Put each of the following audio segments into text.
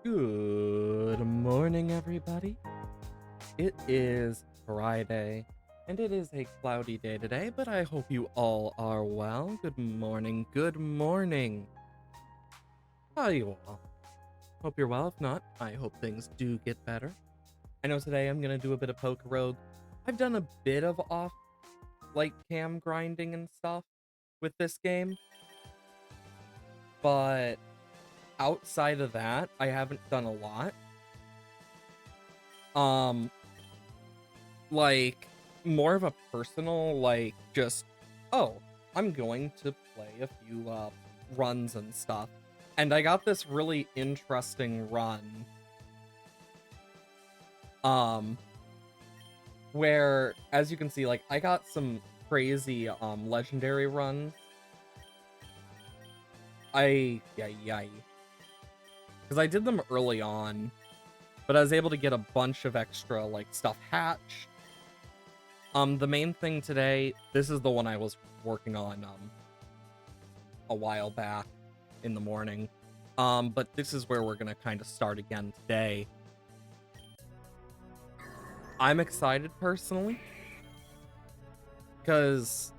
Good morning, everybody. It is Friday, and it is a cloudy day today, but I hope you all are well. Good morning. Good morning. How are you all? Hope you're well. If not, I hope things do get better. I know today I'm going to do a bit of Poke Rogue. I've done a bit of off, cam grinding and stuff with this game, but outside of that, I haven't done a lot. Um, like more of a personal just oh, I'm going to play a few runs and stuff, and I got this really interesting run um where, as you can see, I got some crazy legendary runs. Because I did them early on, but I was able to get a bunch of extra stuff hatched. The main thing today, this is the one I was working on a while back in the morning. But this is where we're gonna kind of start again today. I'm excited personally, because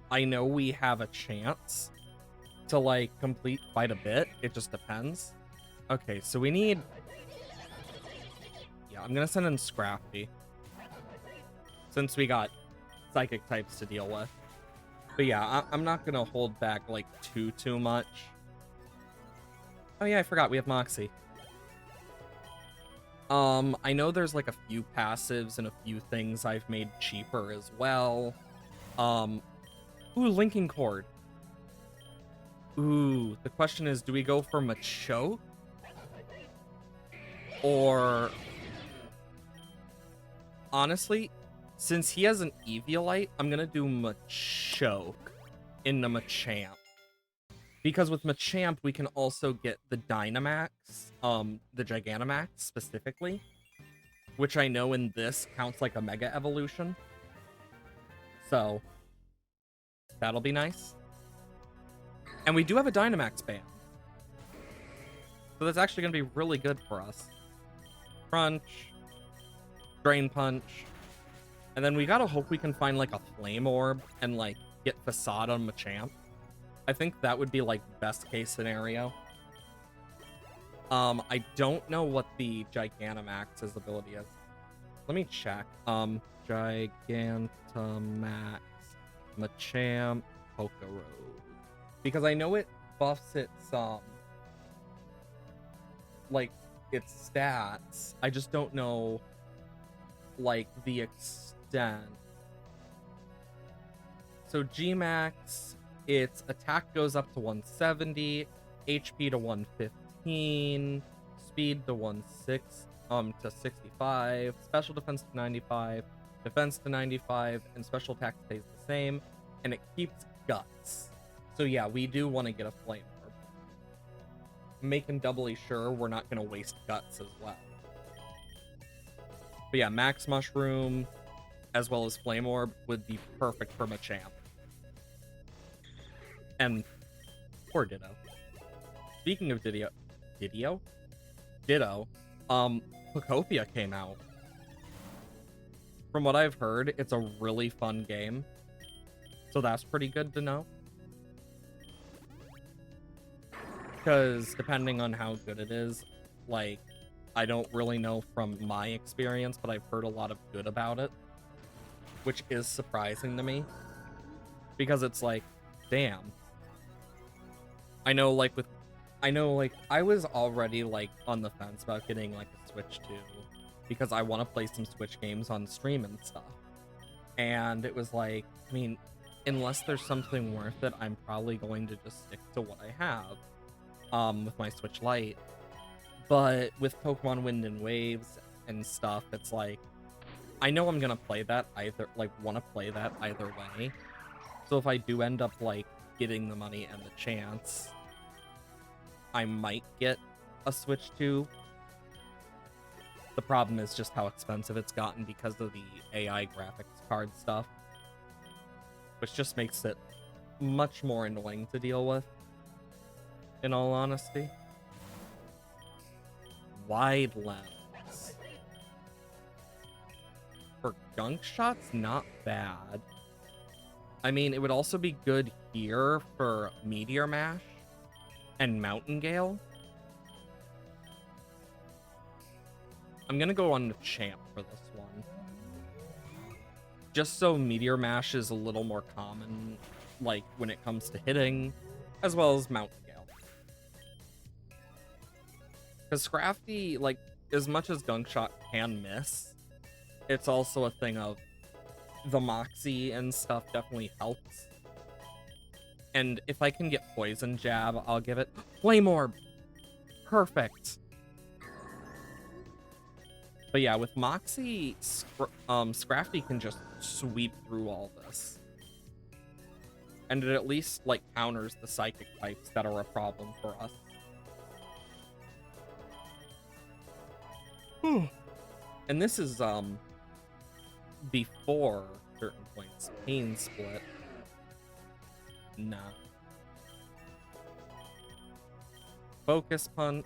I know we have a chance to complete quite a bit. It just depends. Okay, so we need... Yeah, I'm gonna send in Scrafty, since we got psychic types to deal with. But yeah, I'm not gonna hold back too much. Oh yeah, I forgot we have Moxie. I know there's a few passives and a few things I've made cheaper as well. Ooh, Linking Cord. Ooh, the question is, do we go for Machoke? Or... Honestly, since he has an Eviolite, I'm gonna do Machoke in the Machamp. Because with Machamp, we can also get the Dynamax, the Gigantamax specifically, which I know in this counts like a Mega Evolution. So, that'll be nice. And we do have a Dynamax band, so that's actually going to be really good for us. Crunch, Drain Punch, and then we gotta hope we can find a Flame Orb and get Facade on Machamp. I think that would be best case scenario. I don't know what the Gigantamax's ability is. Let me check. Gigantamax, Machamp, Pokerode. Because I know it buffs its its stats. I just don't know the extent. So Gmax, its attack goes up to 170, HP to 115, speed to 65, special defense to 95, defense to 95, and special attack stays the same, and it keeps guts. So yeah, we do want to get a Flame Orb, making doubly sure we're not going to waste guts as well. But yeah, Max Mushroom as well as Flame Orb would be perfect for Machamp. And poor Ditto. Speaking of Ditto, Pokopia came out. From what I've heard, it's a really fun game, so that's pretty good to know. Because depending on how good it is, I don't really know from my experience, but I've heard a lot of good about it, which is surprising to me, because it's damn. I know I was already on the fence about getting a Switch 2, because I want to play some Switch games on stream and stuff. And it was I mean, unless there's something worth it, I'm probably going to just stick to what I have with my Switch Lite. But with Pokemon Wind and Waves and stuff, it's I know I'm gonna play that either, want to play that either way. So if I do end up getting the money and the chance, I might get a Switch 2. The problem is just how expensive it's gotten because of the AI graphics card stuff, which just makes it much more annoying to deal with, in all honesty. wide lens. For gunk shots, not bad. I mean, it would also be good here for Meteor Mash and Mountain Gale. I'm gonna go on the Champ for this one. Just so Meteor Mash is a little more common, like, when it comes to hitting, as well as Mountain Gale. Because Scrafty, like, as much as Gunk Shot can miss, it's also a thing of the Moxie and stuff definitely helps. And if I can get Poison Jab, I'll give it Flame Orb. Perfect. But yeah, with Moxie, Scrafty can just sweep through all this. And it at least, like, counters the Psychic types that are a problem for us. And this is, before certain points. Pain Split. Nah. Focus Punch.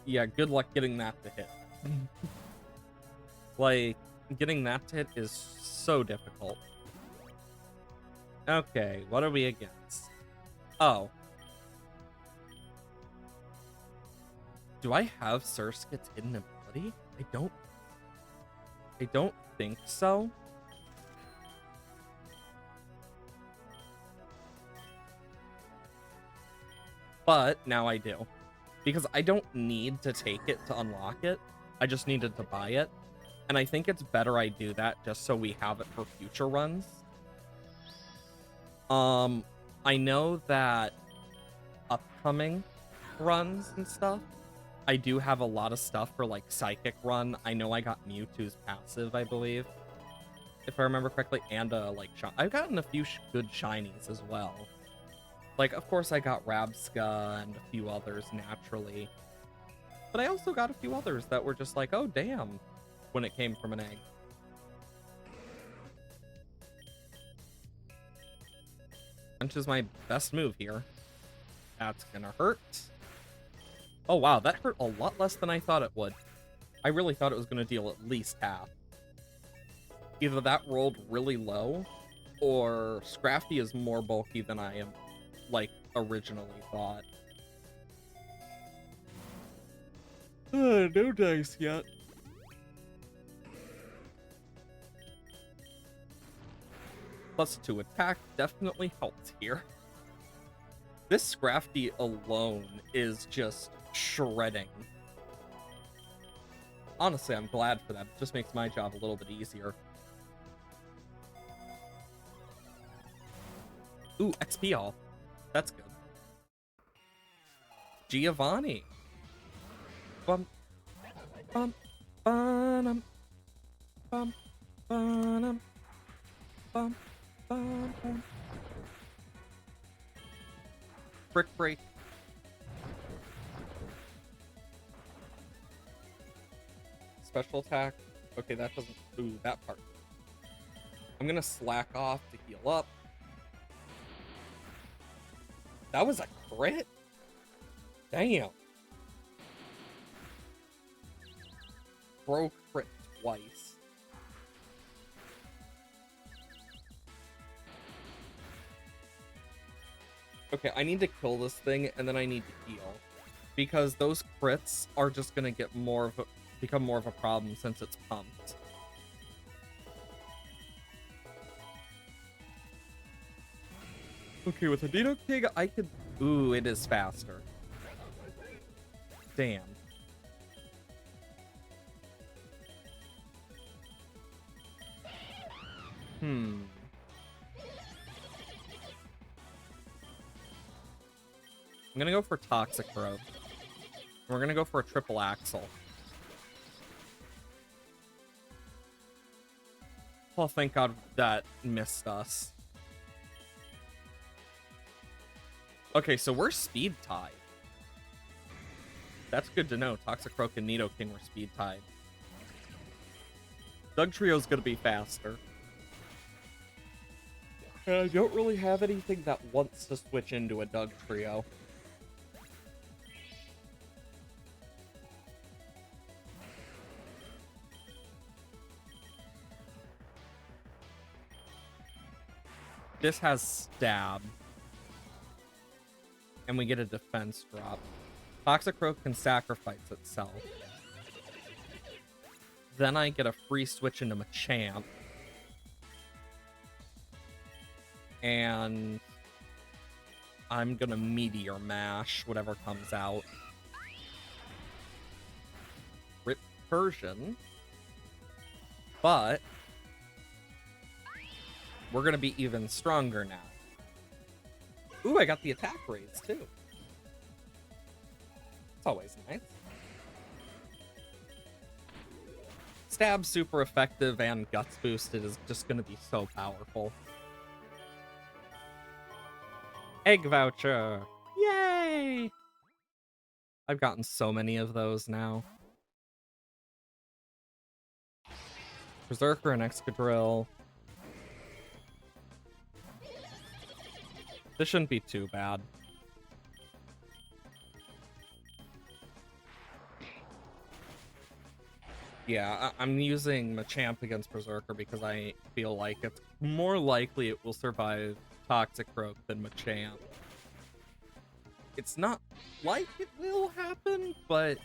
Yeah, good luck getting that to hit. Like, getting that to hit is so difficult. Okay, what are we against? Oh. Do I have Surskit's hidden ability? I don't think so. But now I do. Because I don't need to take it to unlock it. I just needed to buy it. And I think it's better I do that just so we have it for future runs. I know that upcoming runs and stuff, I do have a lot of stuff for, like, Psychic Run. I know I got Mewtwo's passive, I believe, if I remember correctly, and, like, I've gotten a few good shinies as well. Like, of course, I got Rabsca and a few others naturally. But I also got a few others that were just like, oh, damn, when it came from an egg. Punch is my best move here. That's gonna hurt. Oh, wow, that hurt a lot less than I thought it would. I really thought it was gonna deal at least half. Either that rolled really low, or Scrafty is more bulky than I am, like, originally thought. No dice yet. +2 attack definitely helped here. This Scrafty alone is just shredding. Honestly, I'm glad for that. It just makes my job a little bit easier. Ooh, XP all. That's good. Giovanni. Bum, bum, bum, bum, bum, bum, bum. Brick Break. Special attack. Okay, that doesn't... Ooh, that part. I'm gonna slack off to heal up. That was a crit? Damn. Bro crit twice. Okay, I need to kill this thing, and then I need to heal. Because those crits are just gonna get become more of a problem since it's pumped. Okay, with a Nidoking, I could... Ooh, it is faster. Damn. I'm gonna go for Toxicroak. We're gonna go for a triple axle. Oh, thank God that missed us. Okay, so we're speed tied. That's good to know. Toxicroak and Nidoking were speed tied. Dugtrio's gonna be faster. And I don't really have anything that wants to switch into a Dugtrio. this has stab. And we get a defense drop. Toxicroak can sacrifice itself. Then I get a free switch into Machamp. And I'm gonna Meteor Mash whatever comes out. Rip Persian. But we're gonna be even stronger now. Ooh, I got the attack raise too. It's always nice. Stab's super effective and Guts boosted is just gonna be so powerful. Egg voucher! Yay! I've gotten so many of those now. Berserker and Excadrill. This shouldn't be too bad. Yeah, I'm using Machamp against Berserker because I feel like it's more likely it will survive Toxicroak than Machamp. It's not like it will happen, but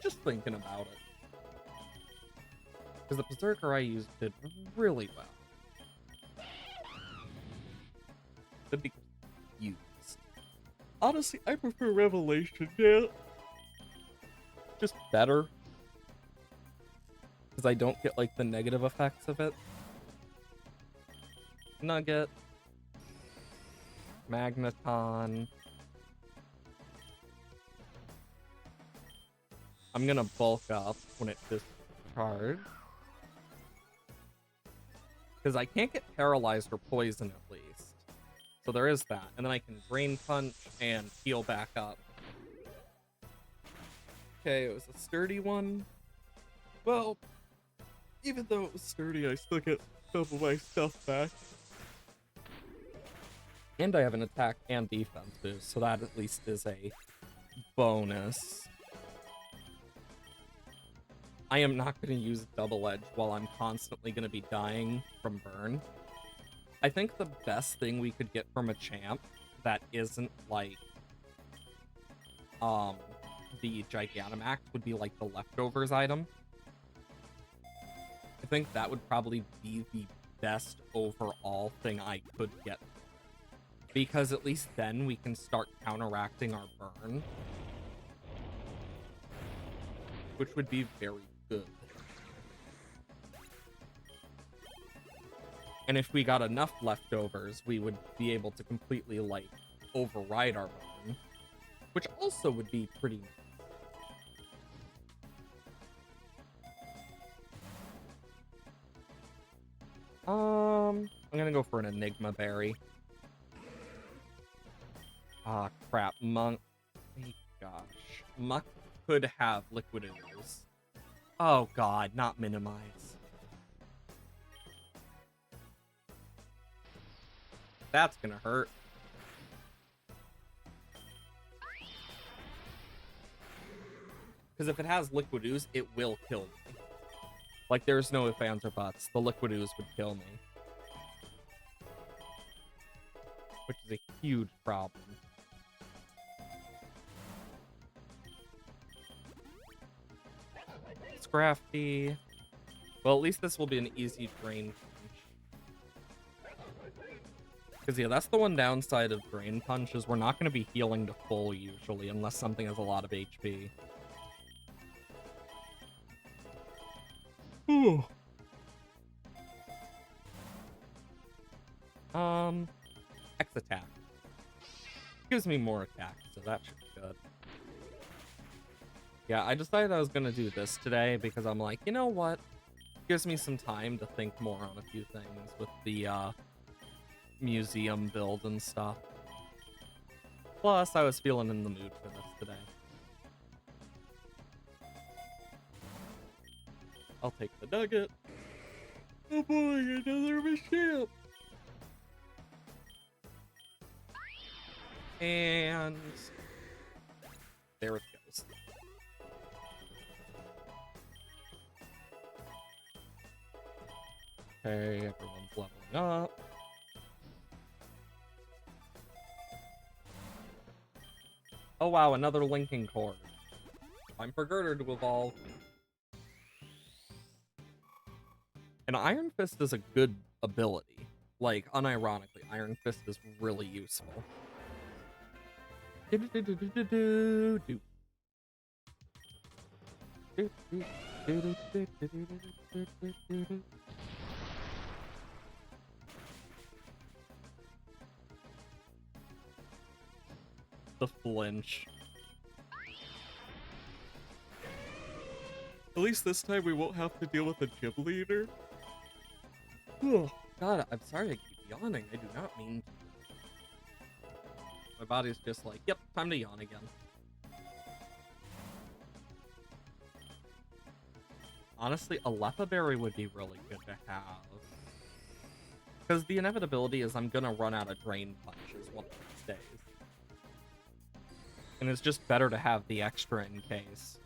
just thinking about it. Because the Berserker I used did really well. Could be used. Honestly, I prefer Revelation, yeah. Just better. Because I don't get, like, the negative effects of it. Nugget. Magneton. I'm gonna bulk up when it discharges. Because I can't get paralyzed or poison at least. So there is that. And then I can Drain Punch and heal back up. Okay, it was a sturdy one. Well, even though it was sturdy, I still get some of my stuff back. And I have an attack and defense boost, so that at least is a bonus. I am not going to use Double Edge while I'm constantly going to be dying from burn. I think the best thing we could get from a champ that isn't like the Gigantamax would be like the leftovers item. I think that would probably be the best overall thing I could get. Because at least then we can start counteracting our burn. Which would be very good. And if we got enough leftovers, we would be able to completely, like, override our burn. Which also would be pretty nice. I'm gonna go for an Enigma Berry. Ah, crap. Monk. Gosh. Muck could have Liquid Ooze. Oh, God. Not minimize. That's gonna hurt. Because if it has Liquid Ooze, it will kill me. Like, there's no ifs, ands, or buts. The Liquid Ooze would kill me. Which is a huge problem. Scrafty. Well, at least this will be an easy Drain Punch. Because, yeah, that's the one downside of Drain Punch, is we're not going to be healing to full, usually, unless something has a lot of HP. Ooh. X attack. Gives me more attack, so that should be good. Yeah, I decided I was gonna do this today because I'm like, you know what? Gives me some time to think more on a few things with the museum build and stuff. Plus, I was feeling in the mood for this today. I'll take the nugget. Oh boy, another Machamp. And there it goes. Okay, everyone's Leveling up. Oh wow, another linking cord. Time for Girder to evolve. And Iron Fist is a good ability. Like, unironically, Iron Fist is really useful. The flinch. At least this time we won't have to deal with a gym leader. Oh, God, I'm sorry I keep yawning. I do not mean to. My body's just like, yep, time to yawn again. Honestly, a Leppa Berry would be really good to have. Because the inevitability is I'm gonna run out of Drain Punches one of these days. And it's just better to have the extra in case.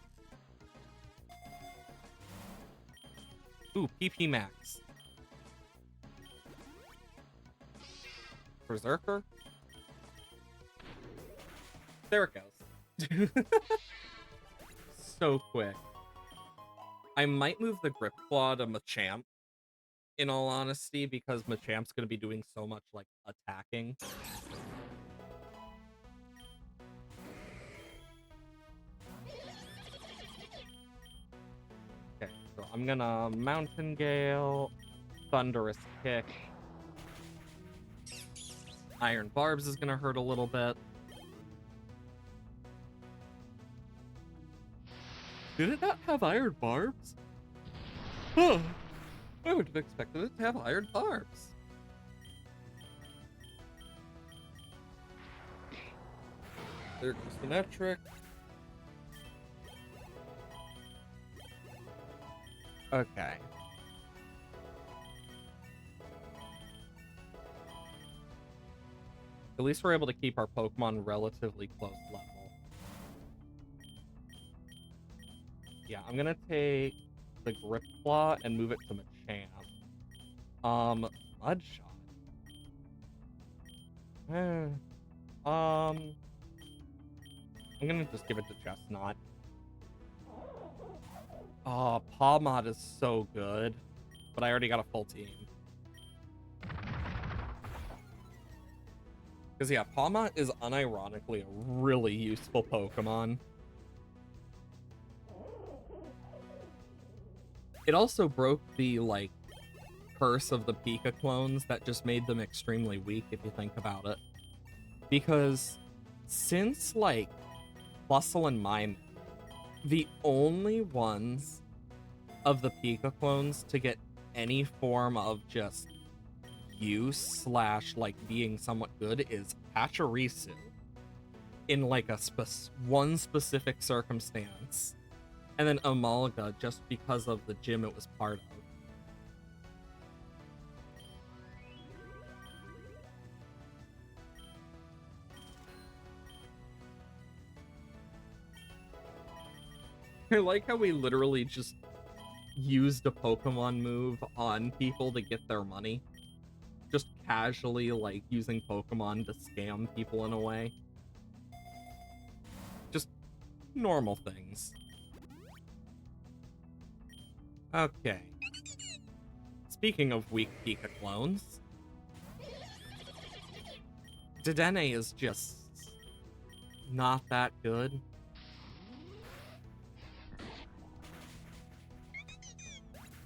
Ooh, PP Max. Berserker? There it goes. So quick. I might move the Grip Claw to Machamp, in all honesty, because Machamp's going to be doing so much, like, attacking. Okay, so I'm gonna Mountain Gale, Thunderous Kick. Iron Barbs is gonna hurt a little bit. Did it not have Iron Barbs? Huh. I would have expected it to have Iron Barbs. There goes the metric. Okay. At least we're able to keep our Pokemon relatively close level. Yeah, I'm gonna take the Grip Claw and move it to Machamp. Mudshot. I'm gonna just give it to Chestnut. Oh, Pawmod is so good, but I already got a full team. Because yeah, Pawmod is unironically a really useful Pokemon. It also broke the, like, curse of the Pika clones that just made them extremely weak, if you think about it. Because since, like, Bustle and Mime, the only ones of the Pika clones to get any form of just use / like being somewhat good is Pachirisu in like a one specific circumstance, and then Amalga just because of the gym it was part of. I like how we literally just used a Pokemon move on people to get their money. Just casually, like, using Pokemon to scam people in a way. Just normal things. Okay. Speaking of weak Pika clones, Dedenne is just not that good.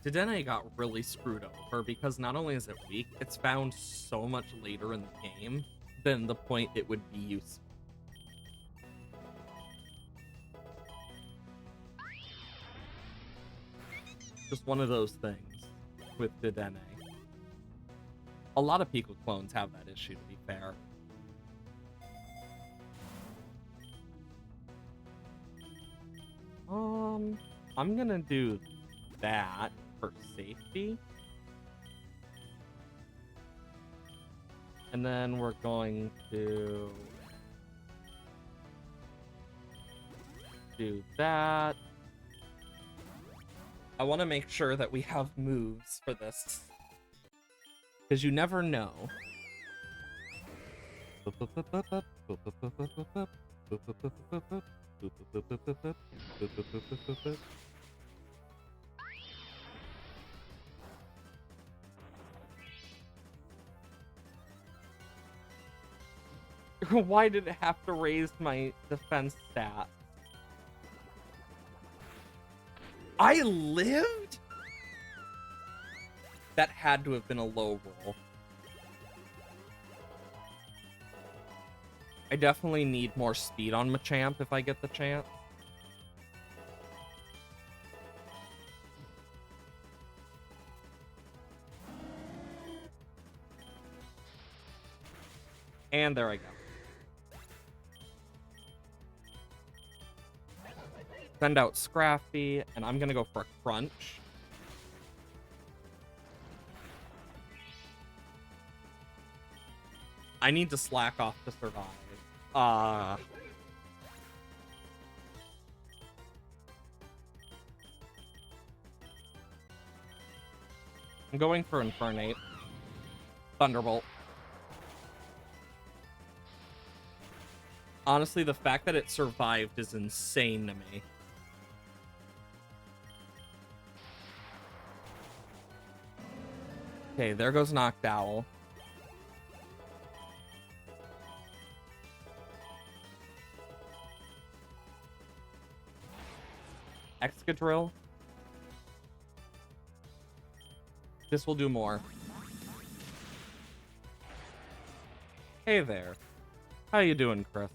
Dedenne got really screwed over because not only is it weak, it's found so much later in the game than the point it would be useful. Just one of those things with Dedenne. A lot of Pika clones have that issue, to be fair. I'm gonna do that for safety. And then we're going to do that. I want to make sure that we have moves for this. Because you never know. Why did it have to raise my defense stat? I lived? That had to have been a low roll. I definitely need more speed on Machamp if I get the chance. And there I go. Send out Scrafty, and I'm gonna go for a Crunch. I need to slack off to survive. I'm going for Infernape. Thunderbolt. Honestly, the fact that it survived is insane to me. Okay, there goes Noctowl. Excadrill. This will do more. Hey there. How you doing, Chris?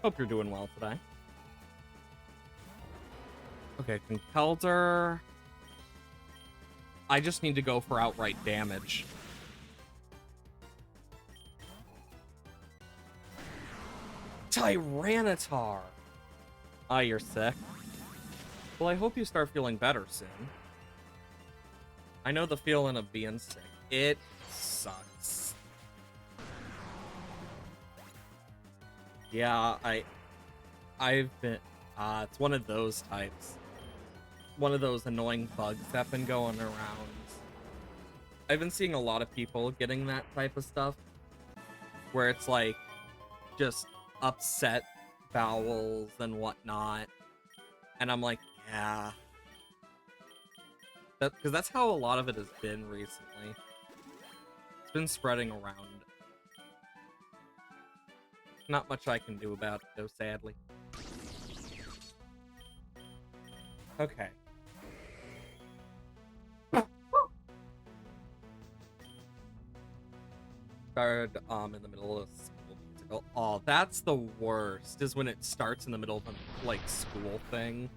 Hope you're doing well today. Okay, Conkeldurr. I just need to go for outright damage. Tyranitar! Ah, you're sick. Well, I hope you start feeling better soon. I know the feeling of being sick. It sucks. Yeah, I've been... it's one of those types. One of those annoying bugs that have been going around. I've been seeing a lot of people getting that type of stuff. Where it's like, just upset bowels and whatnot. And I'm like, yeah. Because that's how a lot of it has been recently. It's been spreading around. Not much I can do about it, though, sadly. Okay. Started in the middle of school musical. Oh, that's the worst, is when it starts in the middle of a like school thing.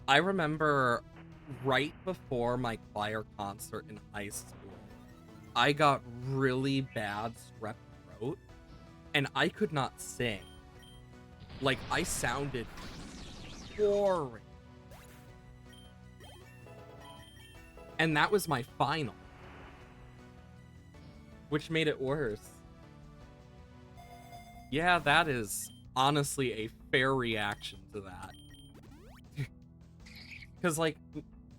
I remember right before my choir concert in high school, I got really bad strep throat and I could not sing. Like, I sounded horrid. And that was my final, which made it worse. Yeah, that is honestly a fair reaction to that. Because, like,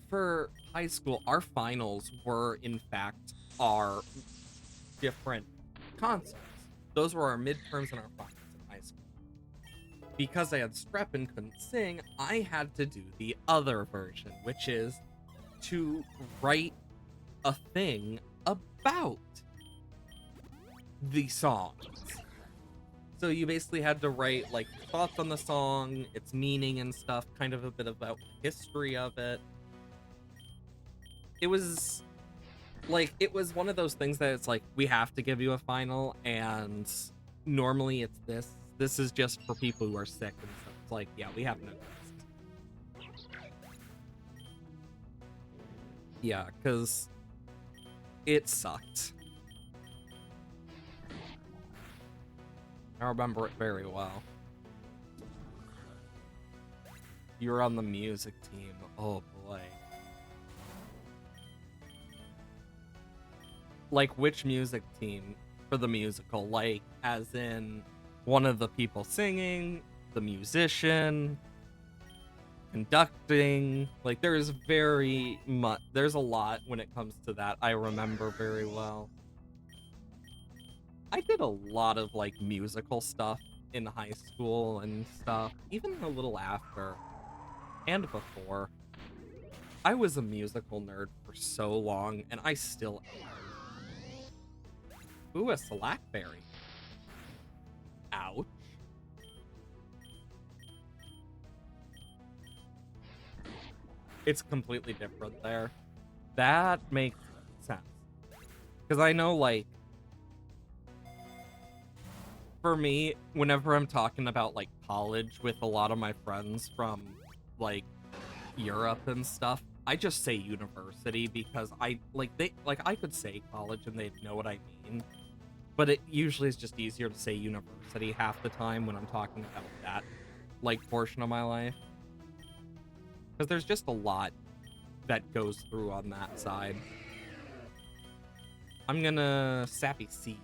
for high school, our finals were, in fact, our different concerts. Those were our midterms and our finals in high school. Because I had strep and couldn't sing, I had to do the other version, which is to write a thing about the songs. So you basically had to write like thoughts on the song, its meaning and stuff, kind of a bit about history of it. It was like, it was one of those things that it's like, we have to give you a final, and normally it's this. This is just for people who are sick and stuff. It's like, yeah, we have no rest. Yeah, because it sucked. I remember it very well. You were on the music team. Oh boy. Like, which music team for the musical? Like, as in one of the people singing, the musician? conducting. Like there's very much, there's a lot when it comes to that. I remember very well. I did a lot of like musical stuff in high school and stuff, even a little after and before. I was a musical nerd for so long, and I still am. Ooh, a Slackberry. Ouch. It's completely different there. That makes sense. Because I know, like, for me, whenever I'm talking about, like, college with a lot of my friends from, like, Europe and stuff, I just say university because I could say college and they'd know what I mean. But it usually is just easier to say university half the time when I'm talking about that, like, portion of my life. Because there's just a lot that goes through on that side. I'm gonna Sappy Seed.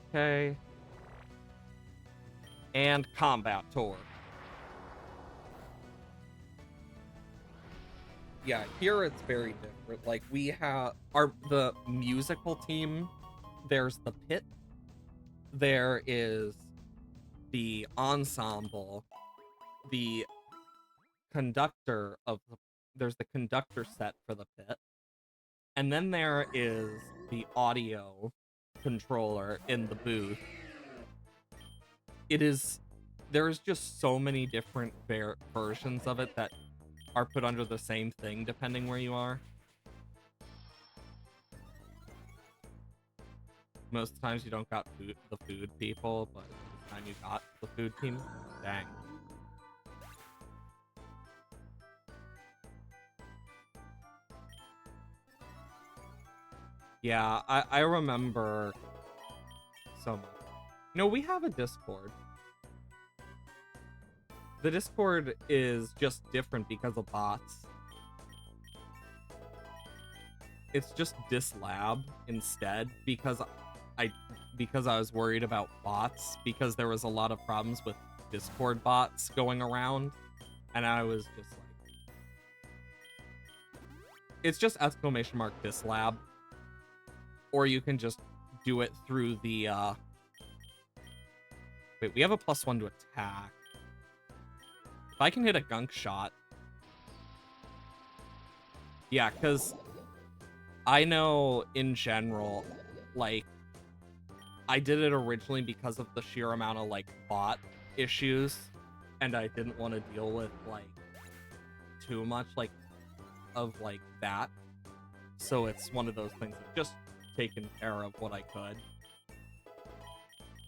Okay. And Combat Tour. Yeah, here it's very different. Like we have the musical team, there's the pit, there is the ensemble, the conductor of the, there's the conductor set for the pit, and then there is the audio controller in the booth. There is just so many different versions of it that are put under the same thing depending where you are. Most times you don't got the food people, but this time you got the food team. Dang. Yeah, I remember so much. No, we have a Discord. The Discord is just different because of bots. It's just Dislab instead because I was worried about bots because there was a lot of problems with Discord bots going around, and I was just like, it's just !Dislab, or you can just do it through the wait, we have a +1 to attack. If I can hit a gunk shot, yeah, because I know in general, like, I did it originally because of the sheer amount of, like, bot issues, and I didn't want to deal with, like, too much, like, of, like, that. So it's one of those things of just taking care of what I could.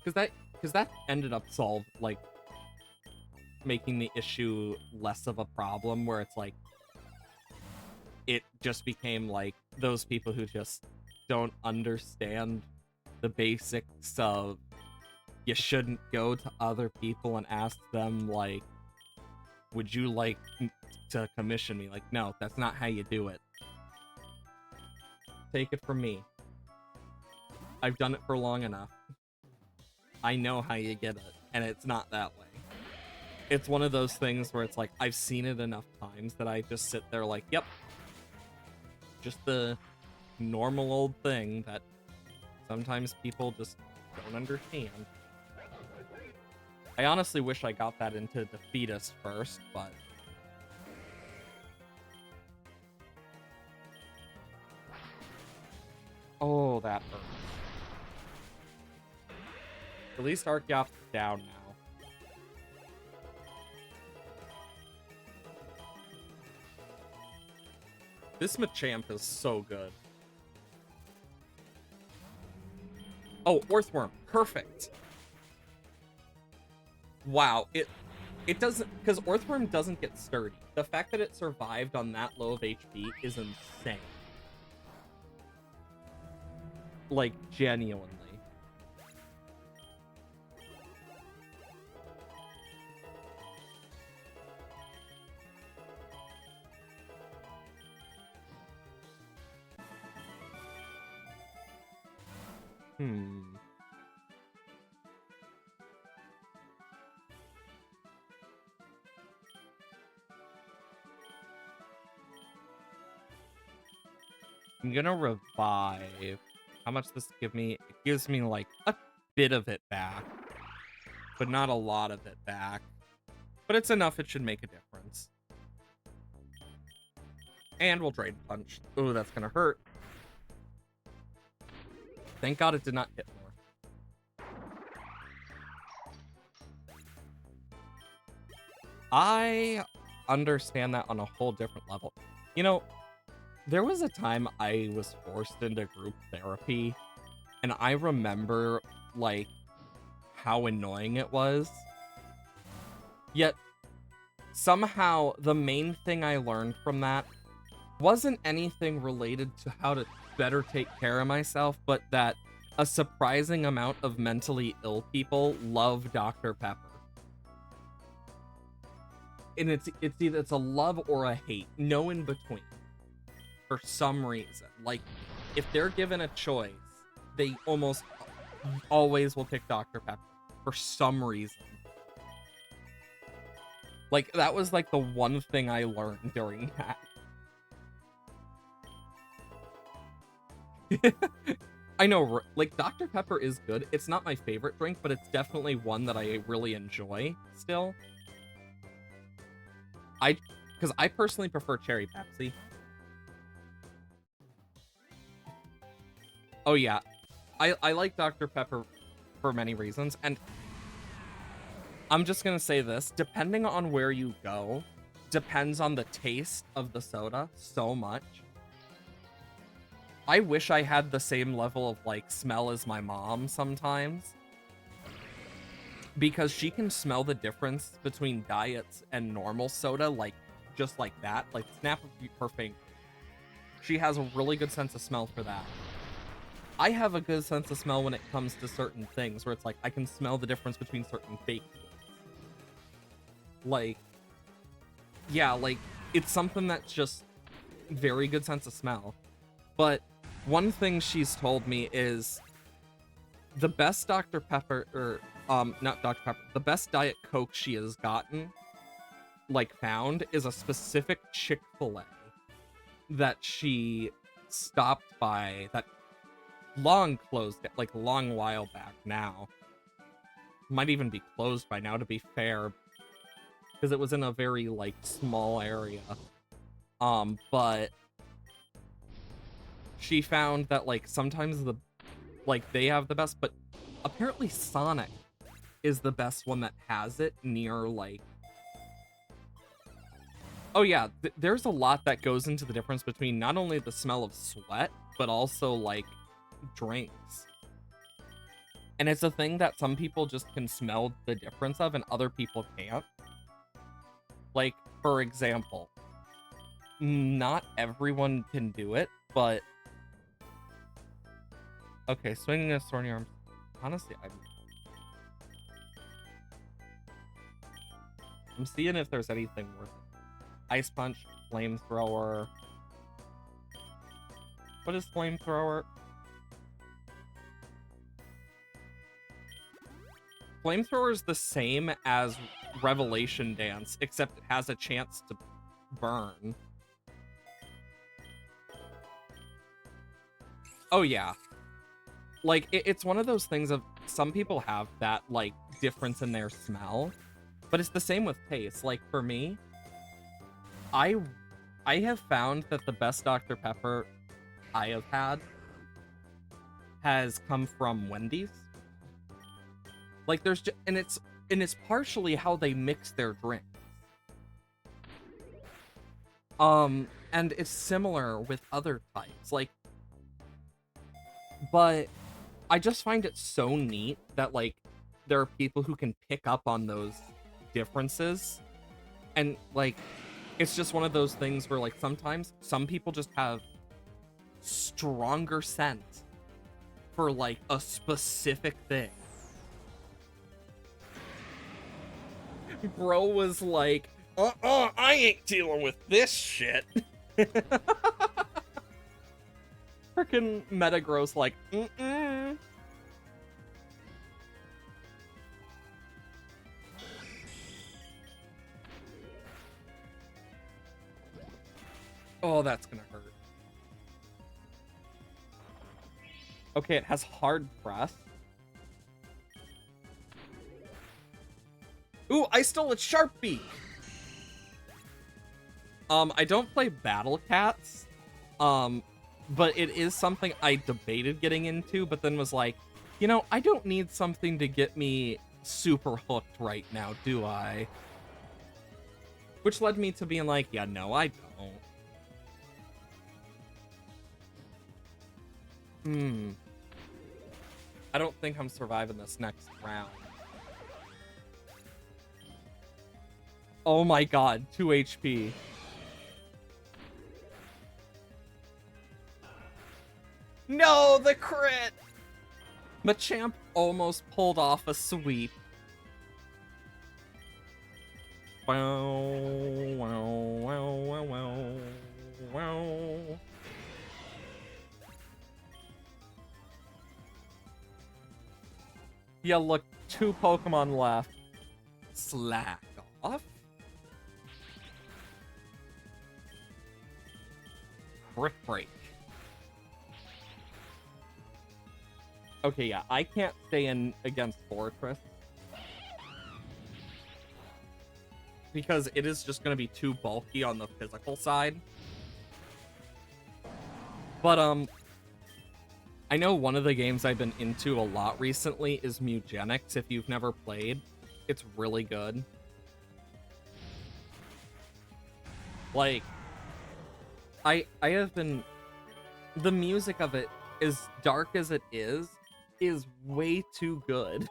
Because that ended up making the issue less of a problem, where it's, like, it just became, like, those people who just don't understand the basics of you shouldn't go to other people and ask them, like, would you like to commission me? Like, no, that's not how you do it. Take it from me. I've done it for long enough. I know how you get it, and it's not that way. It's one of those things where it's like, I've seen it enough times that I just sit there like, yep. Just the normal old thing that sometimes people just don't understand. I honestly wish I got that into Defeatist first, but... Oh, that hurts. At least Archeop's down now. This Machamp is so good. Oh, Earthworm. Perfect. Wow. It doesn't... Because Earthworm doesn't get sturdy. The fact that it survived on that low of HP is insane. Like, genuinely. I'm gonna revive. How much does this give me? It gives me like a bit of it back, but not a lot of it back. But it's enough, it should make a difference. And we'll Drain Punch. Ooh, that's gonna hurt. Thank God it did not hit more. I understand that on a whole different level. You know, there was a time I was forced into group therapy, and I remember, like, how annoying it was. Yet, somehow, the main thing I learned from that wasn't anything related to how to better take care of myself, but that a surprising amount of mentally ill people love Dr. Pepper. And it's either it's a love or a hate, no in between. For some reason, like, if they're given a choice, they almost always will pick Dr. Pepper for some reason. Like, that was like the one thing I learned during that. I know, like, Dr. Pepper is good. It's not my favorite drink, but it's definitely one that I really enjoy still. Because I personally prefer Cherry Pepsi. Oh yeah, I like Dr. Pepper for many reasons, and I'm just gonna say this, depending on where you go, depends on the taste of the soda so much. I wish I had the same level of, like, smell as my mom sometimes, because she can smell the difference between diets and normal soda, like, just like that, like, snap of her finger. She has a really good sense of smell for that. I have a good sense of smell when it comes to certain things, where it's like, I can smell the difference between certain fake goods. Like, yeah, like, it's something that's just very good sense of smell. But one thing she's told me is the best Dr. Pepper, or, not Dr. Pepper, the best Diet Coke she has gotten, like, found, is a specific Chick-fil-A that she stopped by, that long closed, like, a long while back now. Might even be closed by now, to be fair, because it was in a very, like, small area. But she found that, like, sometimes they have the best, but apparently Sonic is the best one that has it near, like... Oh yeah, there's a lot that goes into the difference between not only the smell of sweat, but also, like, drinks. And it's a thing that some people just can smell the difference of and other people can't. Like, for example, not everyone can do it, but... Okay, swinging a sword in your arms. Honestly, I'm seeing if there's anything worth it. Ice Punch, Flamethrower. What is Flamethrower? Flamethrower is the same as Revelation Dance, except it has a chance to burn. Oh yeah. Like, it's one of those things of, some people have that, like, difference in their smell, but it's the same with taste. Like, for me, I have found that the best Dr. Pepper I have had has come from Wendy's. Like, there's just, and it's partially how they mix their drinks. And it's similar with other types, like, but I just find it so neat that, like, there are people who can pick up on those differences, and, like, it's just one of those things where, like, sometimes some people just have stronger scent for, like, a specific thing. Bro was like, I ain't dealing with this shit. Frickin' Metagross like, mm-mm. Oh, that's gonna hurt. Okay, it has hard press. Ooh, I stole its Sharp Beak! I don't play Battle Cats, but it is something I debated getting into, but then was like, you know, I don't need something to get me super hooked right now, do I? Which led me to being like, yeah, no, I don't. I don't think I'm surviving this next round. Oh my god, 2 HP. No, the crit! Machamp almost pulled off a sweep. Wow, wow, wow, wow, wow, wow. Yeah, look, 2 Pokemon left. Slack off. Brick Break. Okay, yeah, I can't stay in against Fortress. Because it is just going to be too bulky on the physical side. But, I know one of the games I've been into a lot recently is Mugenics, if you've never played. It's really good. Like, I have been... The music of it, as dark as it is way too good.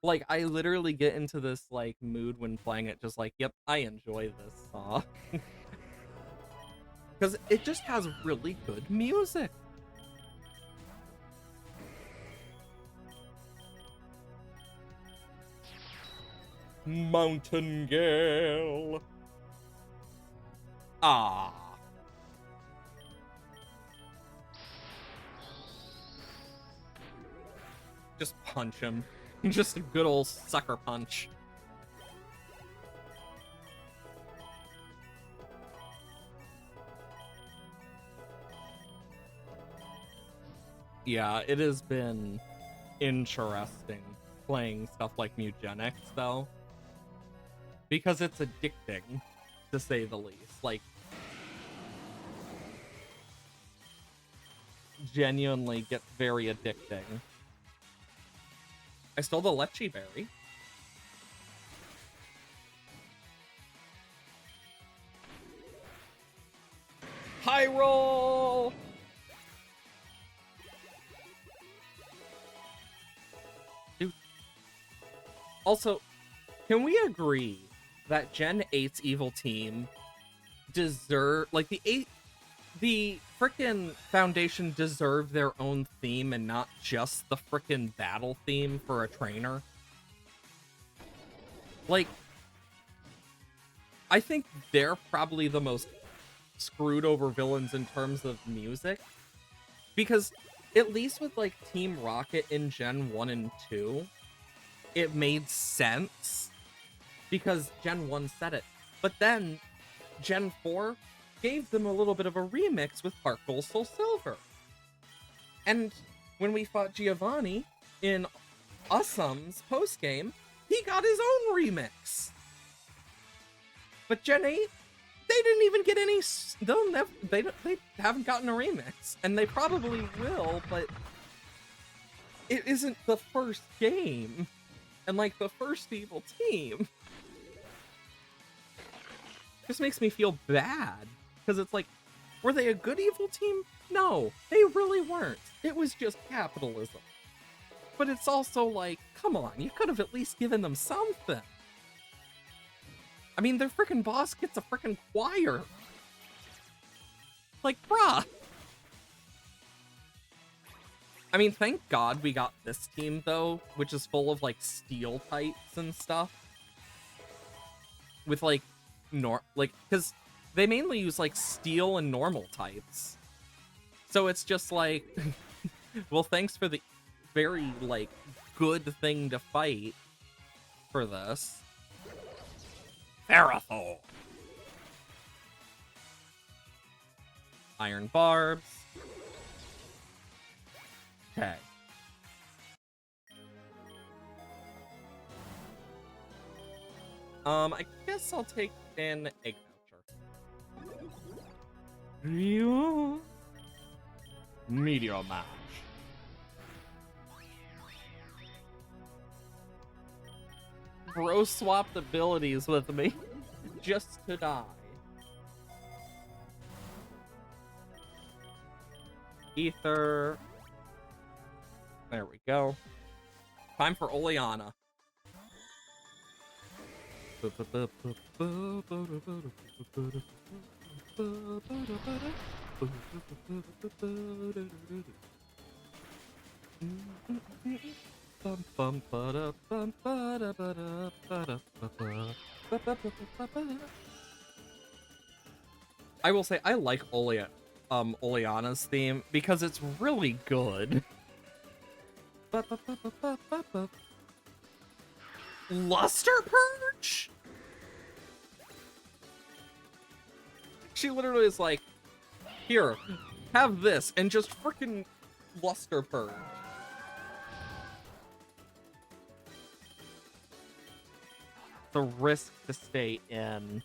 Like, I literally get into this, like, mood when playing it, just like, yep, I enjoy this song. Because it just has really good music. Mountain Gale. Ah. Just punch him. Just a good old sucker punch. Yeah, it has been interesting playing stuff like Mugenics, though. Because it's addicting, to say the least. Like, genuinely gets very addicting. I stole the Lechi Berry. High roll! Dude. Also, can we agree that Gen 8's Evil Team deserve... Like, the frickin' Foundation deserve their own theme and not just the frickin' battle theme for a trainer? Like, I think they're probably the most screwed over villains in terms of music. Because at least with, like, Team Rocket in Gen 1 and 2, it made sense. Because Gen 1 said it. But then, Gen 4 gave them a little bit of a remix with Heart Gold Soul Silver. And when we fought Giovanni in Awesome's postgame, he got his own remix. But Gen 8, they didn't even get any... They haven't gotten a remix. And they probably will, but it isn't the first game. And, like, the first Evil Team. This makes me feel bad. Because it's like, were they a good Evil Team? No, they really weren't. It was just capitalism. But it's also like, come on, you could have at least given them something. I mean, their freaking boss gets a freaking choir. Like, bruh. I mean, thank God we got this team, though, which is full of, like, steel types and stuff. With, like, because they mainly use, like, steel and normal types. So it's just like, well, thanks for the very, like, good thing to fight for this. Ferrothor. Iron Barbs. Okay. I guess I'll take an egg voucher. Meteor Mash. Bro swapped abilities with me just to die. Ether. There we go. Time for Oleana. I will say I like Oleana's theme because it's really good. Luster Purge? She literally is like, here, have this, and just freaking Luster Purge. The risk to stay in.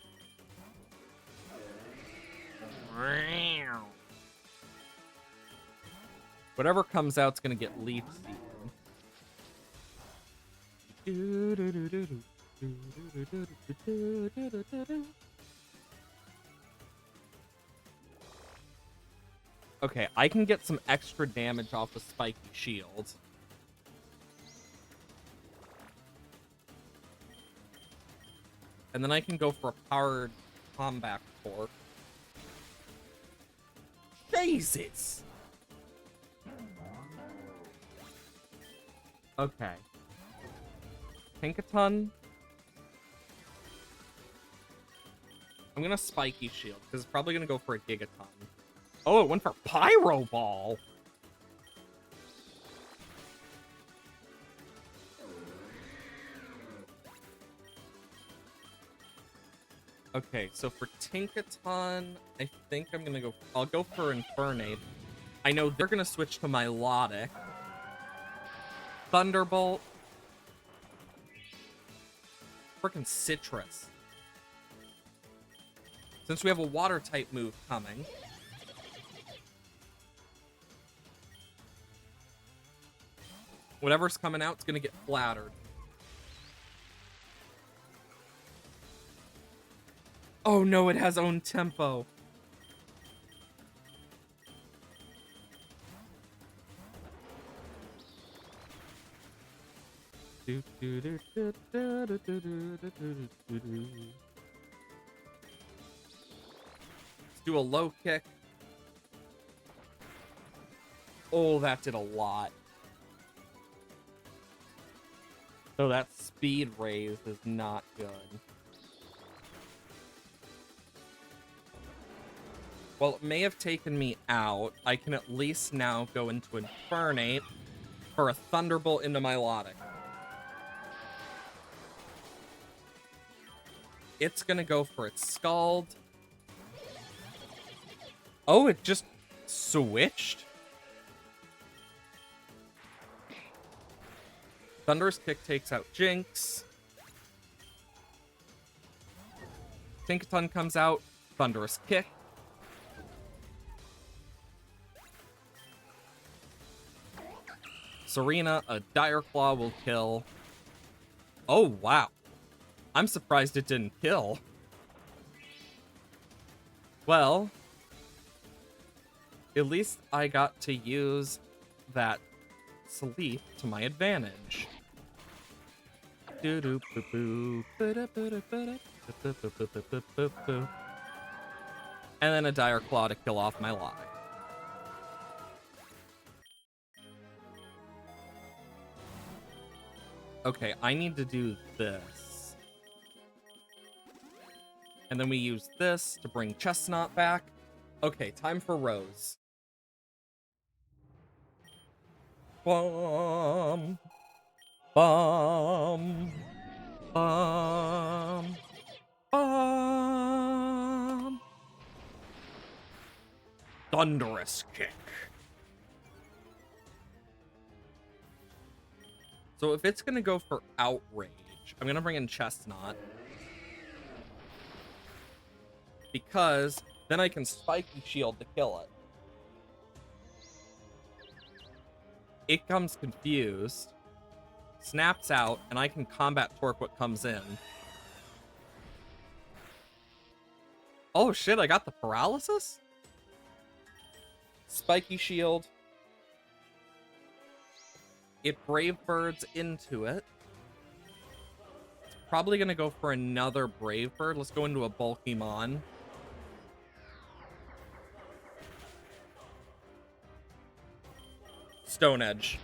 Whatever comes out's gonna get Leaf Seed. Okay, I can get some extra damage off the spiky shield. And then I can go for a powered combat torque. Jesus! Okay. Pinkaton. I'm gonna spiky shield, because it's probably gonna go for a Gigaton. Oh, it went for Pyro Ball! Okay, so for Tinkaton, I think I'll go for Infernape. I know they're gonna switch to Milotic. Thunderbolt. Frickin' Citrus. Since we have a water type move coming. Whatever's coming out is gonna get flattered. Oh no, it has own tempo. Let's do a low kick. Oh, that did a lot. So that speed raise is not good. Well, it may have taken me out. I can at least now go into Infernape for a Thunderbolt into Milotic. It's gonna go for its Scald. Oh, it just switched? Thunderous Kick takes out Jinx. Tinkaton comes out. Thunderous Kick. Serena, a Dire Claw will kill. Oh, wow. I'm surprised it didn't kill. Well, at least I got to use that sleep to my advantage. And then a Dire Claw to kill off my Milotic. Okay, I need to do this. And then we use this to bring Chestnut back. Okay, time for Rose. Bum. Bum. Bum. Bum. Thunderous Kick. So if it's gonna go for Outrage, I'm gonna bring in Chestnut. Because then I can Spiky Shield to kill it. It comes confused, snaps out, and I can Combat Torque what comes in. Oh shit, I got the paralysis? Spiky Shield. It Brave Birds into it. It's probably gonna go for another Brave Bird. Let's go into a bulky Mon. Stone Edge.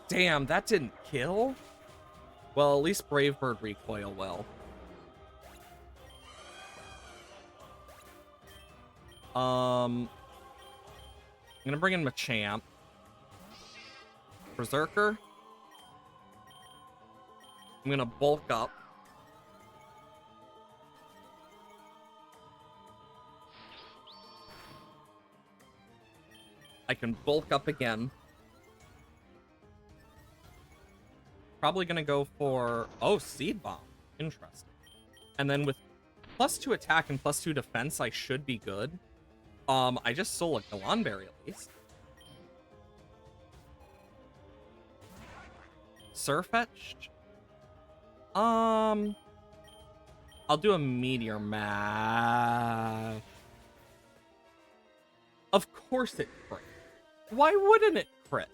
Damn, that didn't kill? Well, at least Brave Bird recoil well. I'm gonna bring in Machamp. Berserker. I'm gonna bulk up. I can bulk up again. Probably gonna go for... Oh, Seed Bomb. Interesting. And then with +2 attack and +2 defense, I should be good. I just stole a Galanberry at least. Surfetched? I'll do a Meteor Mash. Of course it crit. Why wouldn't it crit?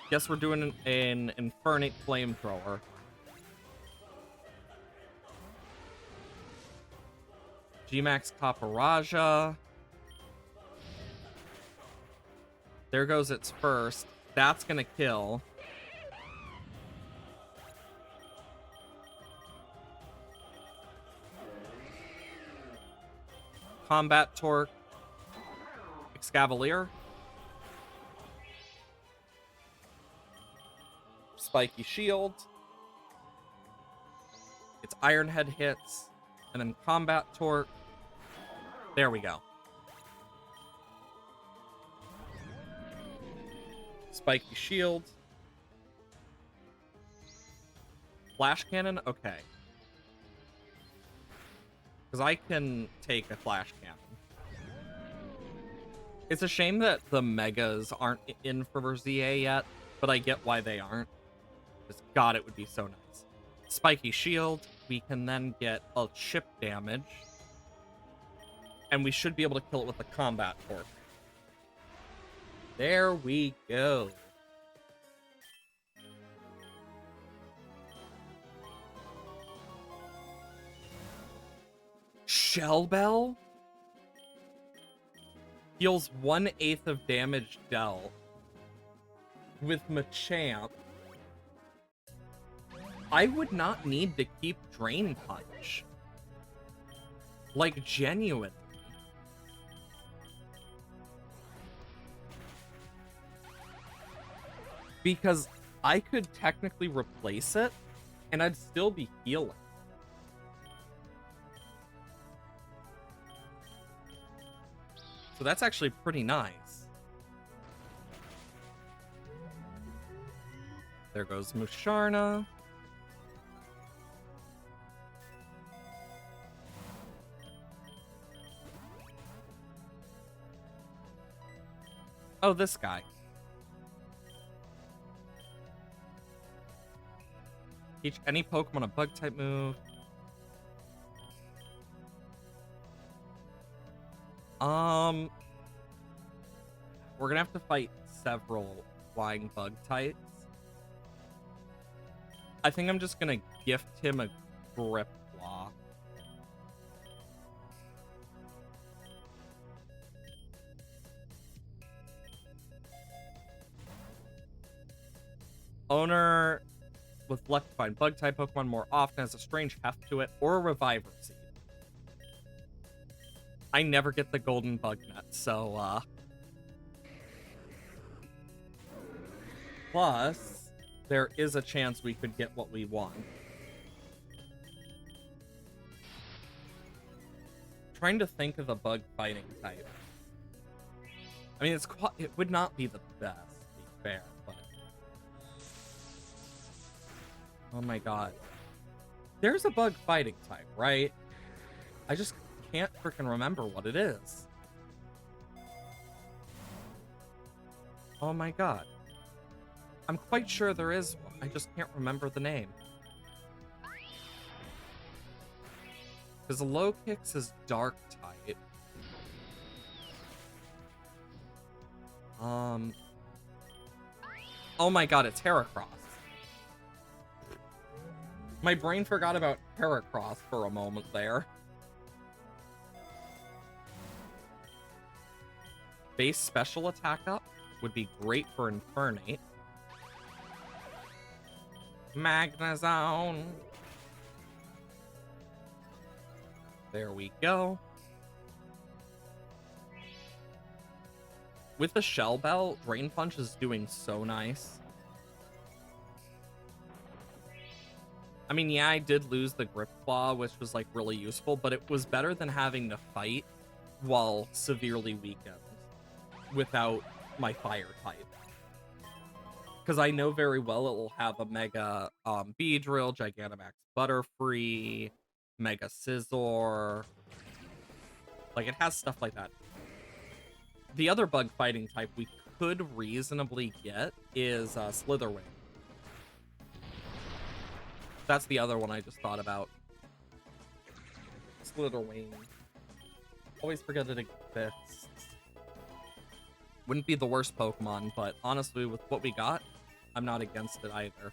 Guess we're doing an Infernate Flamethrower. Gmax Paparaja. There goes its first. That's gonna kill. Combat Torque. Excavalier. Spiky Shield. Its Iron Head hits. And then Combat Torque. There we go. Spiky Shield. Flash Cannon? Okay. Because I can take a Flash Cannon. It's a shame that the Megas aren't in for ZA yet, but I get why they aren't. Because God, it would be so nice. Spiky Shield. We can then get a chip damage. And we should be able to kill it with a Combat Torque. There we go. Shell Bell? Deals 1/8 of damage dealt. With Machamp. I would not need to keep Drain Punch. Like, genuine. Because I could technically replace it, and I'd still be healing. So that's actually pretty nice. There goes Musharna. Oh, this guy. Teach any Pokemon a Bug-type move. We're gonna have to fight several flying bug types. I think I'm just gonna gift him a Grip Claw. Owner with luck to find bug type Pokemon more often has a strange heft to it, or a Reviver Seed. I never get the golden bug net, so plus there is a chance we could get what we want. Trying to think of the bug fighting type. I mean, it would not be the best, to be fair, but... Oh my god. There's a bug fighting type, right? I just can't freaking remember what it is. Oh my god. I'm quite sure there is one. I just can't remember the name. Because Low Kicks is dark type. Oh my god, it's Heracross. My brain forgot about Heracross for a moment there. Base special attack up would be great for Infernape. Magnezone. There we go. With the Shell Bell, Drain Punch is doing so nice. I mean, yeah, I did lose the Grip Claw, which was, like, really useful, but it was better than having to fight while severely weakened without my Fire type. Because I know very well it will have a Mega Beedrill, Gigantamax Butterfree, Mega Scizor. Like, it has stuff like that. The other bug fighting type we could reasonably get is Slitherwing. That's the other one I just thought about. Slitherwing. Always forget it exists. Wouldn't be the worst Pokemon, but honestly, with what we got, I'm not against it either.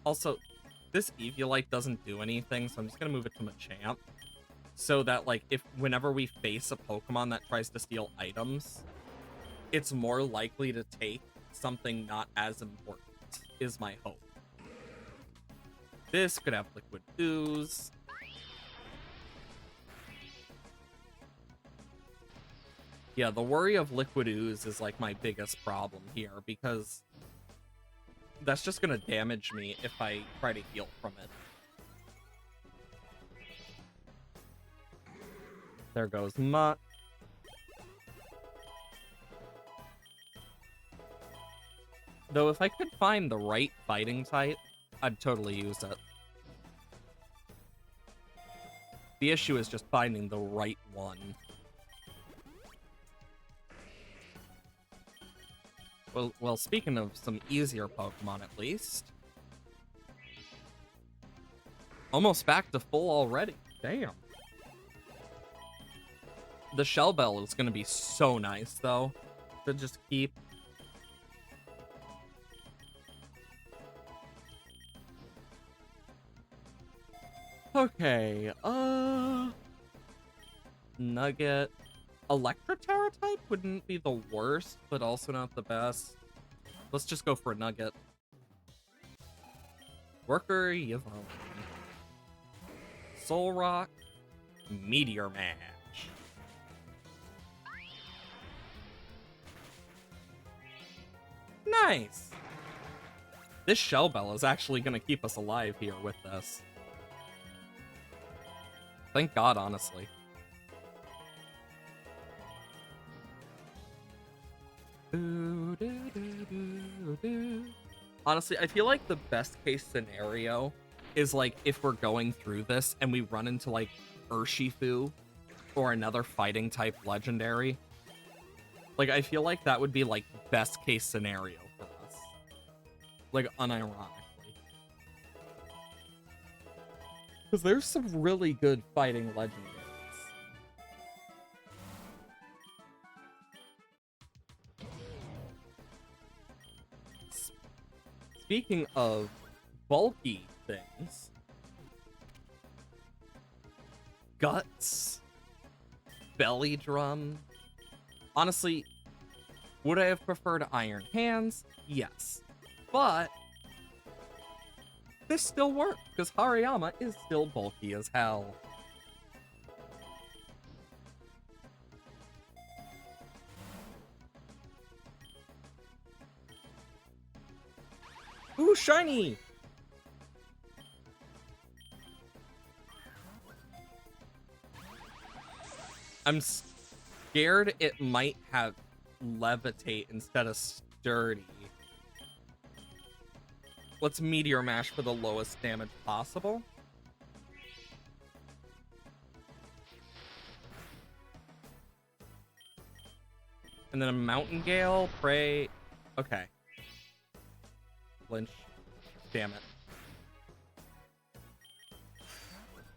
Also, this Eviolite doesn't do anything, so I'm just gonna move it to Machamp. So that, like, whenever we face a Pokemon that tries to steal items, it's more likely to take something not as important, is my hope. This could have Liquid Ooze. Yeah, the worry of Liquid Ooze is, like, my biggest problem here, because that's just gonna damage me if I try to heal from it. There goes Mutt. Though if I could find the right fighting type, I'd totally use it. The issue is just finding the right one. Well, speaking of some easier Pokemon, at least. Almost back to full already. Damn. The Shell Bell is going to be so nice, though, to just keep. Okay, Nugget. Electroterra type wouldn't be the worst, but also not the best. Let's just go for a Nugget. Worker Yvonne. Soul Rock. Meteor Mash. Nice! This Shell Bell is actually going to keep us alive here with this. Thank God, honestly. Honestly, I feel like the best case scenario is, like, if we're going through this and we run into, like, Urshifu or another fighting type legendary. Like, I feel like that would be, like, best case scenario for us. Like, unironically. Because there's some really good fighting legendaries. Speaking of bulky things, Guts, Belly Drum. Honestly, would I have preferred Iron Hands? Yes. But this still worked, because Hariyama is still bulky as hell. Ooh, shiny! I'm scared it might have levitate instead of sturdy. Let's meteor mash for the lowest damage possible. And then a mountain gale, pray. Okay. Flinch. Damn it.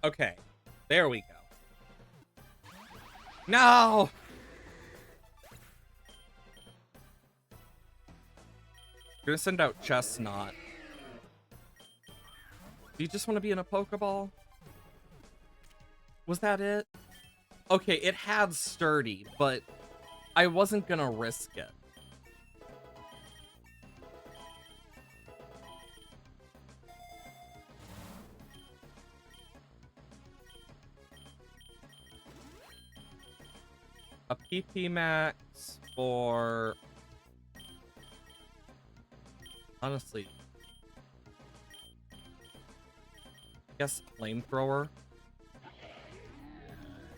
Okay. There we go. No! I'm gonna send out Chestnut. Do you just want to be in a Pokeball? Was that it? Okay, it had sturdy, but I wasn't gonna risk it. A PP max for... Honestly. I guess flamethrower.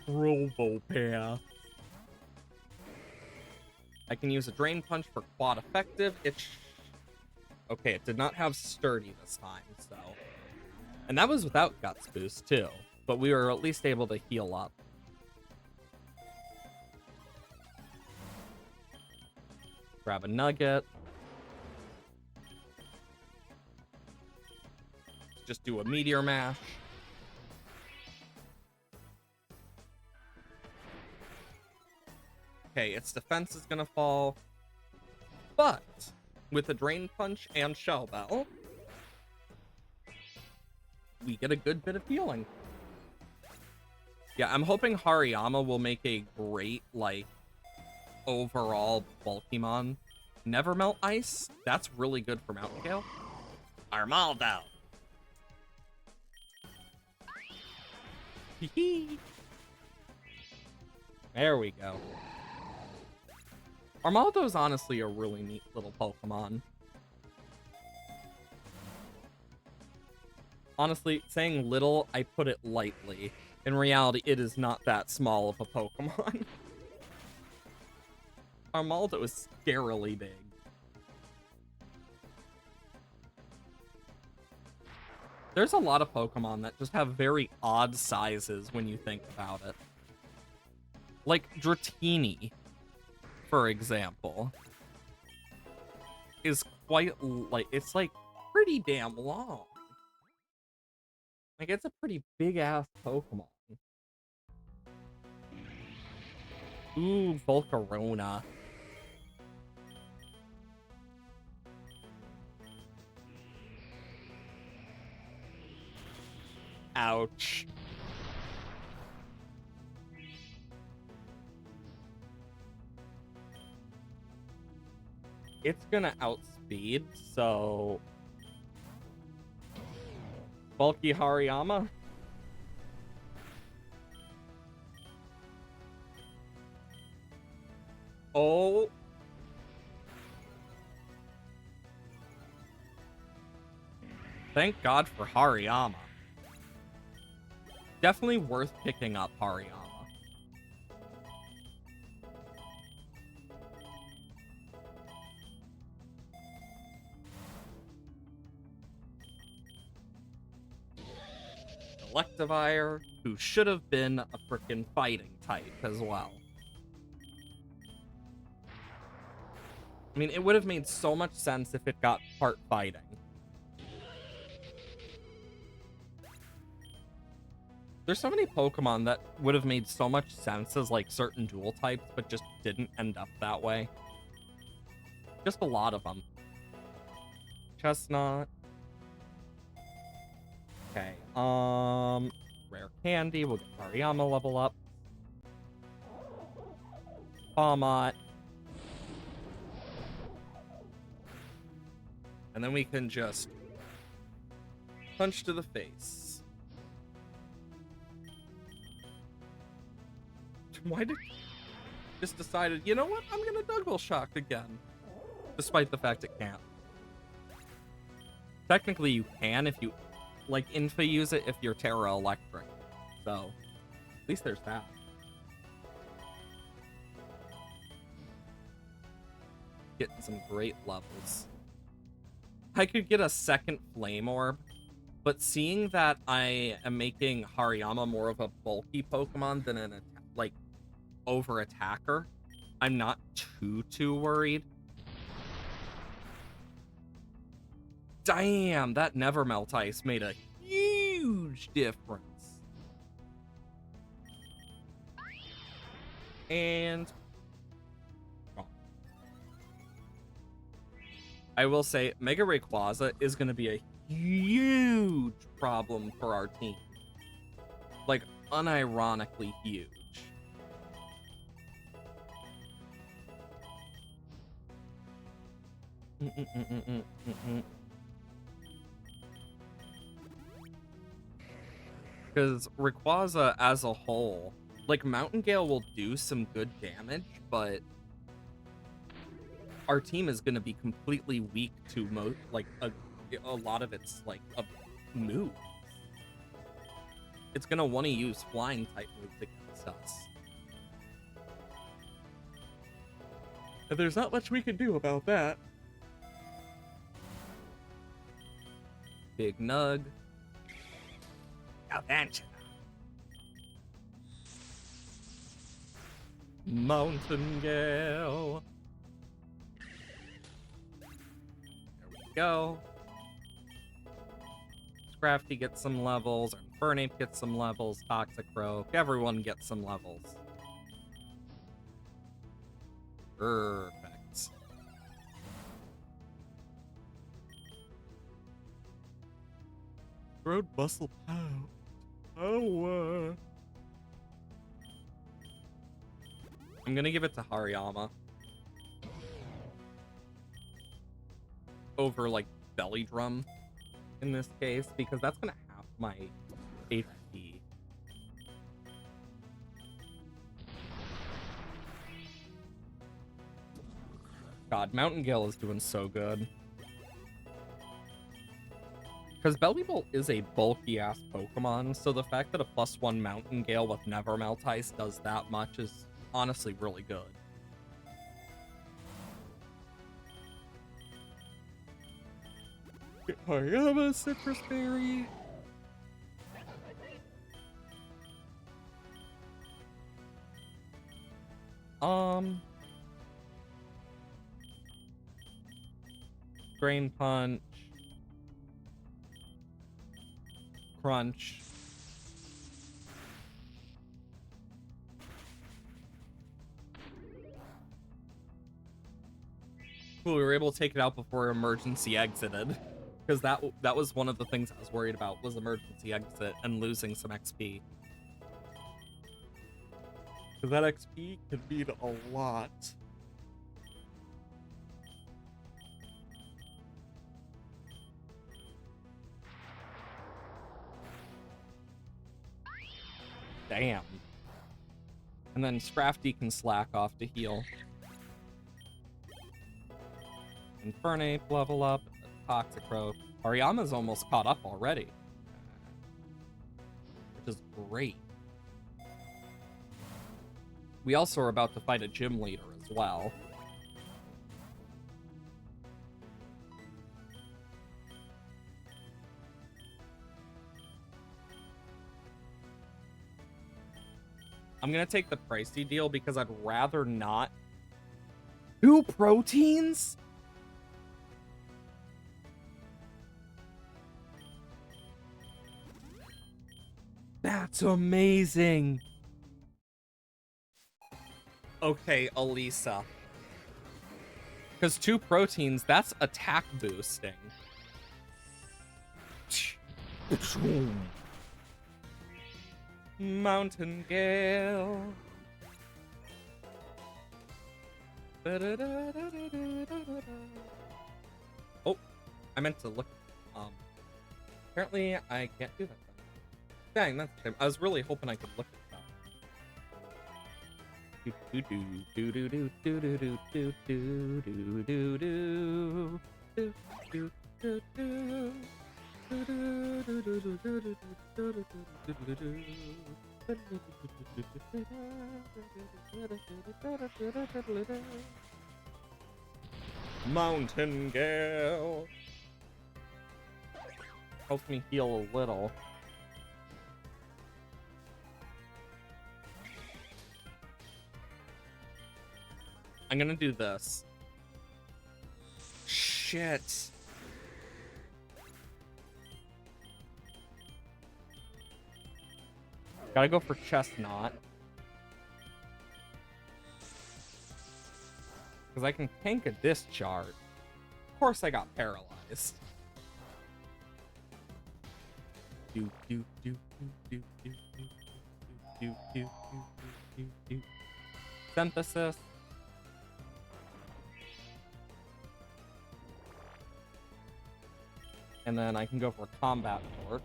Robopath. I can use a Drain Punch for quad effective. Okay, it did not have sturdy this time, so... And that was without Guts Boost, too. But we were at least able to heal up. Grab a Nugget. Just do a Meteor Mash. Okay, its defense is gonna fall. But with a Drain Punch and Shell Bell, we get a good bit of healing. Yeah, I'm hoping Hariyama will make a great, like, overall Bulkymon. Never Melt Ice? That's really good for Mountain Gale. Armaldo! There we go. Armaldo's honestly a really neat little Pokemon. Honestly, saying little, I put it lightly. In reality, it is not that small of a Pokemon. Armaldo is scarily big. There's a lot of Pokemon that just have very odd sizes when you think about it. Like Dratini, for example, is quite, like, it's like pretty damn long. Like, it's a pretty big-ass Pokemon. Ooh, Volcarona. Ouch. It's gonna outspeed, so... Bulky Hariyama? Oh. Thank God for Hariyama. Definitely worth picking up Hariyama. Electivire, who should have been a frickin' fighting type as well. I mean, it would have made so much sense if it got part fighting. There's so many Pokemon that would have made so much sense as, like, certain dual types, but just didn't end up that way. Just a lot of them. Chestnut. Okay, Rare Candy, we'll get Hariyama level up. Palmot. And then we can just punch to the face. Why did just decided, you know what? I'm gonna Dugwell Shock again. Despite the fact it can't. Technically you can if you like Infa use it if you're Terra Electric. So at least there's that. getting some great levels. I could get a second Flame Orb, but seeing that I am making Hariyama more of a bulky Pokemon than an like over attacker, I'm not too worried. Damn, that Never Melt Ice made a huge difference. And I will say Mega Rayquaza is going to be a huge problem for our team. Like, unironically huge. Because Rayquaza as a whole, like, Mountain Gale will do some good damage, but our team is going to be completely weak to a lot of its moves. It's going to want to use flying type moves against us. And there's not much we can do about that. Big Nug. Galvantula. Mountain Gale. There we go. Scrafty gets some levels. Infernape gets some levels. Toxicroak. Everyone gets some levels. Perfect. Road Bustle Pound. Oh, I'm gonna give it to Hariyama over like Belly Drum in this case, because that's gonna half my HP. God, Mountain Gale is doing so good. Because Bellibolt is a bulky-ass Pokemon, so the fact that a +1 Mountain Gale with Never Melt Ice does that much is honestly really good. Hariyama Citrus Berry. Drain Punch. Crunch. Cool, we were able to take it out before emergency exited. Because that was one of the things I was worried about, was emergency exit and losing some XP. Because that XP could mean a lot. Damn. And then Scrafty can slack off to heal. Infernape level up. Toxicroak. Hariyama's almost caught up already. Which is great. We also are about to fight a gym leader as well. I'm gonna take the pricey deal because I'd rather not. 2 proteins? That's amazing. Okay, Elisa. Because 2 proteins, that's attack boosting. Mountain Gale. Oh, I meant to look. Apparently I can't do that. Dang, that's a shame. I was really hoping I could look at that. Mountain Gale. Helps me heal a little. I'm gonna do this. Shit. Gotta go for Chestnut. Because I can tank a Discharge. Of course I got paralyzed. Do do do do do do do do do do do. Synthesis. And then I can go for Combat Torque.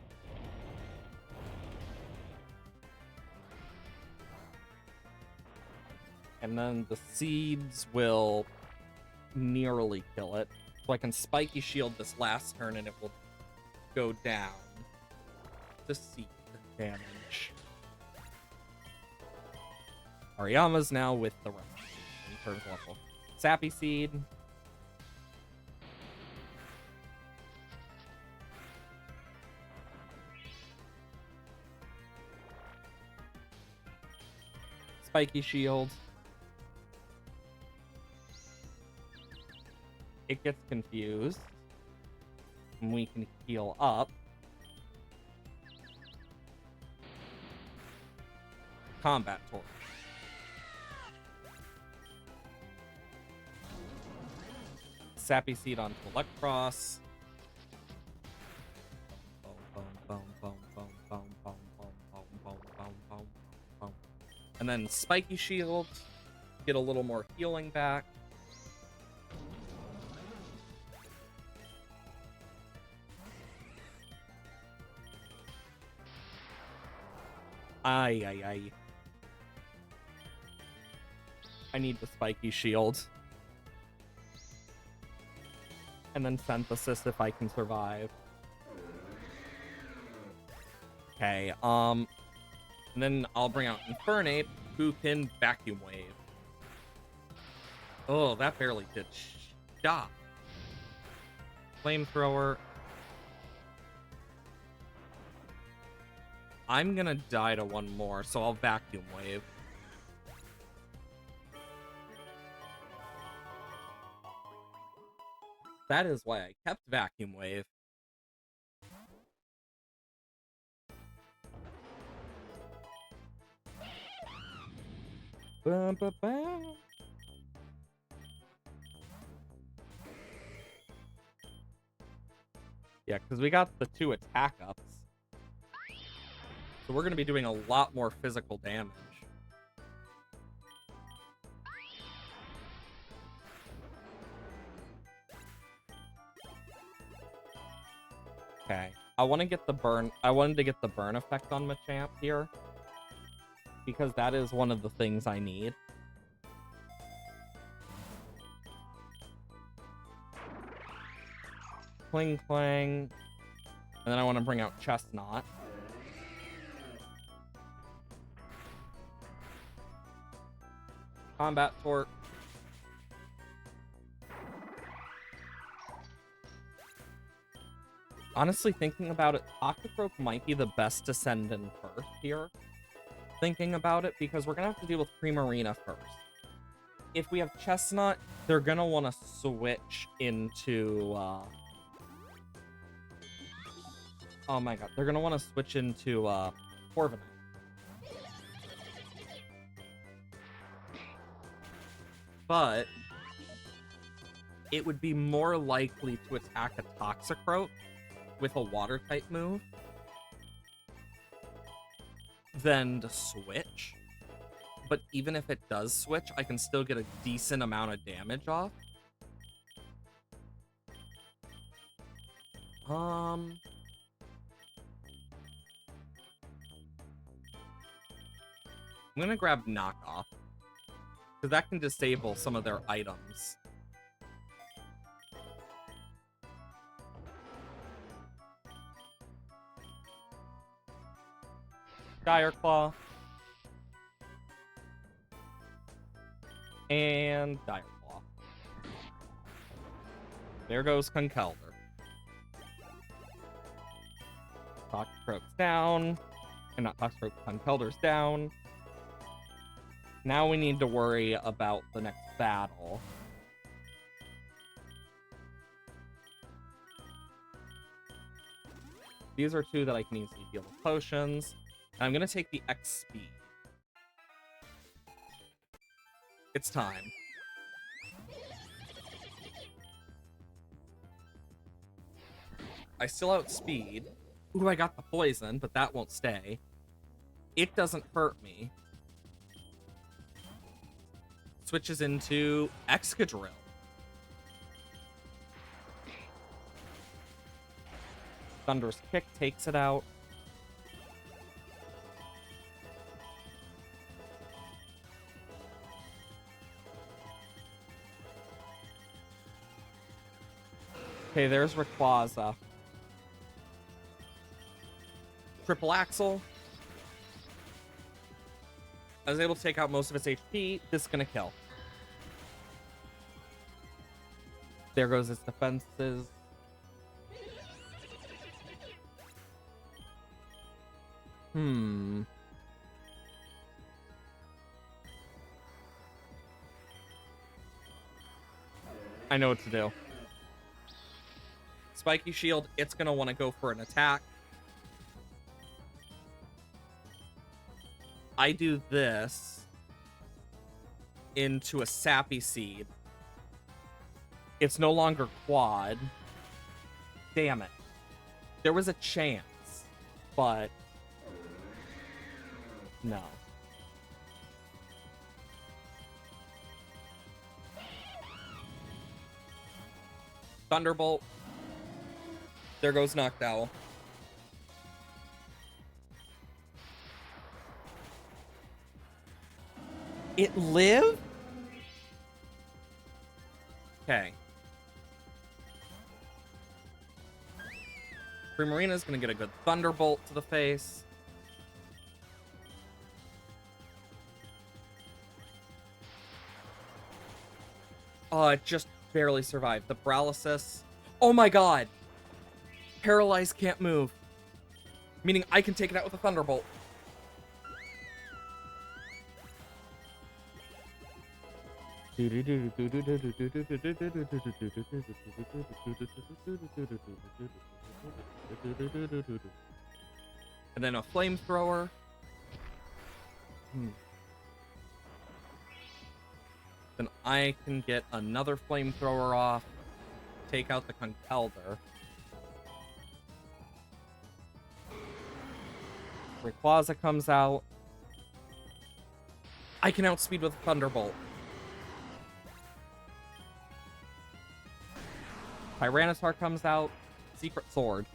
And then the seeds will nearly kill it. So I can Spiky Shield this last turn and it will go down to seed damage. Ariyama's now with the rest in terms of level. Sappy Seed. Spiky Shield. It gets confused. And we can heal up. Combat Torque. Sappy Seed onto Electros. And then Spiky Shield. Get a little more healing back. Ay, ay, ay. I need the Spiky Shield. And then Synthesis if I can survive. Okay, and then I'll bring out Infernape, who can Vacuum Wave. Oh, that barely did stop. Flamethrower. I'm gonna die to one more, so I'll Vacuum Wave. That is why I kept Vacuum Wave. Bum, bum, bum. Yeah, because we got the 2 attack ups. So we're going to be doing a lot more physical damage. Okay. I want to get the burn. I wanted to get the burn effect on Machamp here. Because that is one of the things I need. Cling Clang. And then I want to bring out Chestnut. Combat Torque. Honestly, thinking about it, Octocroak might be the best to send in first here. Thinking about it, because we're going to have to deal with Primarina first. If we have Chestnut, they're going to want to switch into... Oh my god, they're going to want to switch into Corviknight. But it would be more likely to attack a Toxicroak with a Water-type move than to switch. But even if it does switch, I can still get a decent amount of damage off. I'm gonna grab Knockoff, because that can disable some of their items. Dire Claw. And Dire Claw. There goes Conkeldurr. Toxicroak's down. And not Toxicroak, Conkeldurr's down. Now we need to worry about the next battle. These are two that I can easily deal with potions. And I'm going to take the X speed. It's time. I still outspeed. Ooh, I got the poison, but that won't stay. It doesn't hurt me. Switches into Excadrill. Thunderous Kick takes it out. Okay, there's Rayquaza. Triple Axle. I was able to take out most of its HP. This is gonna kill. There goes its defenses. I know what to do. Spiky Shield, it's gonna want to go for an attack. I do this into a Sappy Seed. It's no longer quad. Damn it. There was a chance, but no. Thunderbolt. There goes Noctowl. It lived? Okay. Primarina's gonna get a good Thunderbolt to the face. Oh, it just barely survived. The paralysis. Oh my god! Paralyzed can't move. Meaning I can take it out with a Thunderbolt. And then a Flamethrower. Then I can get another Flamethrower off. Take out the Conkeldurr. Rayquaza comes out. I can outspeed with a Thunderbolt. Tyranitar comes out. Secret Sword.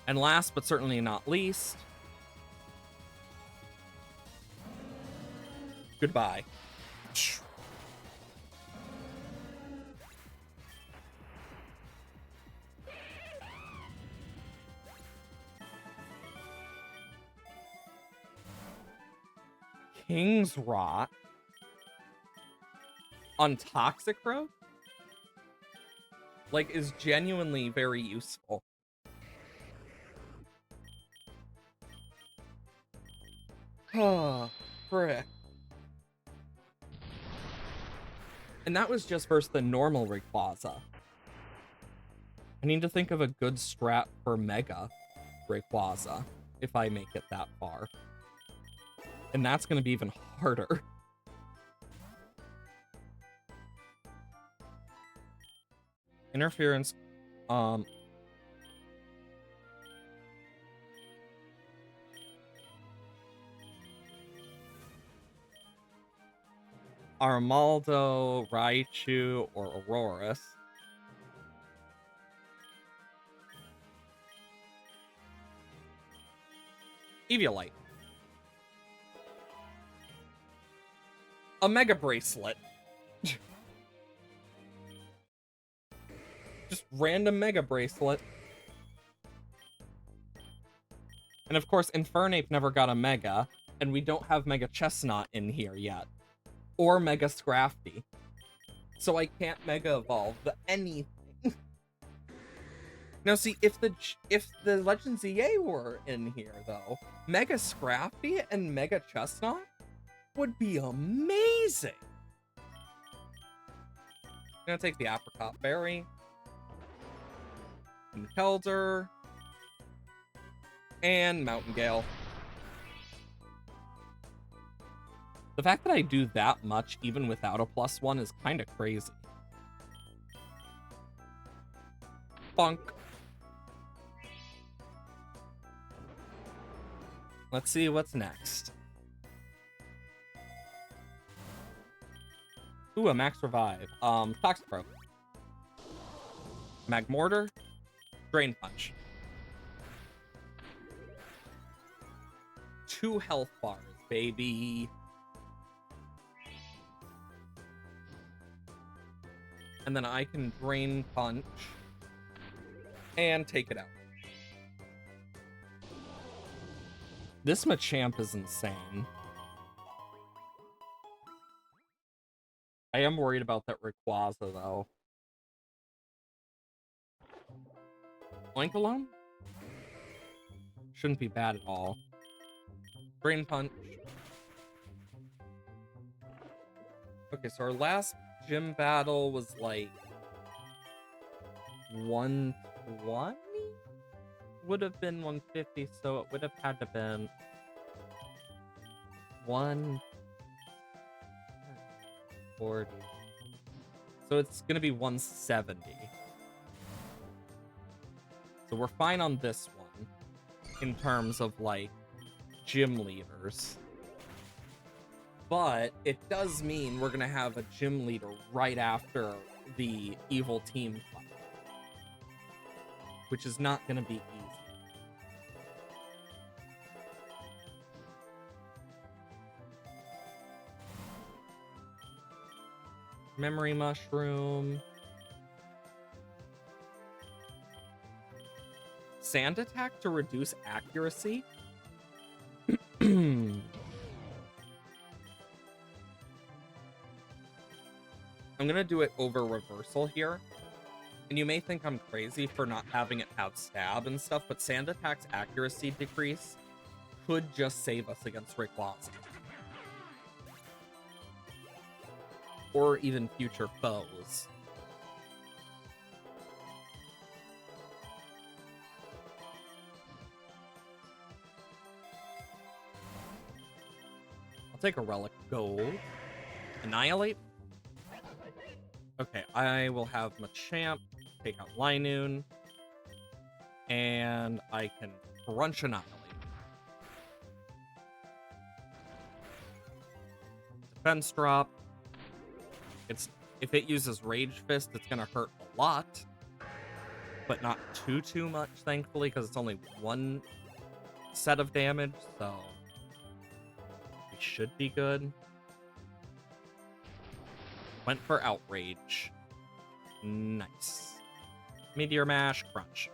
And last but certainly not least, goodbye. King's Rot on Toxicroak, like, is genuinely very useful. Oh, frick. And that was just versus the normal Rayquaza. I need to think of a good strat for Mega Rayquaza if I make it that far. And that's going to be even harder. Interference. Armaldo, Raichu, or Aurorus. Eviolite. A Mega Bracelet. Just random Mega Bracelet. And of course, Infernape never got a Mega, and we don't have Mega Chestnut in here yet. or Mega Scrafty. So I can't Mega Evolve anything. Now see, if the Legends EA were in here though, Mega Scrafty and Mega Chestnut would be amazing. I'm gonna take the Apricot Berry, and Kelder, and Mountain Gale. The fact that I do that much even without a +1 is kind of crazy. Bonk. Let's see what's next. Ooh, a Max Revive. Toxicroak. Magmortar. Drain Punch. 2 health bars, baby. And then I can Drain Punch and take it out. This Machamp is insane. I am worried about that Rayquaza, though. Oinkologne? Shouldn't be bad at all. Drain Punch. Okay, so our last gym battle was like 120? Would have been 150, so it would have had to been 140. So it's gonna be 170. So we're fine on this one in terms of like gym leaders. But it does mean we're gonna have a gym leader right after the evil team fight, which is not gonna be easy. Memory Mushroom. Sand Attack to reduce accuracy? I'm gonna do it over Reversal here. And you may think I'm crazy for not having it have stab and stuff, but Sand Attack's accuracy decrease could just save us against Rayquaza. Or even future foes. I'll take a Relic Gold. Annihilate? Okay, I will have Machamp take out Linoon. And I can Crunch Annihilate. Defense drop. If it uses Rage Fist, it's gonna hurt a lot. But not too much, thankfully, because it's only one set of damage, so we should be good. Went for Outrage. Nice. Meteor Mash, Crunch.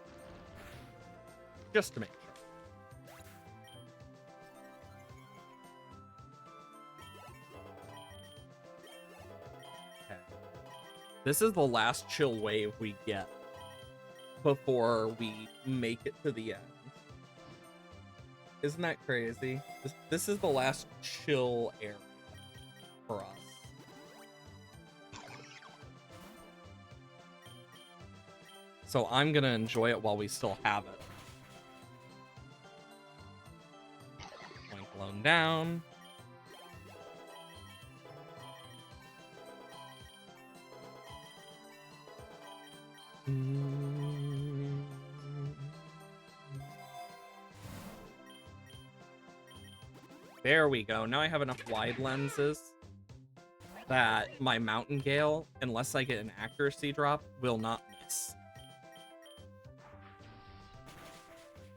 Just to make sure. Okay. This is the last chill wave we get before we make it to the end. Isn't that crazy? This is the last chill area for us. So I'm gonna enjoy it while we still have it. Point blown down. There we go. Now I have enough wide lenses that my Mountain Gale, unless I get an accuracy drop, will not miss.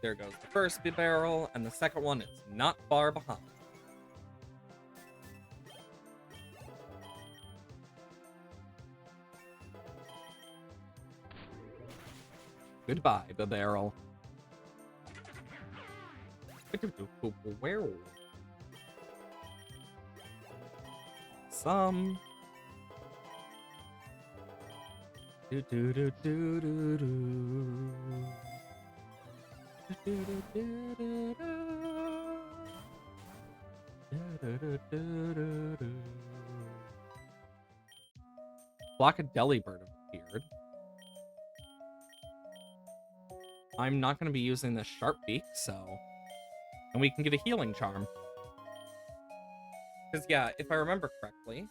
There goes the first barrel, and the second one is not far behind. Goodbye, the barrel. some. Do do do do do do. Do do do do do do. Do do do do do. Flock of Delibird appeared. I'm not going to be using this Sharp Beak, so... And we can get a Healing Charm. Because, yeah, if I remember correctly...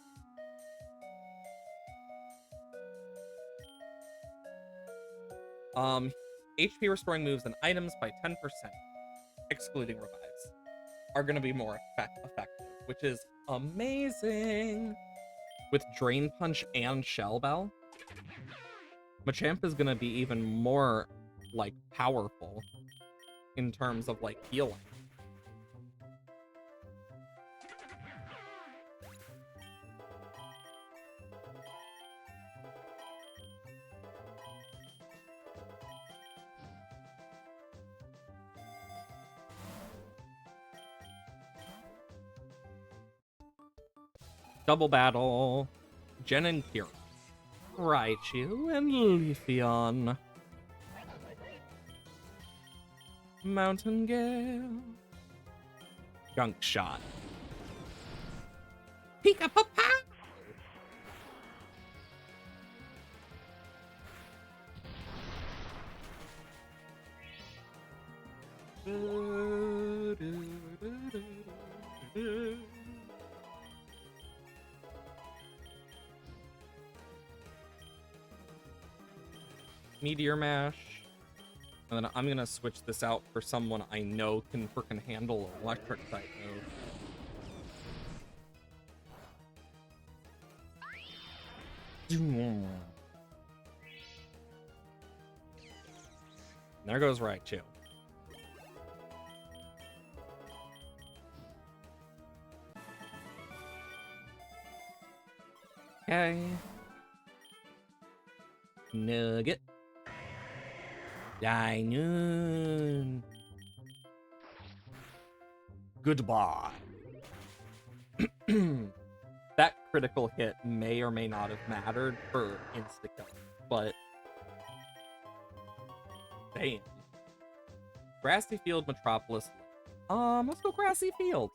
HP restoring moves and items by 10%, excluding revives, are going to be more effective, which is amazing! With Drain Punch and Shell Bell, Machamp is going to be even more, like, powerful in terms of, like, healing. Double battle. Jen and Kira. Raichu and Leafeon. Mountain Gale. Gunk Shot. Pika Papa! Meteor Mash. And then I'm gonna switch this out for someone I know can frickin' handle electric type move. There goes Raichu. Okay. Nugget. Dinoon. Goodbye. That critical hit may or may not have mattered for insta-kill, but damn. Grassy Field, Metropolis. Let's go Grassy Field.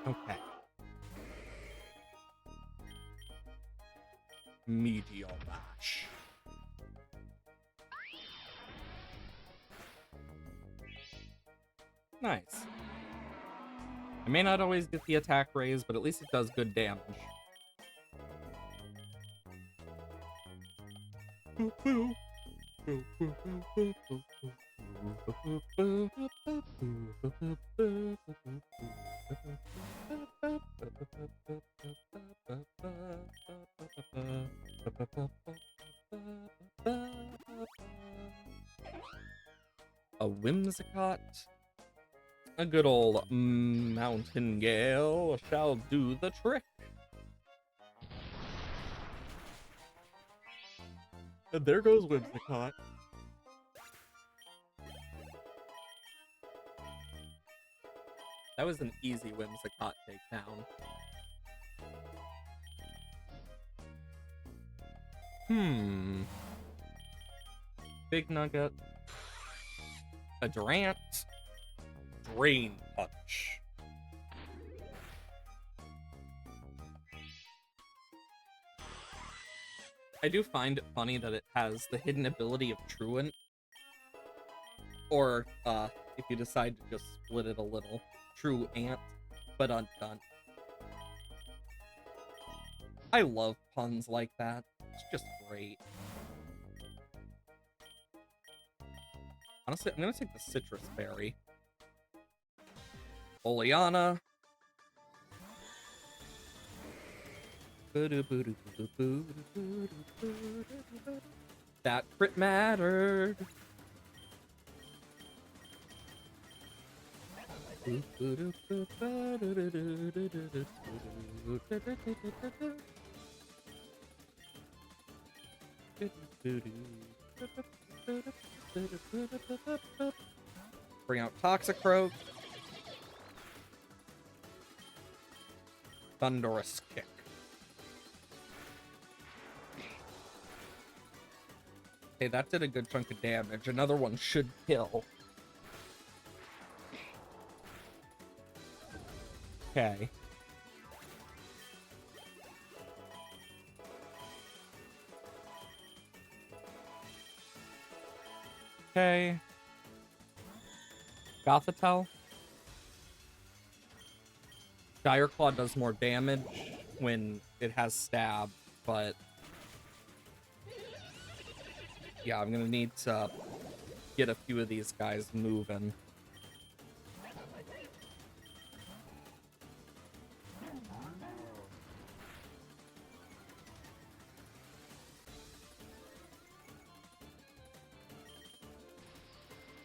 Okay. Meteor Mash. Nice. I may not always get the attack raise, but at least it does good damage. A Whimsicott. A good old Mountain Gale shall do the trick. And there goes Whimsicott. That was an easy Whimsicott takedown. Big Nugget. A Durant. Drain Punch. I do find it funny that it has the hidden ability of Truant. Or, if you decide to just split it a little, True Ant, but undone. I love puns like that. It's just great. Honestly, I'm gonna take the Citrus Berry. Oleana. That crit mattered. Bring out Toxicroak. Thunderous Kick. Okay, that did a good chunk of damage. Another one should kill. Okay. Okay. Gothitelle. Dire Claw does more damage when it has stab, but yeah, I'm gonna need to get a few of these guys moving.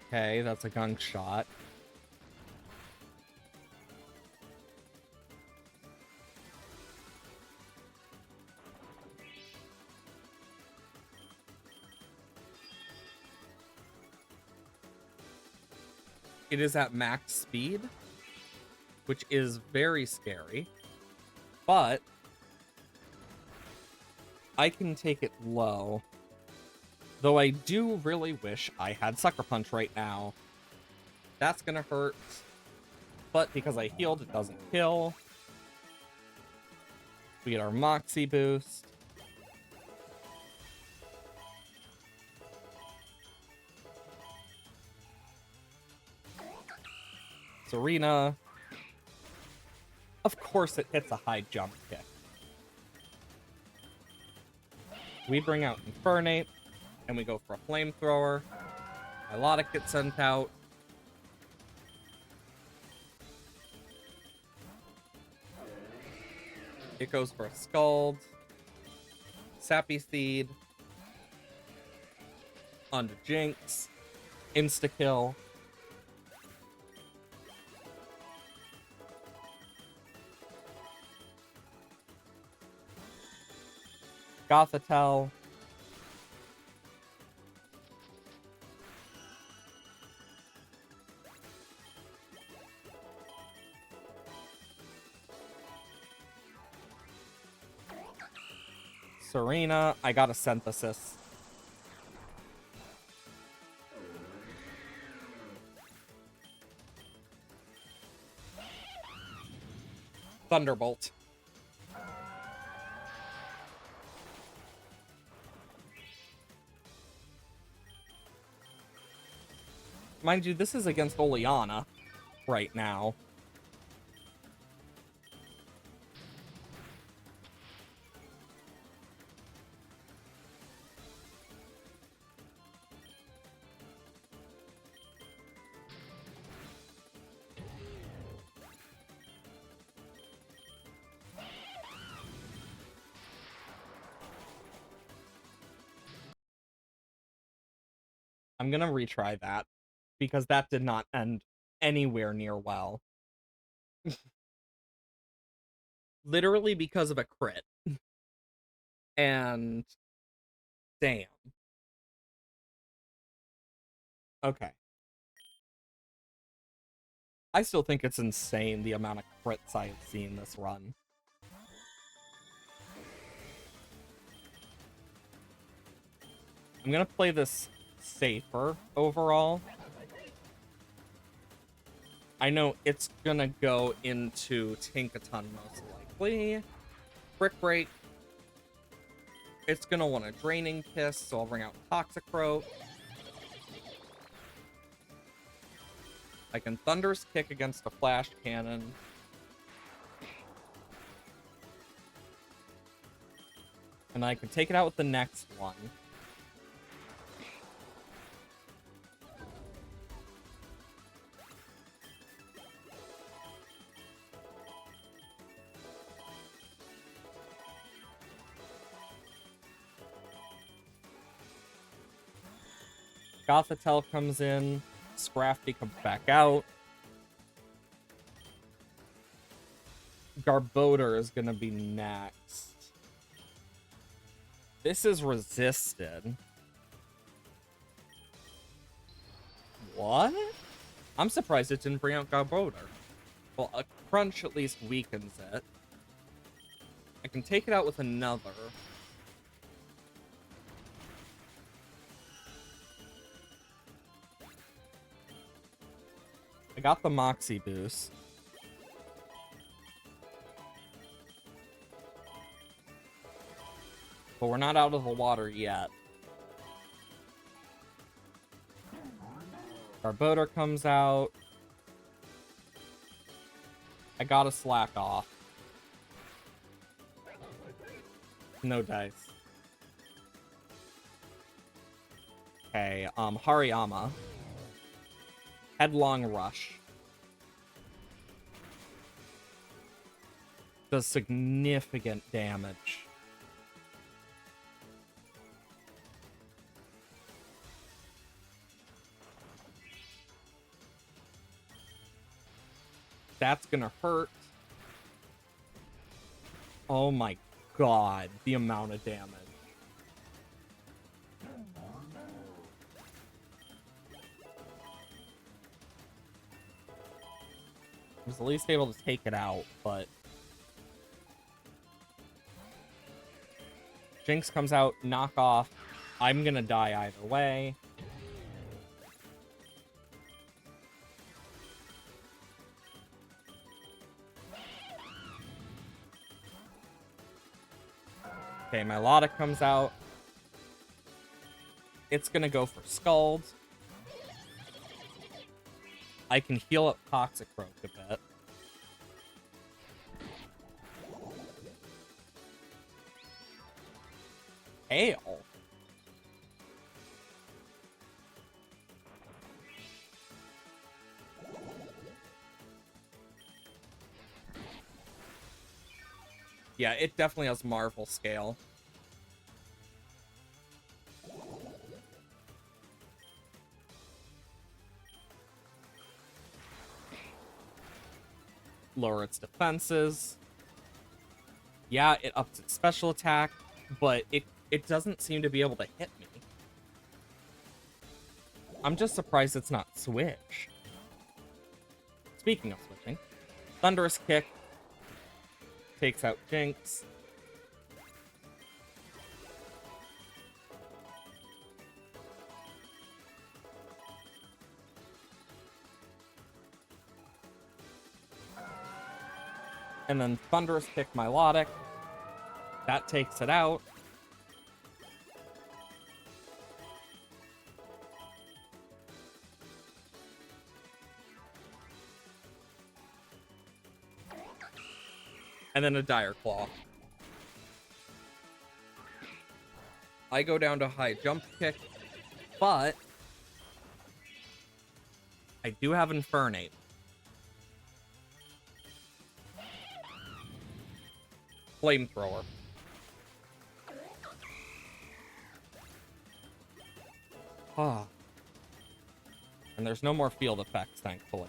Okay, that's a gunk shot. It is at max speed, which is very scary, but I can take it low. Though I do really wish I had Sucker Punch right now. That's gonna hurt, but because I healed, it doesn't kill. We get our Moxie boost. Serena. Of course it hits a high jump kick. We bring out Infernape, and we go for a Flamethrower. Milotic gets sent out. It goes for a Scald. Sappy Seed. Onto Jinx. Insta-kill. Gothitelle. Serena. I got a Synthesis. Thunderbolt. Mind you, this is against Oleana right now. I'm gonna retry that, because that did not end anywhere near well. Literally because of a crit. And damn. Okay. I still think it's insane the amount of crits I have seen this run. I'm gonna play this safer overall. I know it's gonna go into Tinkaton most likely. Brick Break. It's gonna want a Draining Kiss, so I'll bring out Toxicroak. I can Thunderous Kick against a Flash Cannon. And I can take it out with the next one. Gothitelle comes in. Scrafty comes back out. Garbodor is gonna be next. This is resisted. What? I'm surprised it didn't bring out Garbodor. Well, a crunch at least weakens it. I can take it out with another. I got the Moxie boost. But we're not out of the water yet. Garbodor comes out. I gotta slack off. No dice. Okay, Hariyama. Headlong Rush. Does significant damage. That's gonna hurt. Oh my god, the amount of damage. I was at least able to take it out, but... Jinx comes out, knock off. I'm gonna die either way. Okay, Milotic comes out. It's gonna go for Scald. I can heal up Toxicroak a bit. Hail. Yeah, it definitely has Marvel scale. Lower its defenses. Yeah, it ups its special attack, but it doesn't seem to be able to hit me. I'm just surprised it's not switched. Speaking of switching, Thunderous Kick takes out Jinx. And then Thunderous Kick Milotic. That takes it out. And then a Dire Claw. I go down to high jump kick, but I do have Infernape. Flamethrower. Ah. And there's no more field effects, thankfully.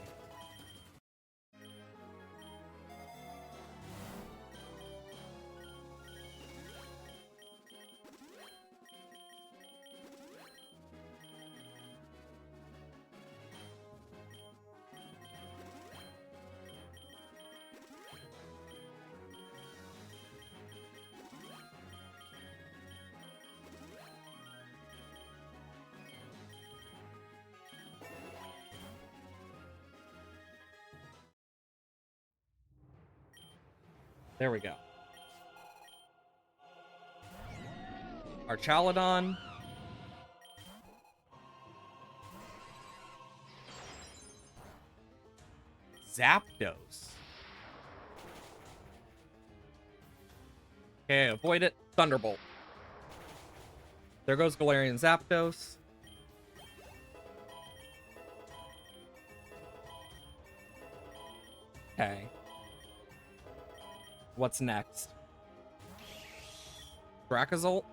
There we go. Archaludon. Zapdos. Okay, avoid it. Thunderbolt. There goes Galarian Zapdos. Okay. What's next? Dracozolt?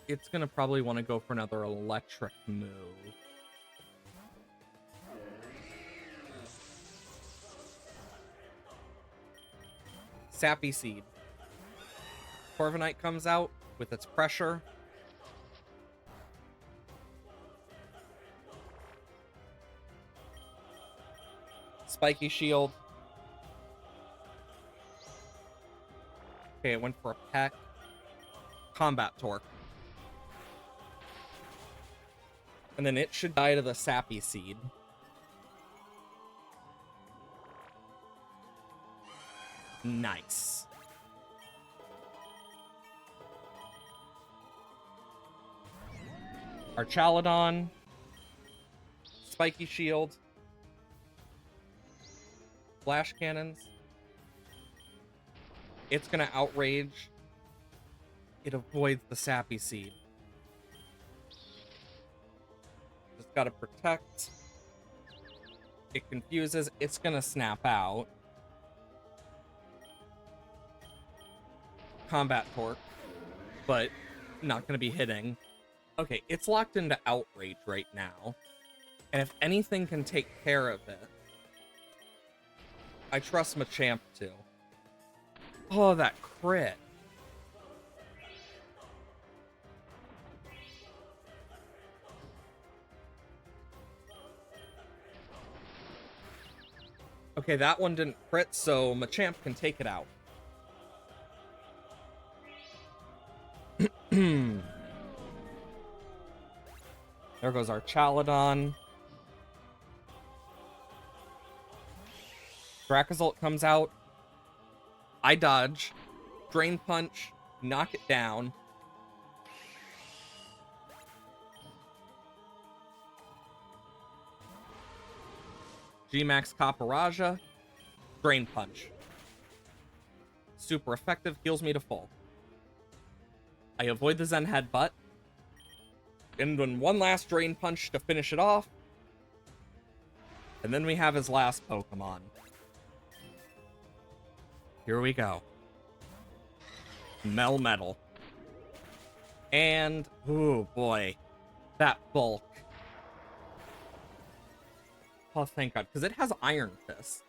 It's gonna probably want to go for another electric move. Sappy Seed. Corviknight comes out with its pressure. Spiky Shield. Okay, it went for a peck. Combat Torque. And then it should die to the Sappy Seed. Nice. Our Chaladon. Spiky Shield. Flash Cannons. It's gonna Outrage. It avoids the Sappy Seed. Just gotta protect. It confuses. It's gonna snap out. Combat Torque. But not gonna be hitting. Okay, it's locked into Outrage right now. And if anything can take care of it, I trust Machamp to. Oh, that crit. Okay, that one didn't crit, so Machamp can take it out. There goes our Chaladon. Dracozolt comes out. I dodge. Drain Punch. Knock it down. G-Max Caparaja. Drain Punch. Super effective. Heals me to full. I avoid the Zen Headbutt. And then one last Drain Punch to finish it off. And then we have his last Pokemon. Here we go. Melmetal. And, oh boy, that bulk. Oh, thank God, because it has Iron Fist.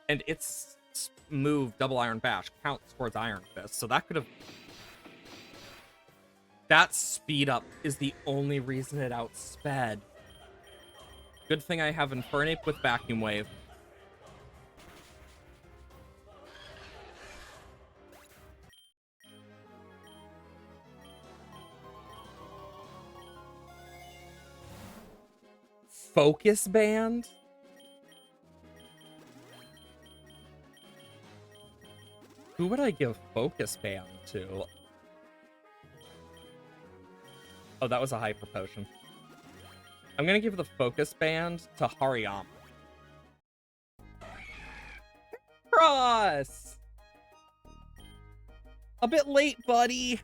And its move, Double Iron Bash, counts towards Iron Fist. So that could have... That speed up is the only reason it outsped. Good thing I have Infernape with Vacuum Wave. Focus Band? Who would I give Focus Band to? Oh, that was a Hyper Potion. I'm gonna give the Focus Band to Hariyama. Cross! A bit late, buddy!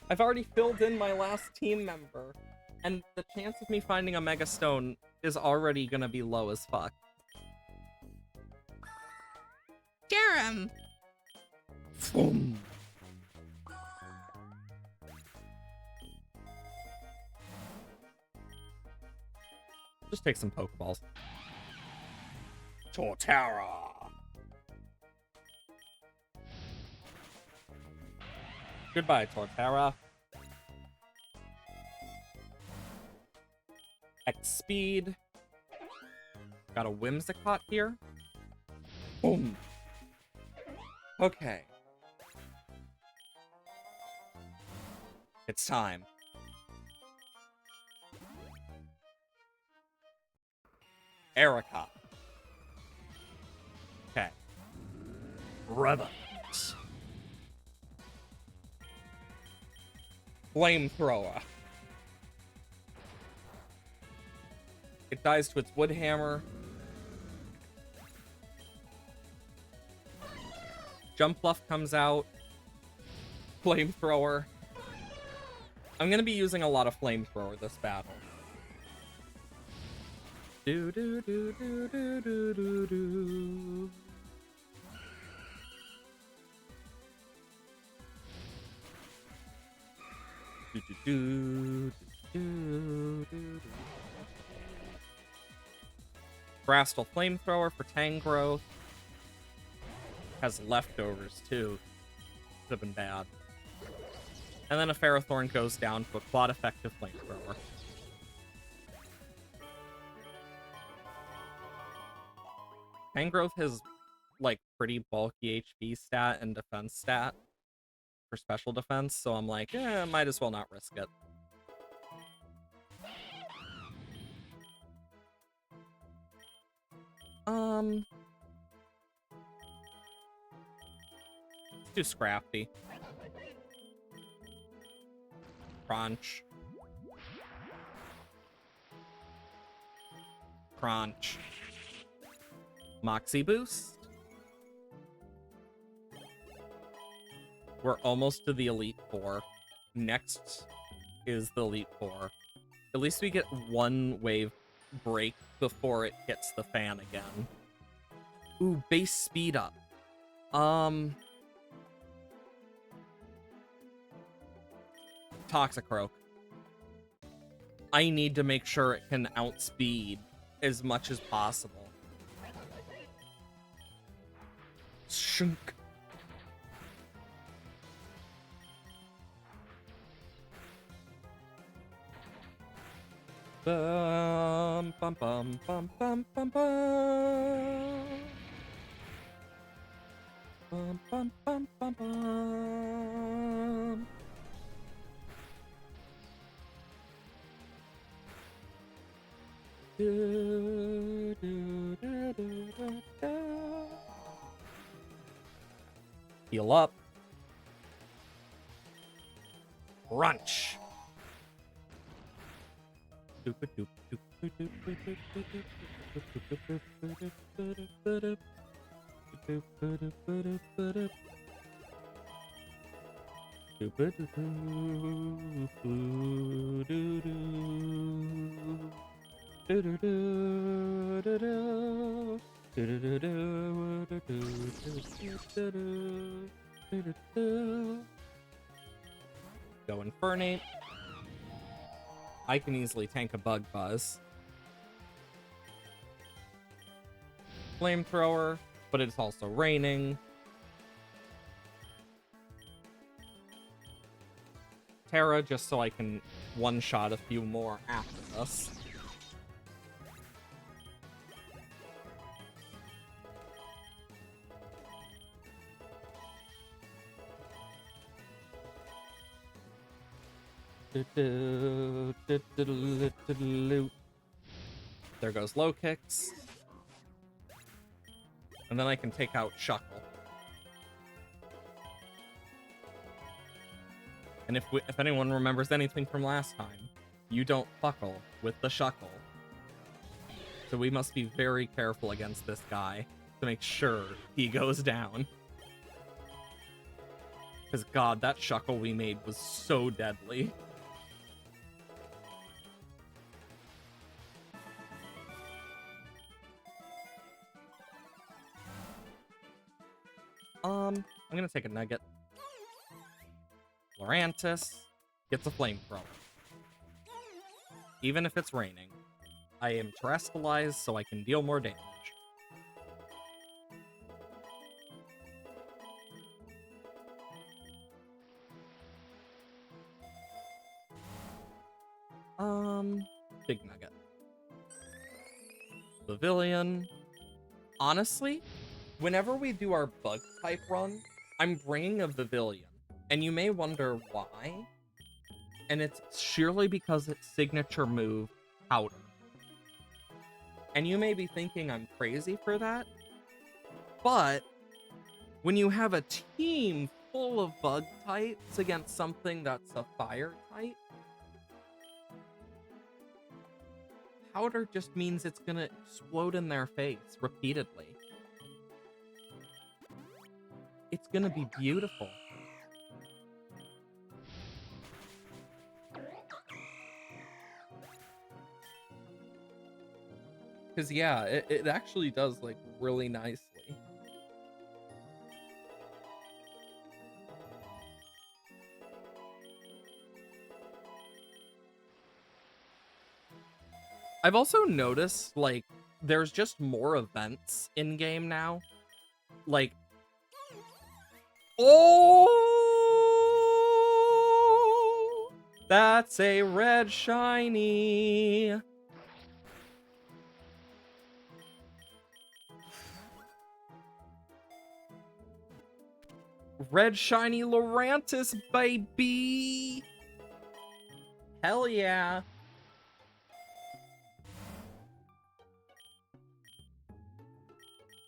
I've already filled in my last team member. And the chance of me finding a Mega Stone is already gonna be low as fuck. Jerem! Boom. Just take some Pokeballs. Torterra! Goodbye, Torterra. X speed. Got a Whimsicott here. Boom. Okay. It's time. Erica. Okay. Revenant. Flamethrower. It dies to its Wood Hammer. Jumpluff comes out. Flamethrower. I'm gonna be using a lot of Flamethrower this battle. Do do do do do do do do. Do do do do do do. Brastal Flamethrower for Tangrowth. Has leftovers too. could have been bad. And then a Ferrothorn goes down to a quad effective flamethrower. Tangrowth has like pretty bulky HP stat and defense stat for special defense, so I'm like, might as well not risk it. Let's do Scrafty. Crunch. Crunch. Moxie boost. We're almost to the Elite Four. Next is the Elite Four. At least we get one wave break before it hits the fan again. Ooh, base speed up. Toxicroak. I need to make sure it can outspeed as much as possible. Shunk. Bum bum bum bum bum bum bum. Bum bum bum bum bum. Do, do, do, do, do, do. Heal up. Crunch. Go Infernate. I can easily tank a Bug Buzz. Flamethrower, but it's also raining. Terra, just so I can one-shot a few more after this. There goes low kicks. And then I can take out Shuckle. And if anyone remembers anything from last time, you don't fuckle with the Shuckle. So we must be very careful against this guy to make sure he goes down. Because god, that Shuckle we made was so deadly. I'm gonna take a Nugget. Lurantis gets a Flamethrower. Even if it's raining. I am Terrestrialized so I can deal more damage. Big Nugget. Pavilion. Honestly, whenever we do our bug type run, I'm bringing a Pavilion. And you may wonder why. And it's sheerly because its signature move, Powder. And you may be thinking I'm crazy for that. But when you have a team full of bug types against something that's a fire type, Powder just means it's gonna explode in their face repeatedly. It's gonna be beautiful. Because yeah, it actually does like really nicely. I've also noticed like there's just more events in game now. Like, oh That's a red shiny. Red shiny Lurantis, baby. Hell yeah.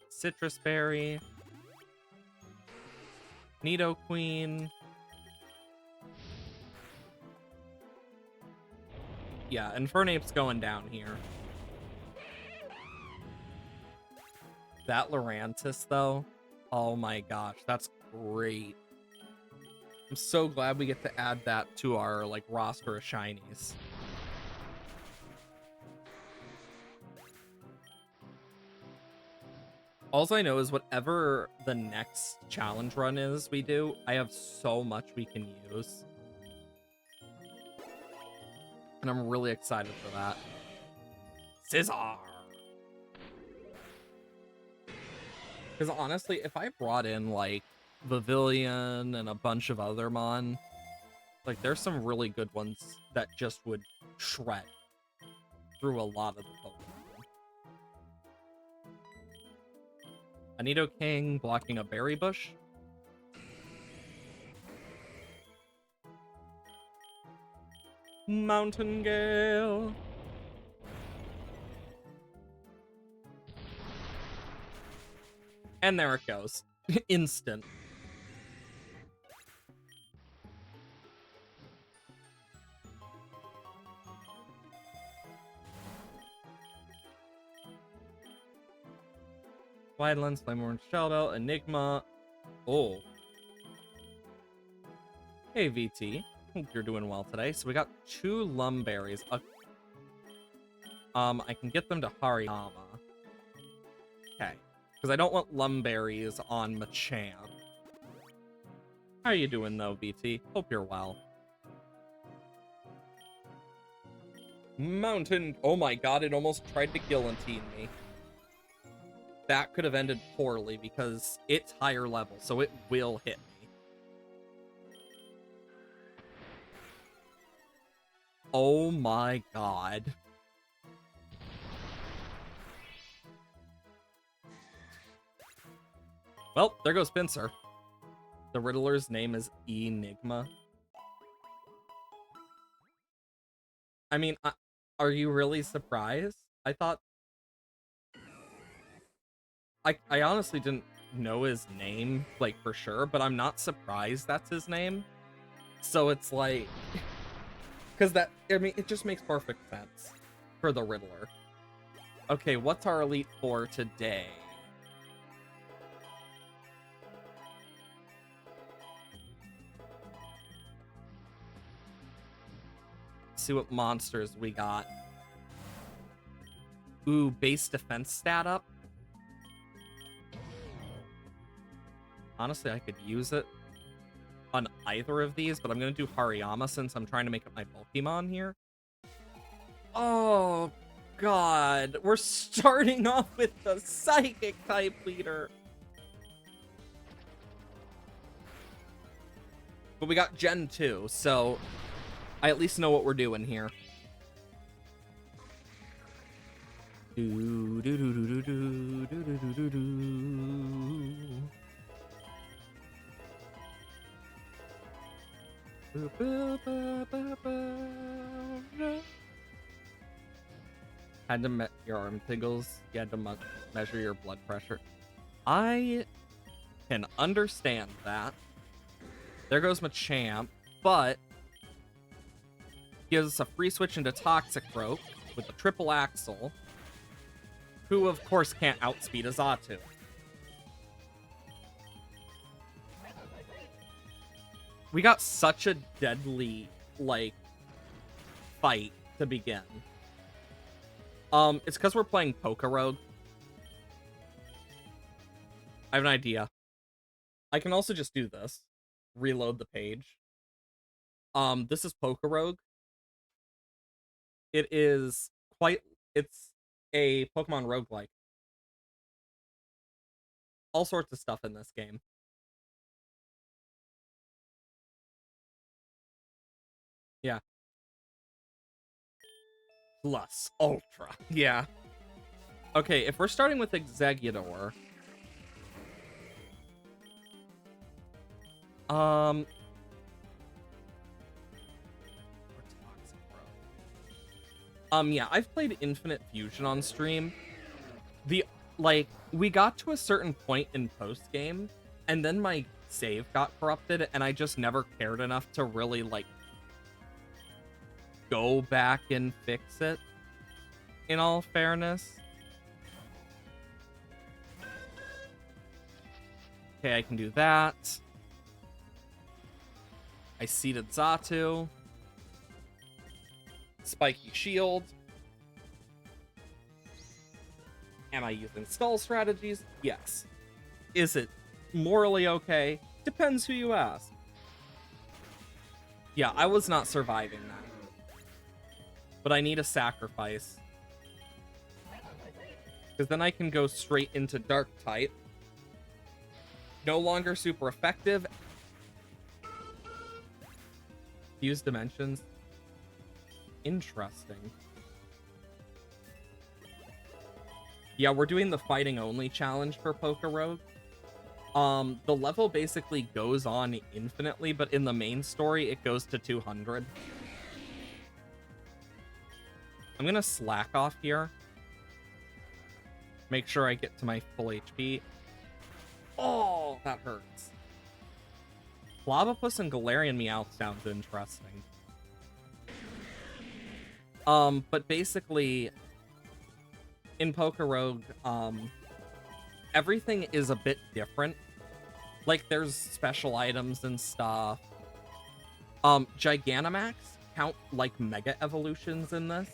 Citrus Berry. Nidoqueen. Yeah, Infernape's going down here. That Lurantis, though, oh my gosh, that's great. I'm so glad we get to add that to our, like, roster of shinies. All I know is whatever the next challenge run is we do, I have so much we can use. And I'm really excited for that. Scissor! Because honestly, if I brought in, like, Pavilion and a bunch of other mon, like, there's some really good ones that just would shred through a lot of the Pokemon. A Nidoking blocking a berry bush. Mountain Gale. And there it goes. Instant. Wide Lens, Flame Orange Shell Belt, Enigma. Oh. Hey, VT. Hope you're doing well today. So we got 2 Lumberries. I can get them to Hariyama. Okay. Because I don't want Lumberries on Machamp. How are you doing, though, VT? Hope you're well. Mountain. Oh my god, it almost tried to guillotine me. That could have ended poorly because it's higher level, so it will hit me. Oh my god. Well, there goes Pinsir. The Riddler's name is Enigma. I mean, are you really surprised? I thought... I honestly didn't know his name, like, for sure, but I'm not surprised that's his name. So it's like... Because that, I mean, it just makes perfect sense for the Riddler. Okay, what's our Elite Four today? Let's see what monsters we got. Ooh, base defense stat up. Honestly, I could use it on either of these, but I'm going to do Hariyama since I'm trying to make up my Pokemon here. Oh, God. We're starting off with the Psychic type leader. But we got Gen 2, so I at least know what we're doing here. Do, do, do, do, do, do, do, do, do, do. Had to your arm tingles. You had to measure your blood pressure. I can understand that. There goes Machamp, but gives us a free switch into Toxicroak with a triple Axle, who of course can't outspeed a Xatu. We got such a deadly, like, fight to begin. It's because we're playing Pokerogue. I have an idea. I can also just do this. Reload the page. This is Pokerogue. It is it's a Pokemon roguelike. All sorts of stuff in this game. Yeah, plus ultra. Yeah. Okay, if we're starting with Exeggutor, or Toxicroak. Yeah, I've played Infinite Fusion on stream. We got to a certain point in post game, and then my save got corrupted, and I just never cared enough to really go back and fix it. In all fairness. Okay, I can do that. I seeded Xatu. Spiky Shield. Am I using stall strategies? Yes. Is it morally okay? Depends who you ask. Yeah, I was not surviving that. But I need a sacrifice. Because then I can go straight into Dark type. No longer super effective. Fuse dimensions. Interesting. Yeah, we're doing the fighting only challenge for Pokerogue. The level basically goes on infinitely, but in the main story, it goes to 200. I'm gonna slack off here. Make sure I get to my full HP. Oh, that hurts. Clobbopus and Galarian Meowth sounds interesting. But basically, in Pokerogue, everything is a bit different. Like, there's special items and stuff. Gigantamax count like Mega Evolutions in this.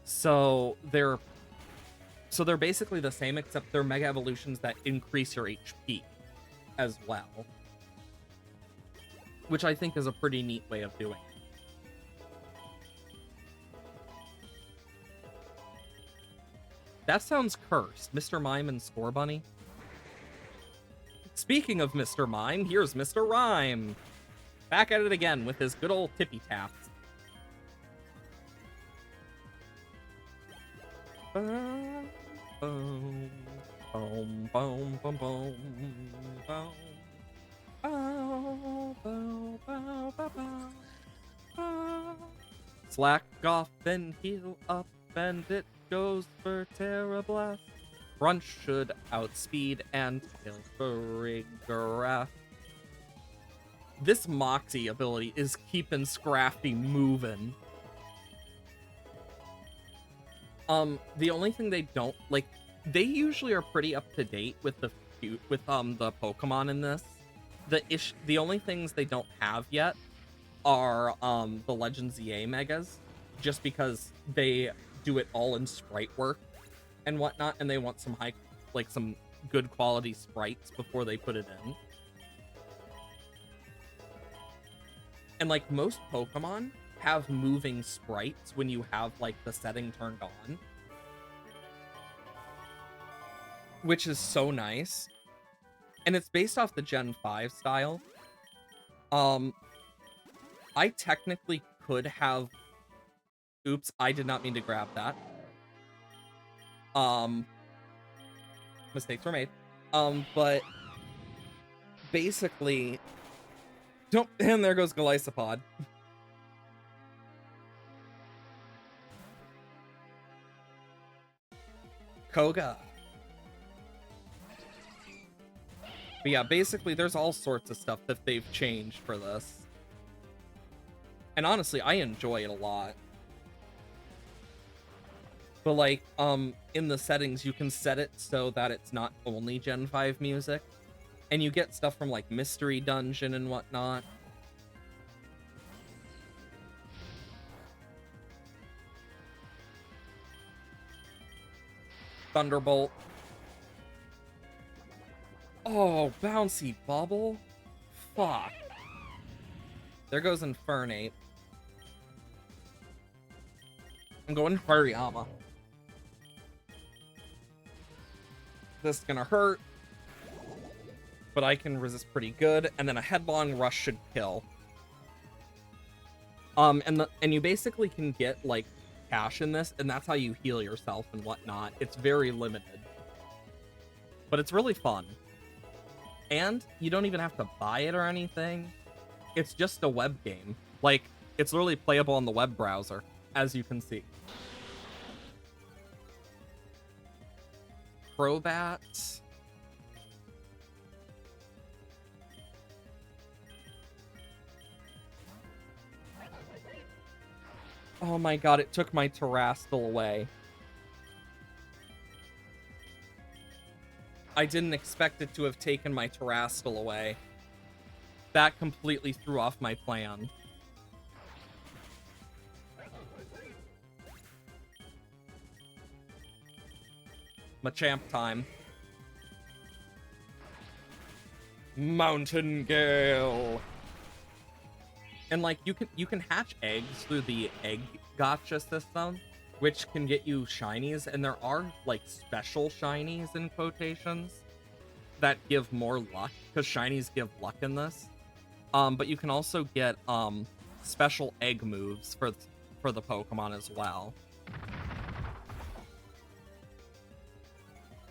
So they're basically the same, except they're Mega Evolutions that increase your HP as well. Which I think is a pretty neat way of doing it. That sounds cursed. Mr. Mime and Scorbunny. Speaking of Mr. Mime, here's Mr. Rhyme. Back at it again with his good old tippy taps. Boom, boom, boom, boom, boom, boom, boom. Bow, bow, bow, bow, bow, bow. Slack off and heal up, and it goes for Terra Blast. Crunch should outspeed and kill Farigiraf. This Moxie ability is keeping Scrafty moving. The only thing they don't like, they usually are pretty up to date with the Pokemon in this. The only things they don't have yet are the Legends EA Megas, just because they do it all in sprite work and whatnot, and they want some some good quality sprites before they put it in. And like most Pokemon have moving sprites when you have like the setting turned on, which is so nice. And it's based off the Gen 5 style. I technically could have... Oops, I did not mean to grab that. Mistakes were made. But basically... Don't... And there goes Golisopod. Koga. But yeah, basically there's all sorts of stuff that they've changed for this. And honestly, I enjoy it a lot. But like, in the settings, you can set it so that it's not only Gen 5 music. And you get stuff from like Mystery Dungeon and whatnot. Thunderbolt. Oh, bouncy bubble? Fuck. There goes Infernape. I'm going Hariyama. This is gonna hurt. But I can resist pretty good, and then a Headlong Rush should kill. And you basically can get, like, cash in this, and that's how you heal yourself and whatnot. It's very limited. But it's really fun. And you don't even have to buy it or anything. It's just a web game. Like, it's literally playable on the web browser, as you can see. Crobat. Oh my god, it took my Terrastal away. I didn't expect it to have taken my Terrastal away. That completely threw off my plan. Machamp time. Mountain Gale. And like you can hatch eggs through the egg gotcha system, which can get you shinies, and there are like special shinies in quotations that give more luck, because shinies give luck in this. But you can also get special egg moves for the Pokemon as well.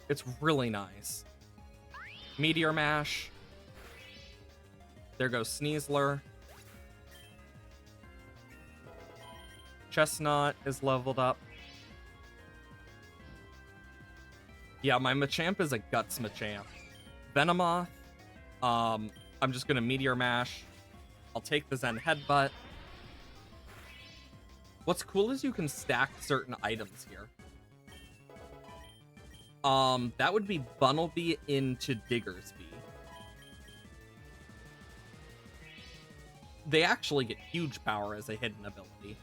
It's really nice. Meteor Mash. There goes Sneasler. Chestnut is leveled up. Yeah, my Machamp is a Guts Machamp. Venomoth. I'm just gonna Meteor Mash. I'll take the Zen Headbutt. What's cool is you can stack certain items here. That would be Bunnelby into Diggersby. They actually get huge power as a hidden ability.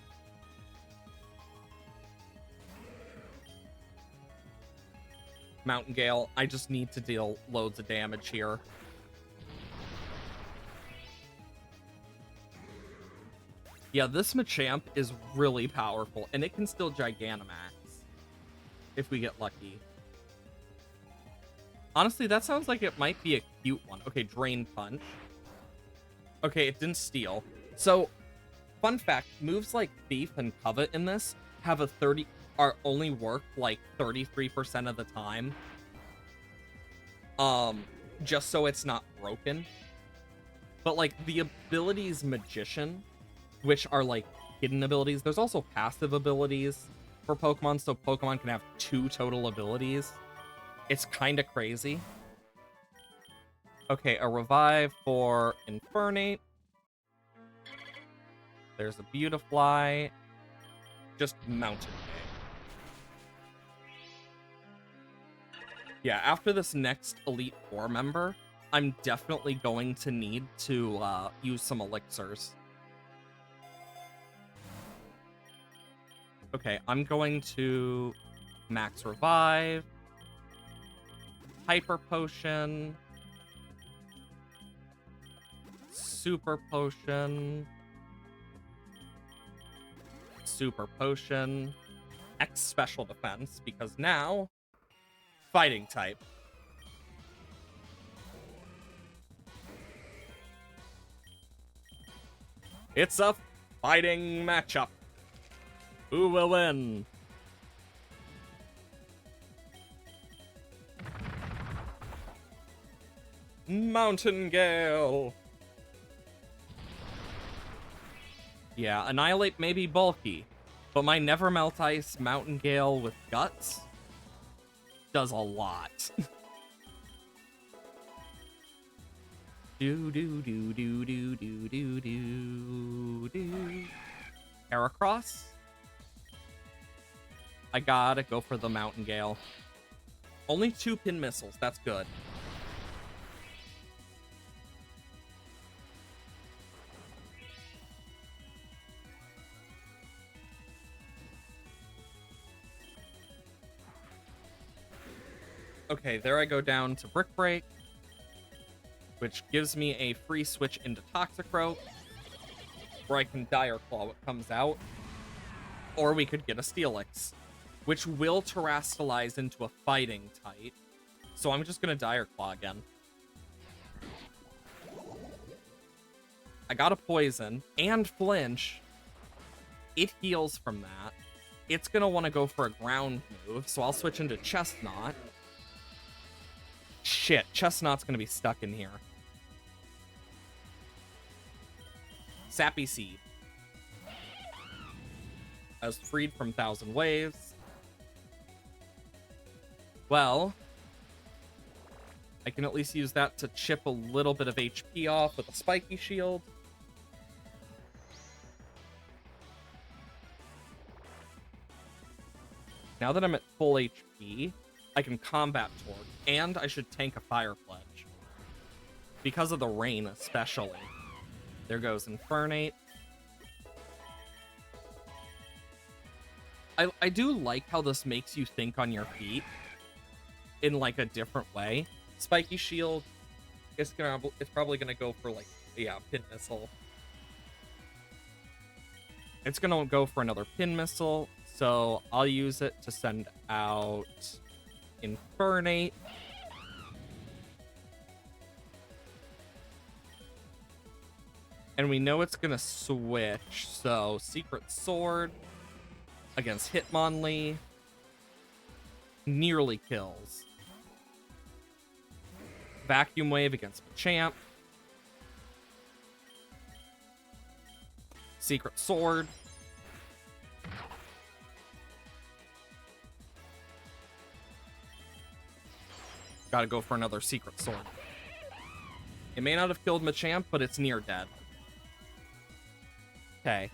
Mountain Gale, I just need to deal loads of damage here. Yeah, this Machamp is really powerful, and it can still Gigantamax if we get lucky. Honestly, that sounds like it might be a cute one. Okay, Drain Punch. Okay, it didn't steal. So, fun fact, moves like Thief and Covet in this have a are only work like 33% of the time. Just so it's not broken. But like the abilities Magician, which are like hidden abilities, there's also passive abilities for Pokemon, so Pokemon can have 2 total abilities. It's kind of crazy. Okay, a revive for Infernape. There's a Beautifly. Just Mountain Gale. Yeah, after this next Elite Four member, I'm definitely going to need to use some elixirs. Okay, I'm going to Max Revive. Hyper Potion. Super Potion. Super Potion. X Special Defense, because now, Fighting type. It's a fighting matchup. Who will win? Mountain Gale. Yeah, Annihilate may be bulky, but my Never Melt Ice Mountain Gale with Guts does a lot. do do do do do do do do do. Heracross. I gotta go for the Mountain Gale. Only 2 pin missiles, that's good. Okay, there I go down to Brick Break, which gives me a free switch into Toxicroak, where I can Dire Claw what comes out, or we could get a Steelix, which will Terrastalize into a Fighting type, so I'm just gonna Dire Claw again. I got a Poison, and Flinch. It heals from that. it's gonna want to go for a ground move, so I'll switch into Chestnut. Shit, Chestnut's gonna be stuck in here. Sappy Seed. I was freed from Thousand Waves. Well, I can at least use that to chip a little bit of HP off with a Spiky Shield. Now that I'm at full HP, I can Combat Torque, and I should tank a Fire Pledge. Because of the rain, especially. There goes Infernate. I do like how this makes you think on your feet in, like, a different way. Spiky Shield, it's probably gonna go for, like, yeah, Pin Missile. It's gonna go for another Pin Missile, so I'll use it to send out Infernate. And we know it's gonna switch, so Secret Sword against Hitmonlee nearly kills. Vacuum Wave against Machamp. Secret Sword. Gotta go for another Secret Sword. It may not have killed Machamp, but it's near dead. Okay.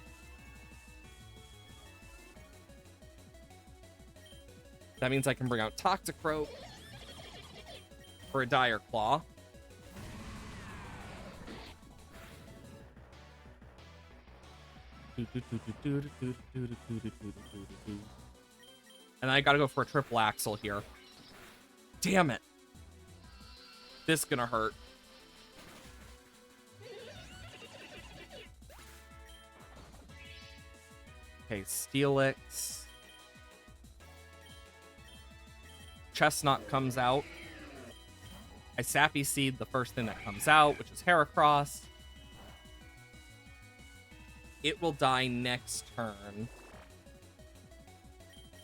That means I can bring out Toxicroak for a Dire Claw. And I gotta go for a triple axle here. Damn it. This is gonna hurt. Okay, Steelix. Chestnut comes out. I Sappy Seed the first thing that comes out, which is Heracross. It will die next turn.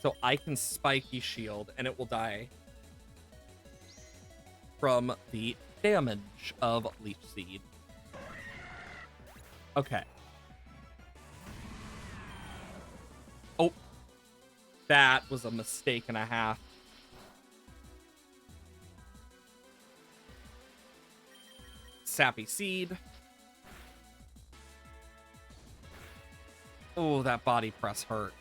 So I can Spiky Shield, and it will die from the damage of Leech Seed. Okay. Oh. That was a mistake and a half. Sappy Seed. Oh, that body press hurt.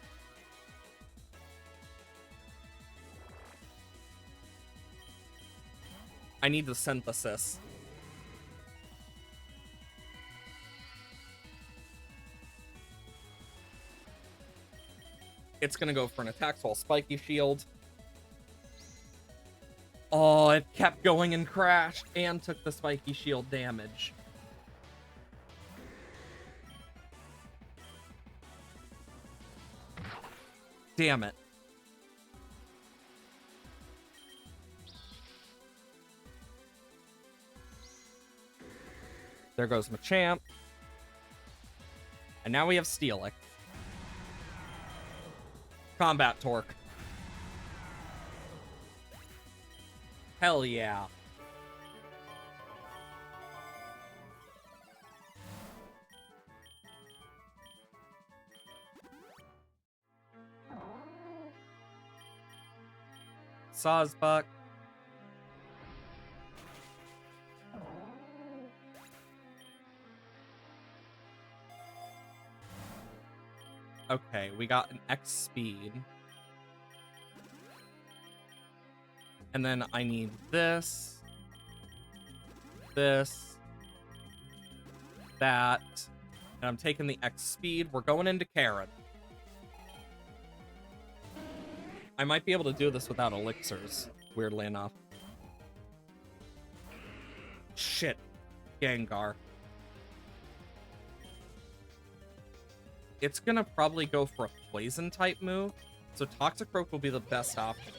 I need the Synthesis. It's gonna go for an attack, so I'll Spiky Shield. Oh, it kept going and crashed and took the Spiky Shield damage. Damn it. There goes Machamp. And now we have Steelix. Combat Torque. Hell yeah. Sawsbuck. Okay, we got an X speed. And then I need this, that, and I'm taking the X speed. We're going into Karen. I might be able to do this without elixirs, weirdly enough. Shit. Gengar. It's gonna probably go for a poison type move, so Toxicroak will be the best option.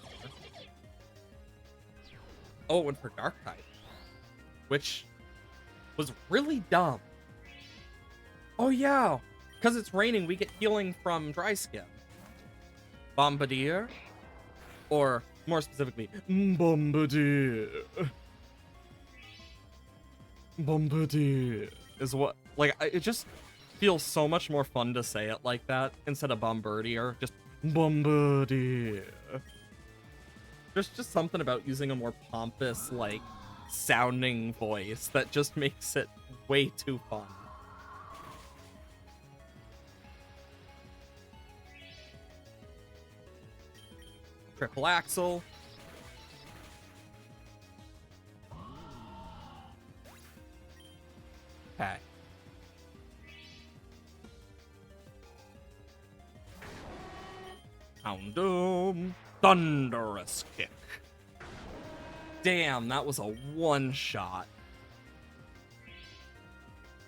Oh, it went for Dark type, which was really dumb. Oh yeah, because it's raining, we get healing from Dry Skin. Bombardier, or more specifically, Bombardier. Bombardier is what, like, it just feels so much more fun to say it like that instead of Bombardier. Just Bombardier. There's just something about using a more pompous, like, sounding voice that just makes it way too fun. Triple axle. Okay. Houndoom. Thunderous kick. Damn, that was a one-shot.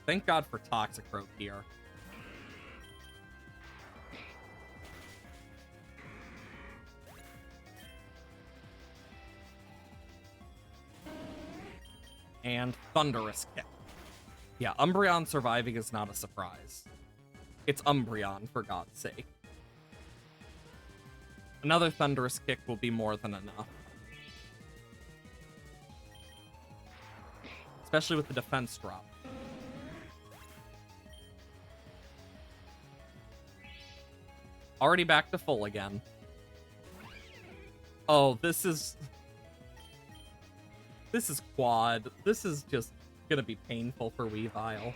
Thank God for Toxicroak here. And Thunderous kick. Yeah, Umbreon surviving is not a surprise. It's Umbreon, for God's sake. Another Thunderous kick will be more than enough. Especially with the defense drop. Already back to full again. Oh, this is quad. This is just gonna be painful for Weavile.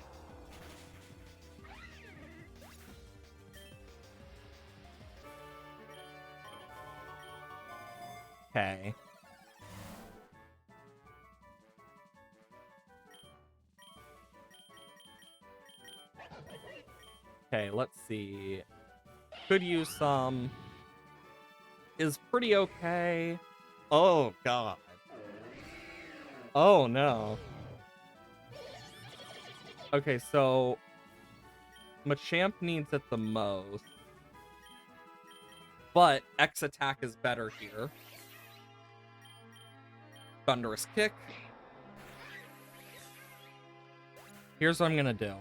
Okay. Okay, let's see. Could use some. Is pretty okay. Oh, God. Oh, no. Okay, so Machamp needs it the most. But X attack is better here. Thunderous kick. Here's what I'm gonna do.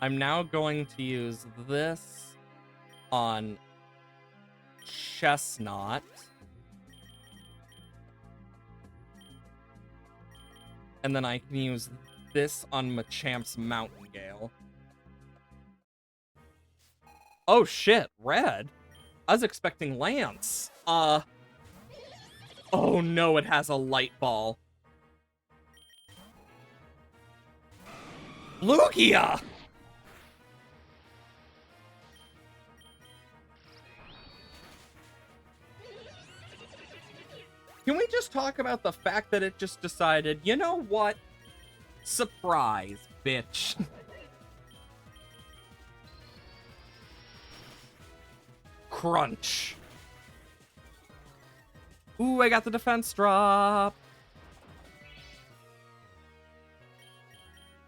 I'm now going to use this on Chestnut. And then I can use this on Machamp's Mountain Gale. Oh shit, red? I was expecting Lance. Oh no, it has a light ball. Lugia! Can we just talk about the fact that it just decided, you know what? Surprise, bitch. Crunch. Ooh, I got the defense drop.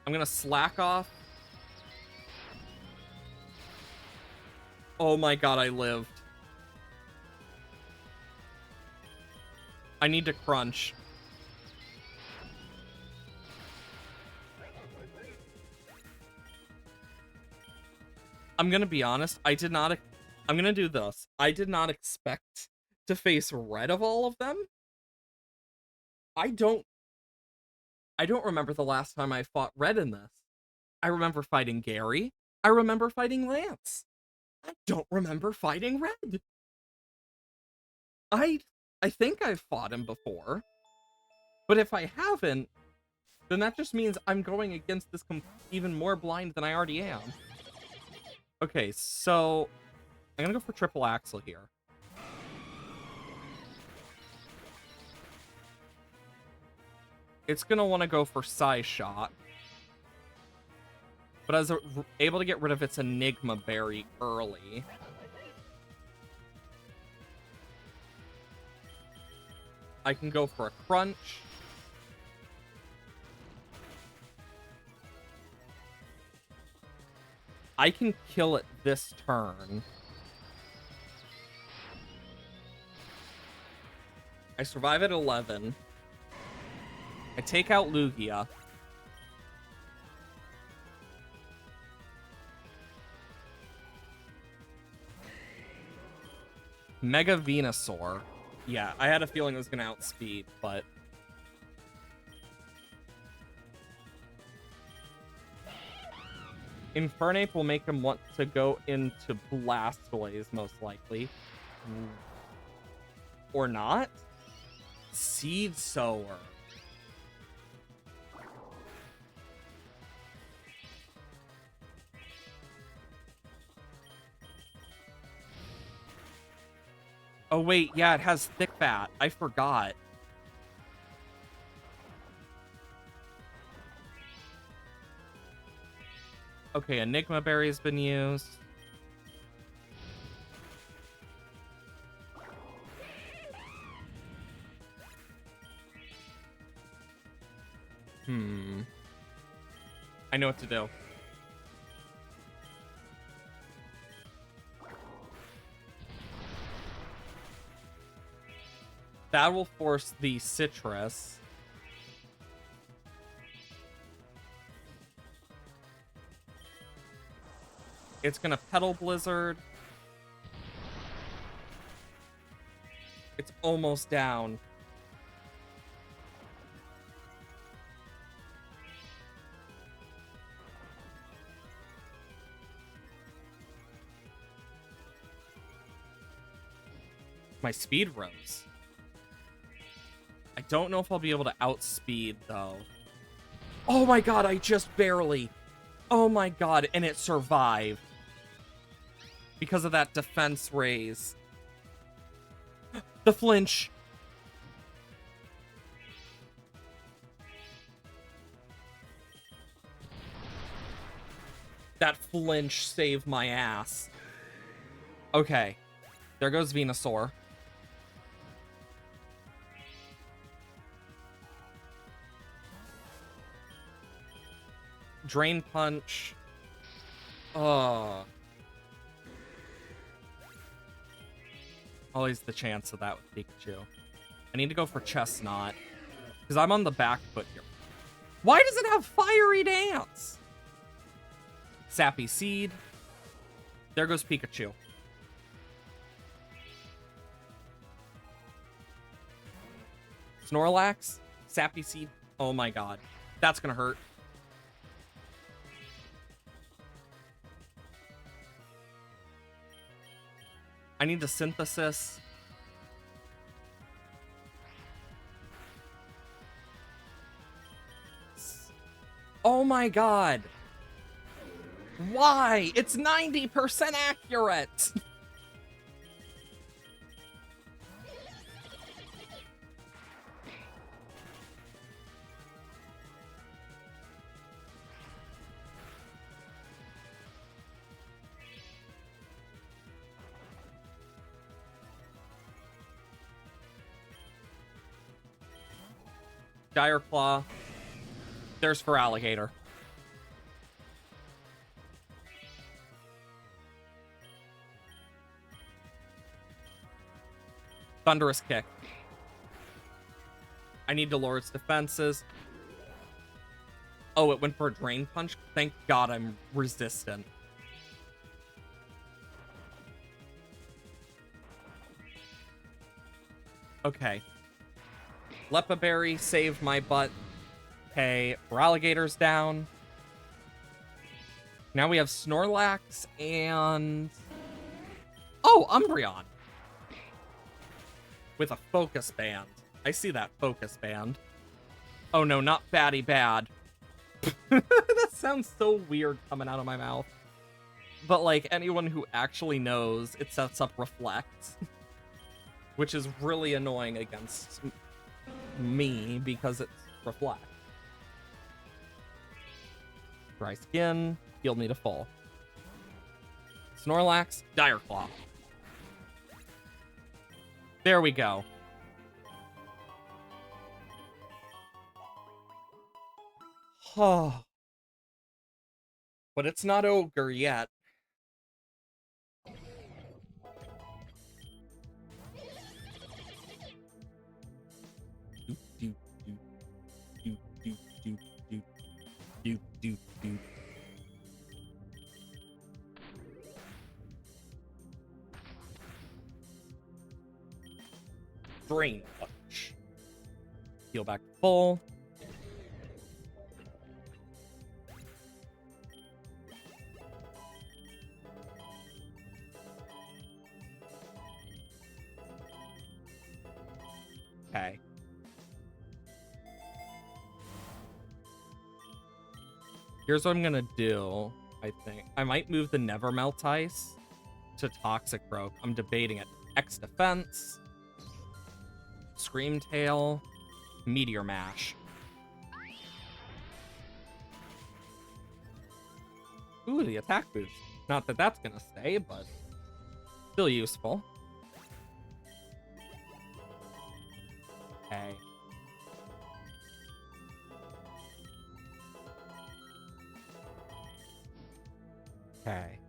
I'm gonna slack off. Oh my god, I lived. I need to crunch. I'm gonna be honest, I'm gonna do this. I did not expect to face red of all of them. I don't remember the last time I fought red in this. I remember fighting Gary. I remember fighting Lance. I don't remember fighting red. I think I've fought him before. But if I haven't, then that just means I'm going against this even more blind than I already am. Okay, so I'm gonna go for triple axle here. It's gonna want to go for Psy Shot. But I was able to get rid of its Enigma Berry early. I can go for a crunch. I can kill it this turn. I survive at 11. I take out Lugia. Mega Venusaur. Yeah, I had a feeling it was gonna outspeed, but Infernape will make him want to go into Blastoise, most likely. Or not? Seed Sower. Oh wait, yeah, it has Thick Fat. I forgot. Okay, Enigma Berry's been used. I know what to do. That will force the Citrus. It's gonna Petal Blizzard. It's almost down. My speed rose. I don't know if I'll be able to outspeed, though. Oh my god, I just barely. Oh my god, and it survived. Because of that defense raise. The flinch. That flinch saved my ass. Okay. There goes Venusaur. Drain Punch. Oh. Always the chance of that with Pikachu. I need to go for Chestnut. Because I'm on the back foot here. Why does it have Fiery Dance? Sappy Seed. There goes Pikachu. Snorlax. Sappy Seed. Oh my god. That's gonna hurt. I need to Synthesis. Oh my god. Why? It's 90% accurate. Dire Claw. There's for Alligator. Thunderous Kick. I need to lower its defenses. Oh, it went for a Drain Punch? Thank God I'm resistant. Okay. Leppa Berry saved my butt. Okay, Alligator's down. Now we have Snorlax and... Oh, Umbreon! With a Focus Band. I see that Focus Band. Oh no, not Batty Bad. That sounds so weird coming out of my mouth. But like, anyone who actually knows, it sets up Reflect. Which is really annoying against me, because it's Reflect. Dry Skin, healed me to full. Snorlax, Dire Claw. There we go. Oh. But it's not Ogre yet. Drain Punch. Heal back to full. Okay. Here's what I'm gonna do, I think. I might move the Nevermelt Ice to Toxic Rope. I'm debating it. X Defense, Scream Tail, Meteor Mash. Ooh, the attack boost. Not that that's gonna stay, but still useful. Okay. Okay.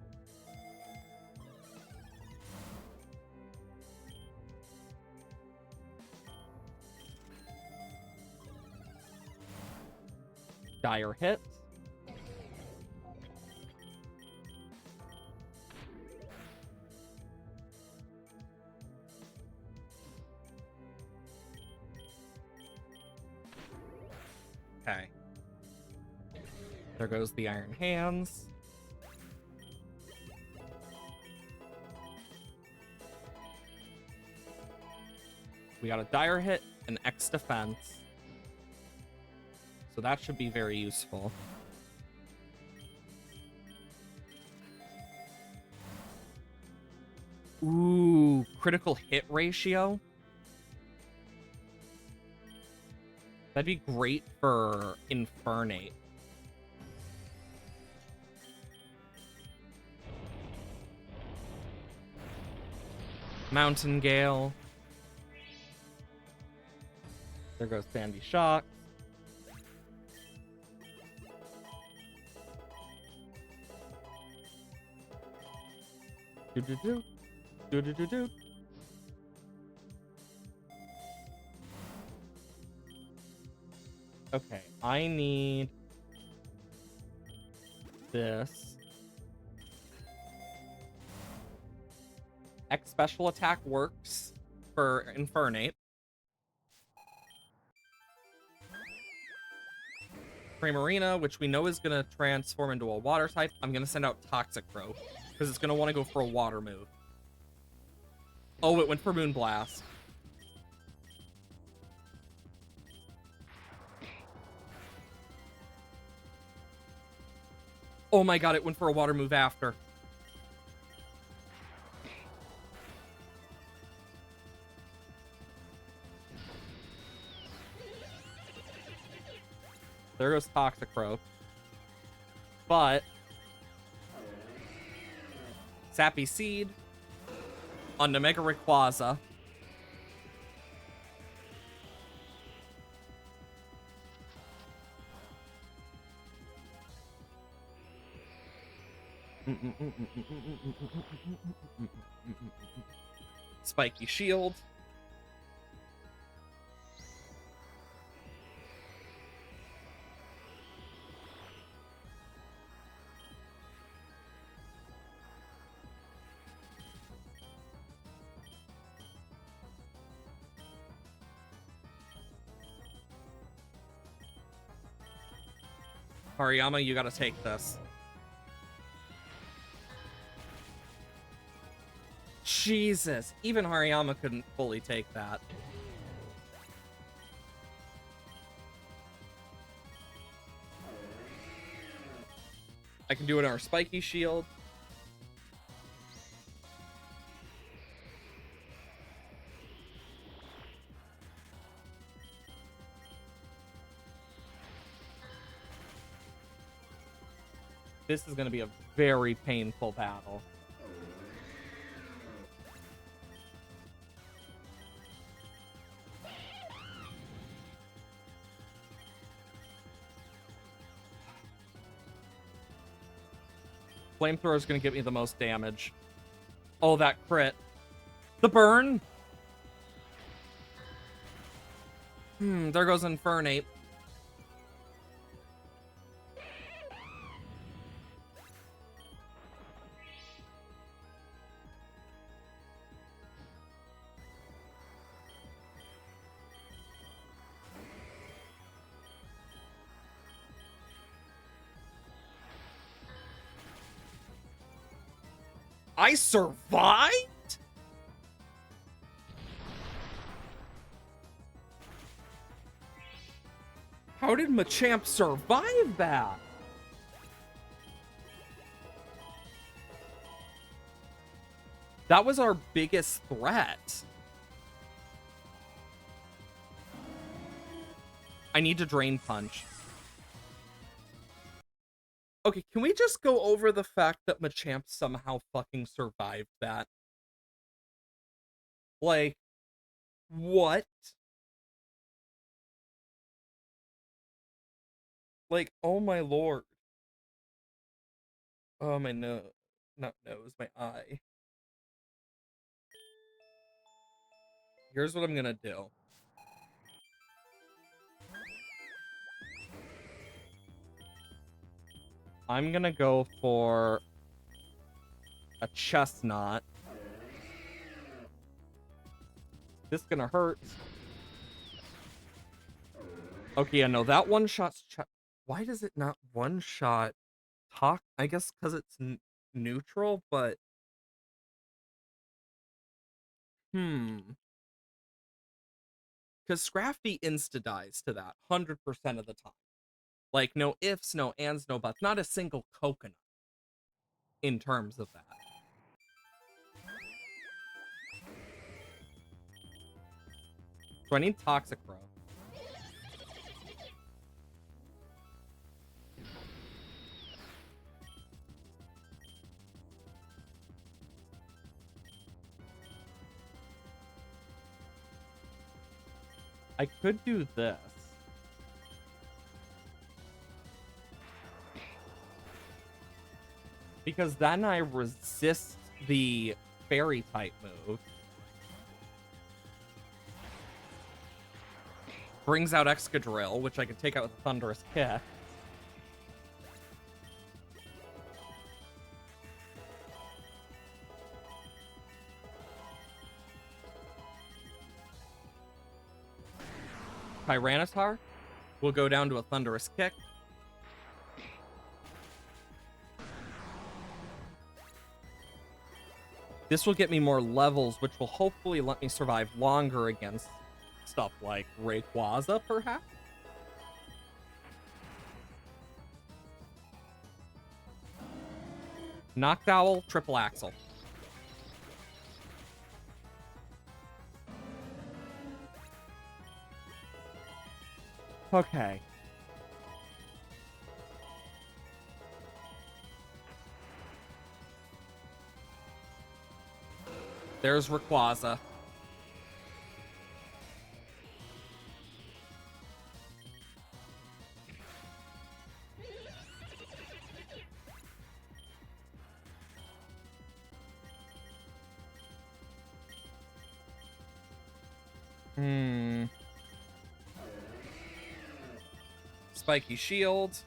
Dire hit. Okay. There goes the Iron Hands. We got a Dire hit, an X defense. So that should be very useful. Ooh, critical hit ratio. That'd be great for Infernape. Mountain Gale. There goes Sandy Shock. Do-do-do. Do-do-do-do. Okay, I need this. X special attack works for Infernape. Primarina, which we know is going to transform into a water type. I'm going to send out Toxic Rope because it's going to want to go for a water move. Oh, it went for Moonblast. Oh my god, it went for a water move after. There goes Toxic Rope. But Sappy Seed on Mega Rayquaza. Spiky Shield. Hariyama, you gotta take this. Jesus, even Hariyama couldn't fully take that. I can do it on our Spiky Shield. This is going to be a very painful battle. Flamethrower is going to give me the most damage. Oh, that crit. The burn. There goes Infernape. I survived? How did Machamp survive that? That was our biggest threat. I need to Drain Punch. Okay, can we just go over the fact that Machamp somehow fucking survived that? Like, what? Like, oh my lord. Oh, my nose. Not nose, my eye. Here's what I'm gonna do. I'm gonna go for a Chestnut. This gonna hurt. Okay, yeah, no, that one shot's... Why does it not one shot talk? I guess because it's neutral, but... Because Scrafty insta-dies to that 100% of the time. Like, no ifs, no ands, no buts. Not a single coconut in terms of that. So I need Toxicroak. I could do this. Because then I resist the fairy type move. Brings out Excadrill, which I can take out with Thunderous Kick. Tyranitar will go down to a Thunderous Kick. This will get me more levels, which will hopefully let me survive longer against stuff like Rayquaza, perhaps? Noctowl, Triple Axle. Okay. There's Rayquaza. Spiky Shield.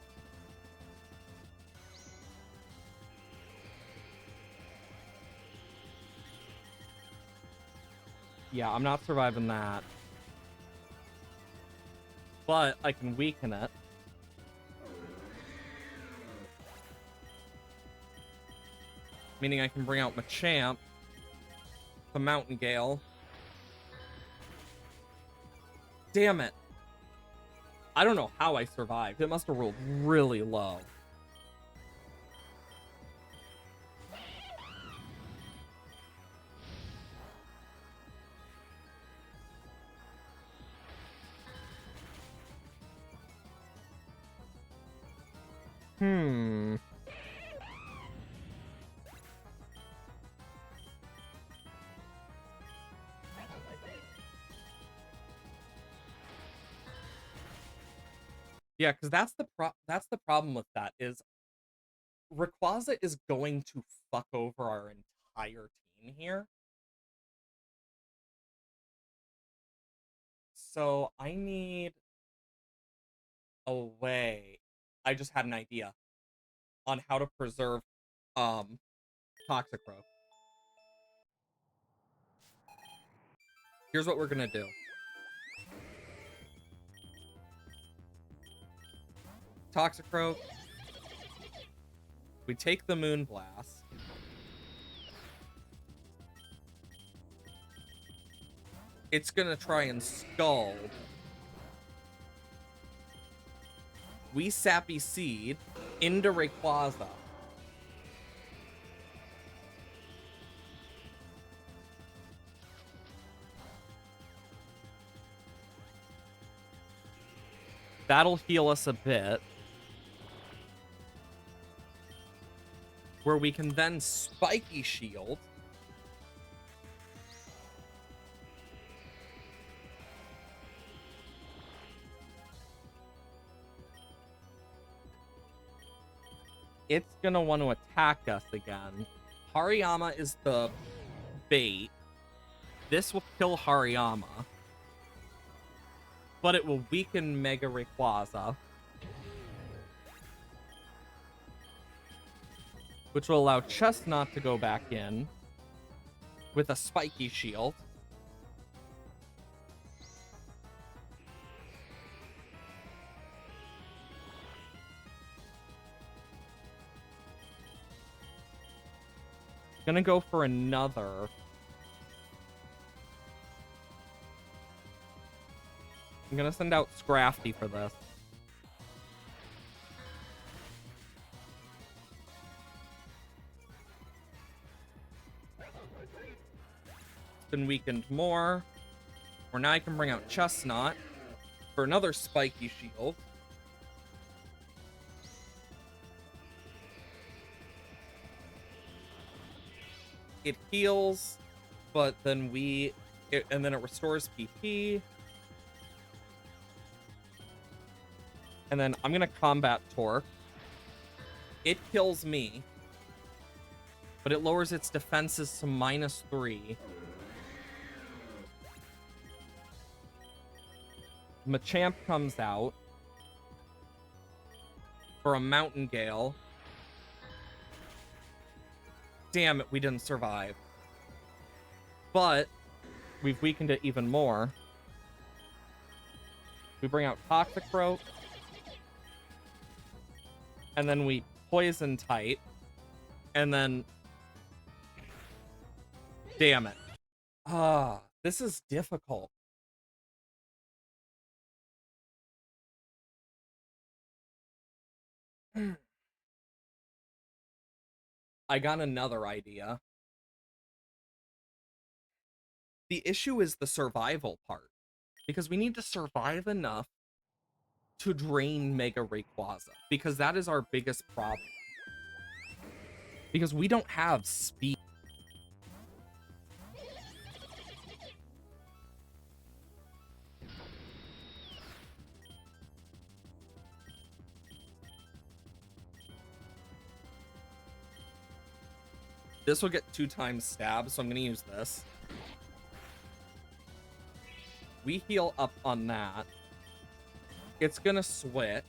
Yeah, I'm not surviving that. But I can weaken it. Meaning I can bring out Machamp. The Mountain Gale. Damn it. I don't know how I survived. It must have rolled really low. Yeah, because that's the problem with that is Rayquaza is going to fuck over our entire team here. So I need a way. I just had an idea on how to preserve Toxicroak. Here's what we're gonna do. Toxicroak. We take the Moonblast. it's gonna try and scald. We Sappy Seed into Rayquaza. That'll heal us a bit. Where we can then Spiky Shield. It's gonna want to attack us again. Hariyama is the bait. This will kill Hariyama. But it will weaken Mega Rayquaza. Which will allow Chestnut to go back in with a Spiky Shield. Gonna go for another. I'm gonna send out Scrafty for this. Been weakened more. Or now I can bring out Chestnut for another Spiky Shield. It heals, but then and then it restores PP. And then I'm gonna Combat Torque. It kills me, but it lowers its defenses to -3. Machamp comes out for a Mountain Gale. Damn it, we didn't survive. But we've weakened it even more. We bring out Toxicroak. And then we Poison Type. And then... Damn it. This is difficult. I got another idea. The issue is the survival part. Because we need to survive enough to drain Mega Rayquaza. Because that is our biggest problem. Because we don't have speed. This will get 2 times stab, so I'm going to use this. We heal up on that. It's going to switch.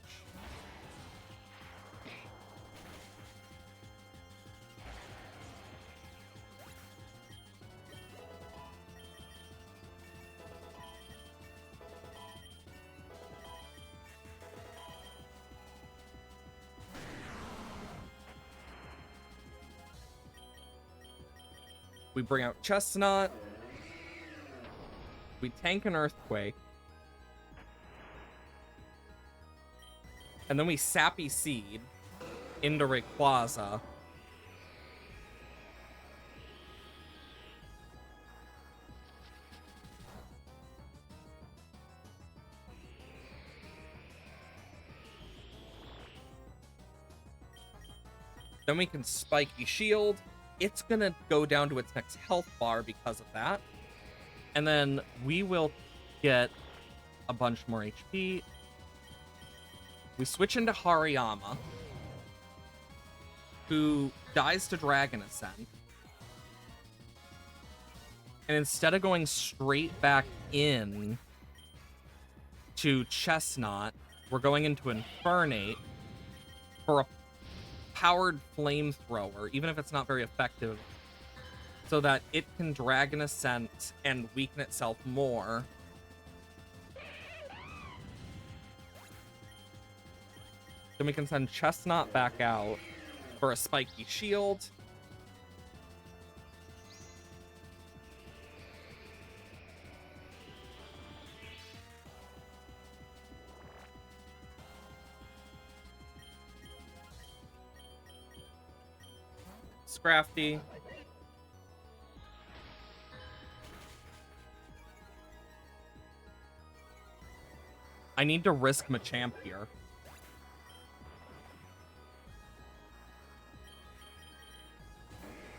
We bring out Chestnut. We tank an Earthquake. And then we Sappy Seed into Rayquaza. Then we can Spiky Shield. It's gonna go down to its next health bar because of that. And then we will get a bunch more HP. We switch into Hariyama, who dies to Dragon Ascent. And instead of going straight back in to Chestnut, we're going into Infernape for a powered flamethrower, even if it's not very effective, so that it can Dragon Ascent and weaken itself more. Then we can send Chestnut back out for a Spiky Shield. Scrafty. I need to risk Machamp here.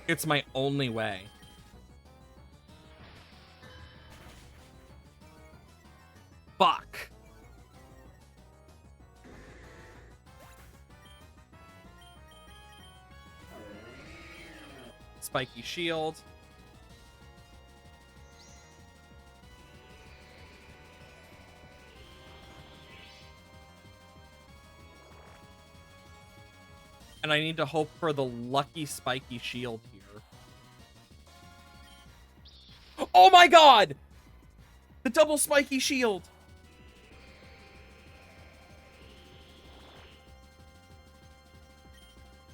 It's my only way. Fuck. Spiky Shield. And I need to hope for the lucky Spiky Shield here. Oh my god! The double Spiky Shield!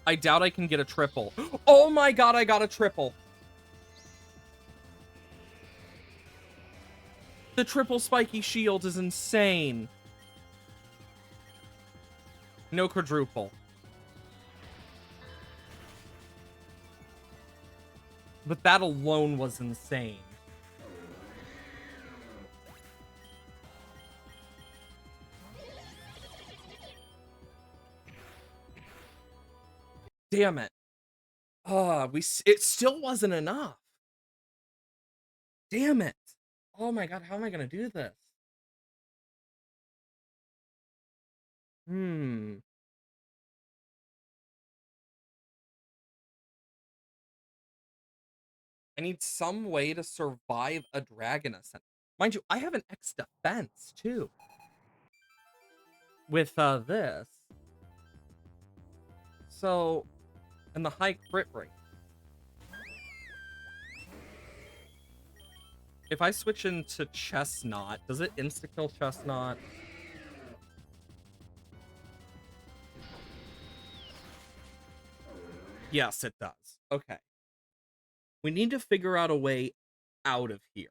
I doubt I can get a triple. Oh my god, I got a triple. The triple Spiky Shield is insane. No quadruple. But that alone was insane. Damn it. It still wasn't enough. Damn it. Oh my god, how am I gonna do this? I need some way to survive a Dragon Ascent. Mind you, I have an X defense too. With this. So, and the high crit rate. If I switch into Chestnut, does it insta-kill Chestnut? Yes, it does. Okay. We need to figure out a way out of here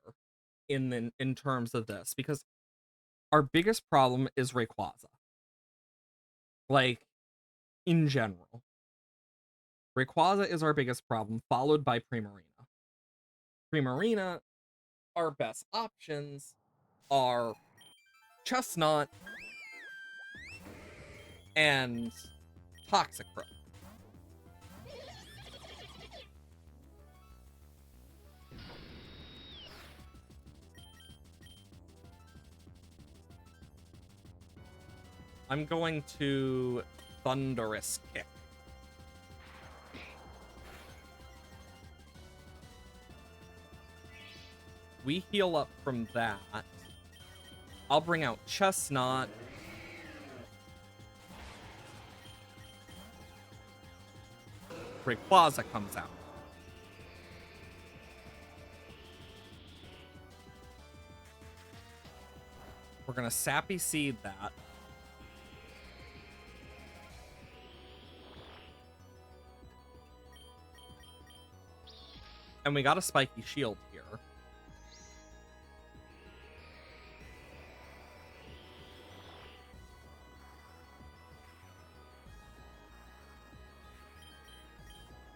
in terms of this, because our biggest problem is Rayquaza. Like, in general. Rayquaza is our biggest problem, followed by Primarina. Primarina, our best options are Chestnut and Toxicroak. I'm going to Thunderous Kick. We heal up from that. I'll bring out Chestnut. Rayquaza comes out. We're gonna Sappy Seed that. And we got a Spiky Shield here.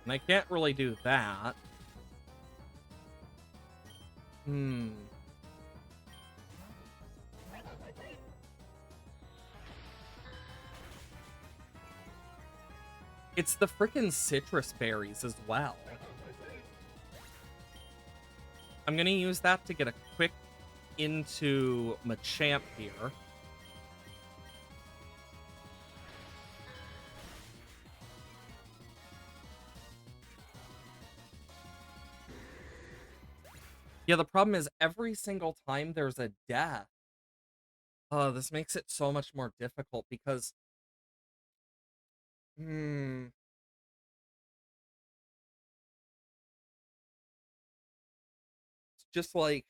And I can't really do that. It's the frickin' citrus berries as well. I'm gonna use that to get a quick into Machamp here. Yeah, the problem is every single time there's a death. Oh, this makes it so much more difficult because... It's just like...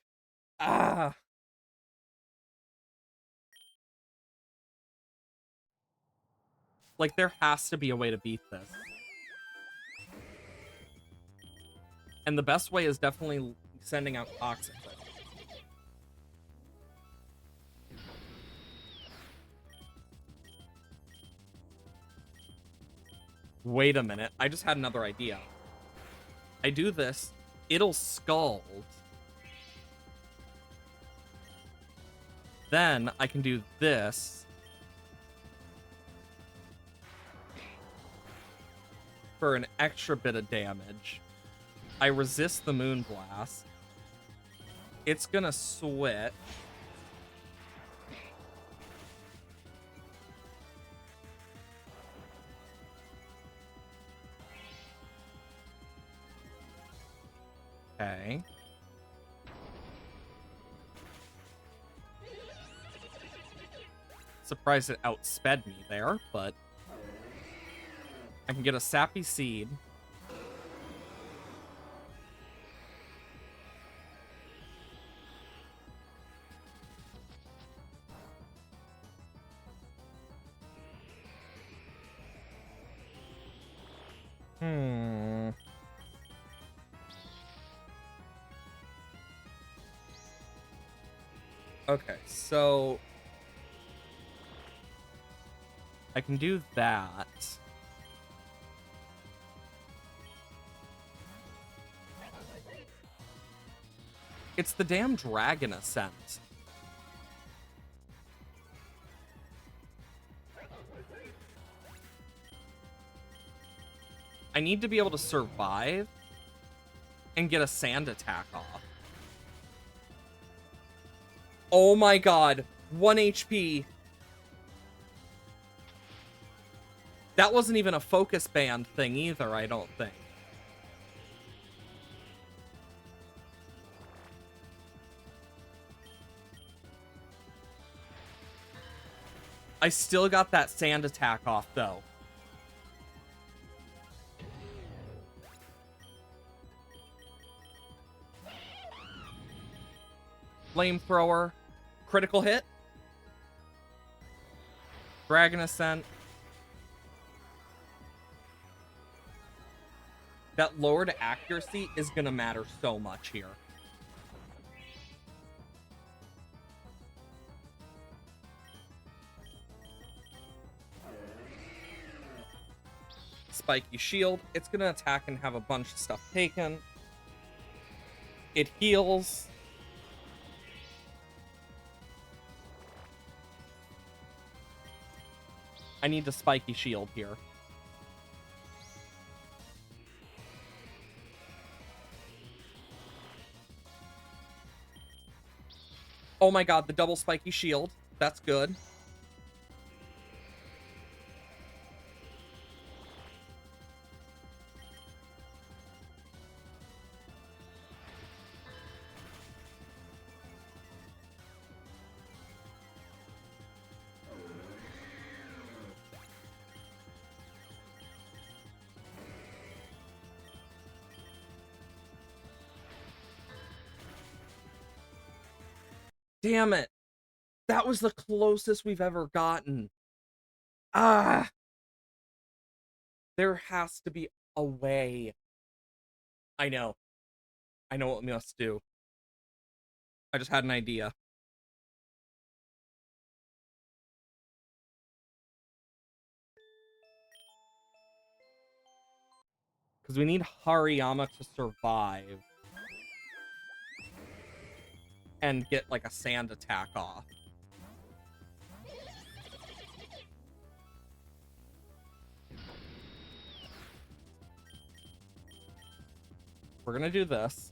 Like, there has to be a way to beat this. And the best way is definitely sending out Toxic. Wait a minute. I just had another idea. I do this, it'll scald. Then I can do this. For an extra bit of damage. I resist the Moonblast. It's gonna switch. Okay. Surprised it outsped me there, but I can get a Sappy Seed. Okay, so I can do that. It's the damn Dragon Ascent. I need to be able to survive and get a Sand Attack off. Oh my god, 1 HP. That wasn't even a focus band thing either, I don't think. I still got that Sand Attack off, though. Flamethrower. Critical hit. Dragon Ascent. That lowered accuracy is going to matter so much here. Spiky Shield. It's going to attack and have a bunch of stuff taken. It heals. I need to Spiky Shield here. Oh my god, the double Spiky Shield. That's good. Damn it. That was the closest we've ever gotten. Ah. There has to be a way. I know. I know what we must do. I just had an idea. Because we need Hariyama to survive. And get, like, a Sand Attack off. We're gonna do this.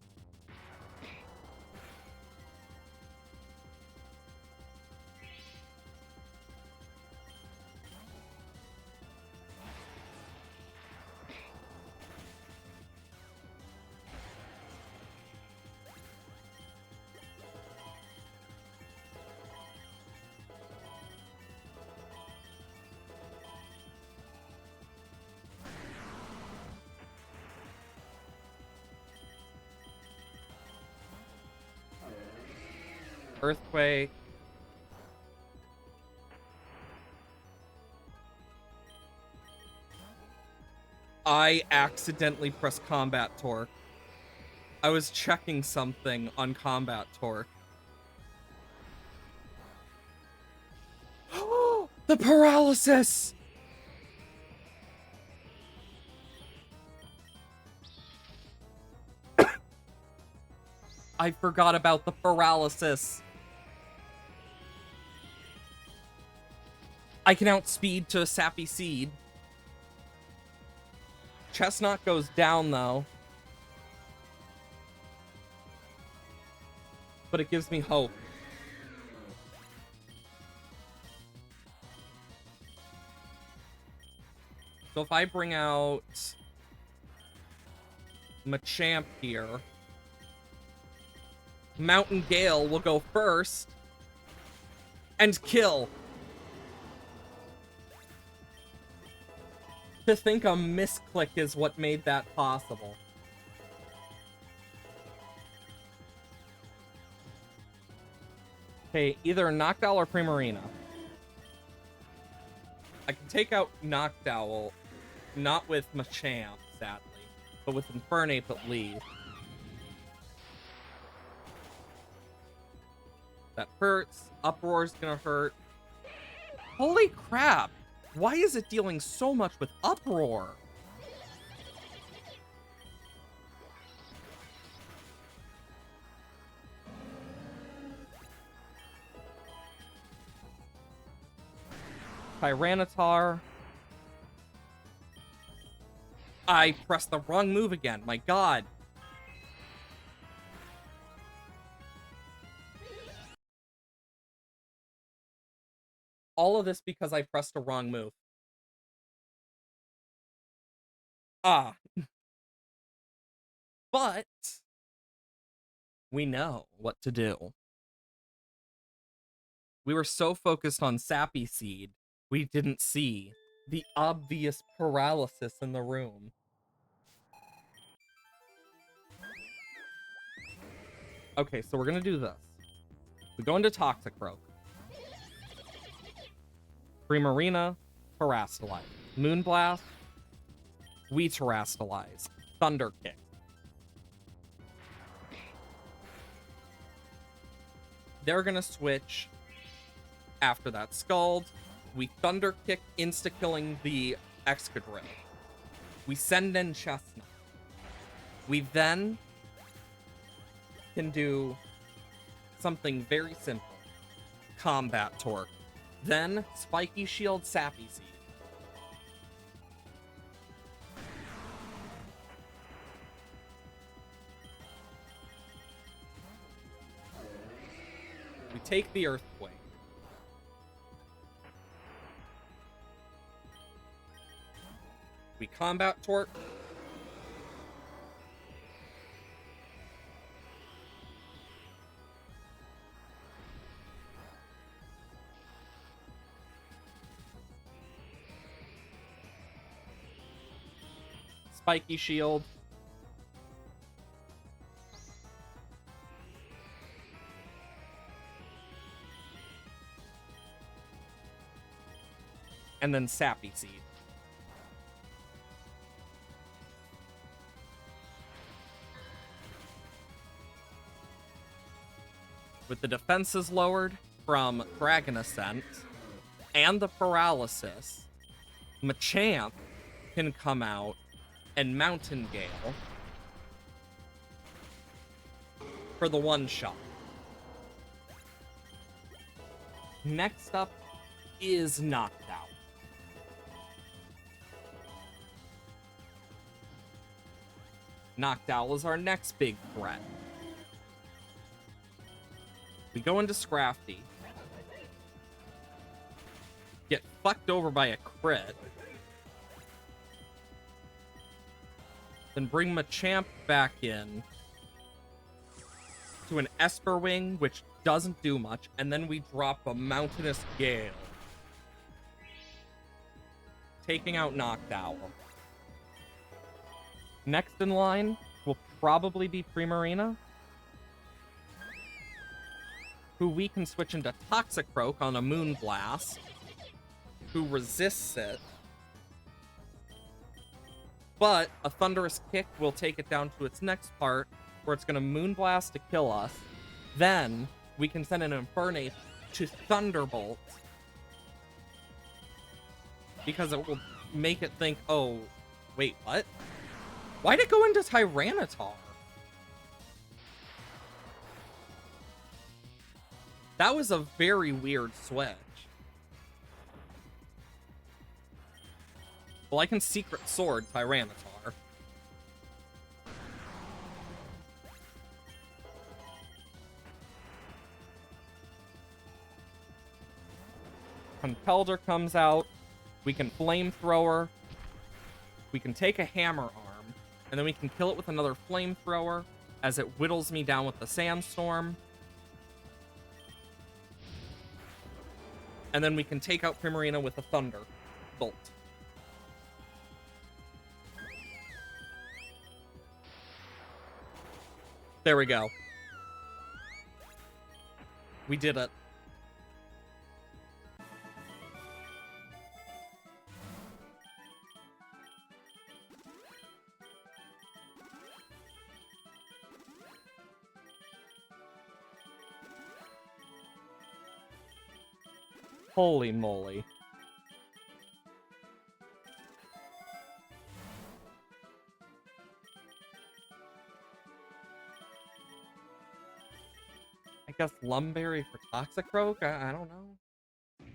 Earthquake. I accidentally pressed Combat Torque. I was checking something on Combat Torque. The paralysis! I forgot about the paralysis. I can outspeed to a Sappy Seed. Chestnut goes down, though. But it gives me hope. So if I bring out Machamp here, Mountain Gale will go first and kill. To think a misclick is what made that possible. Okay, either Noctowl or Primarina. I can take out Noctowl, not with Machamp, sadly, but with Infernape at least. That hurts. Uproar's gonna hurt. Holy crap! Why is it dealing so much with Uproar? Tyranitar. I pressed the wrong move again. My god. All of this because I pressed a wrong move. Ah. But we know what to do. We were so focused on Sappy Seed, we didn't see the obvious paralysis in the room. Okay, so we're gonna do this. We go into Toxicroak. Primarina, Terastalize. Moonblast, we Terastalize. Thunder Kick. They're gonna switch after that Scald. We Thunder Kick, insta-killing the Excadrill. We send in Chestnut. We then can do something very simple. Combat Torque. Then Spiky Shield, Sappy Seed. We take the Earthquake. We Combat Torque. Spiky Shield. And then Sappy Seed. With the defenses lowered from Dragon Ascent and the paralysis, Machamp can come out and Mountain Gale for the one-shot. Next up is Noctowl. Noctowl is our next big threat. We go into Scrafty. Get fucked over by a crit. Then bring Machamp back in to an Esper Wing, which doesn't do much, and then we drop a Mountainous Gale, taking out Noctowl. Next in line will probably be Primarina, who we can switch into Toxicroak on a Moonblast, who resists it. But a Thunderous Kick will take it down to its next part, where it's going to Moonblast to kill us. Then we can send an Infernape to Thunderbolt, because it will make it think, oh, wait, what? Why'd it go into Tyranitar? That was a very weird switch. Well, I can Secret Sword Tyranitar. Conkeldurr comes out. We can Flamethrower. We can take a Hammer Arm. And then we can kill it with another Flamethrower as it whittles me down with the Sandstorm. And then we can take out Primarina with a Thunderbolt. There we go. We did it. Holy moly. I guess Lumberry for Toxicroak? I don't know.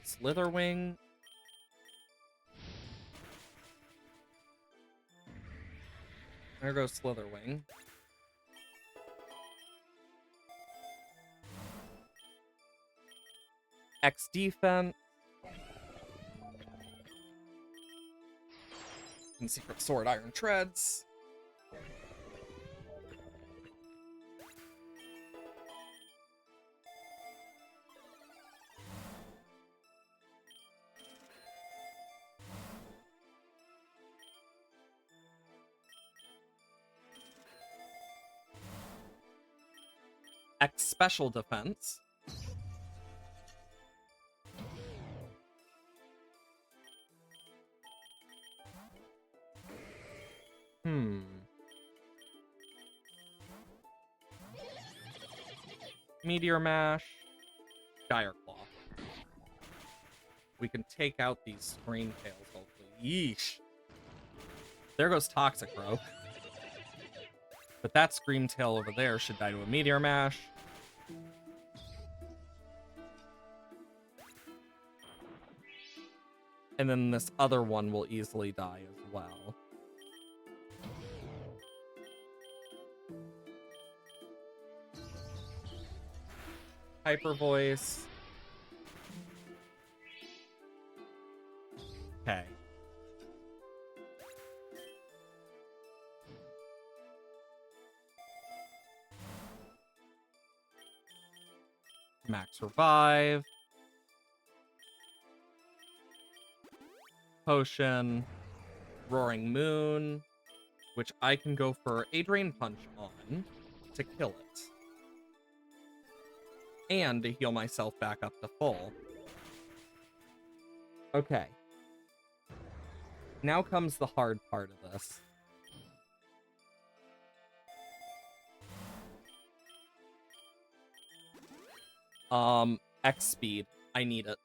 Slitherwing. There goes Slitherwing. X defense. And Secret Sword Iron Treads. X special defense. Meteor Mash. Dire Claw. We can take out these Scream Tails, hopefully. Yeesh. There goes Toxicroak. But that Scream Tail over there should die to a Meteor Mash. And then this other one will easily die as well. Hyper Voice. Okay. Max Revive. Potion. Roaring Moon. Which I can go for a Drain Punch on to kill it. And to heal myself back up to full. Okay. Now comes the hard part of this. X speed. I need it.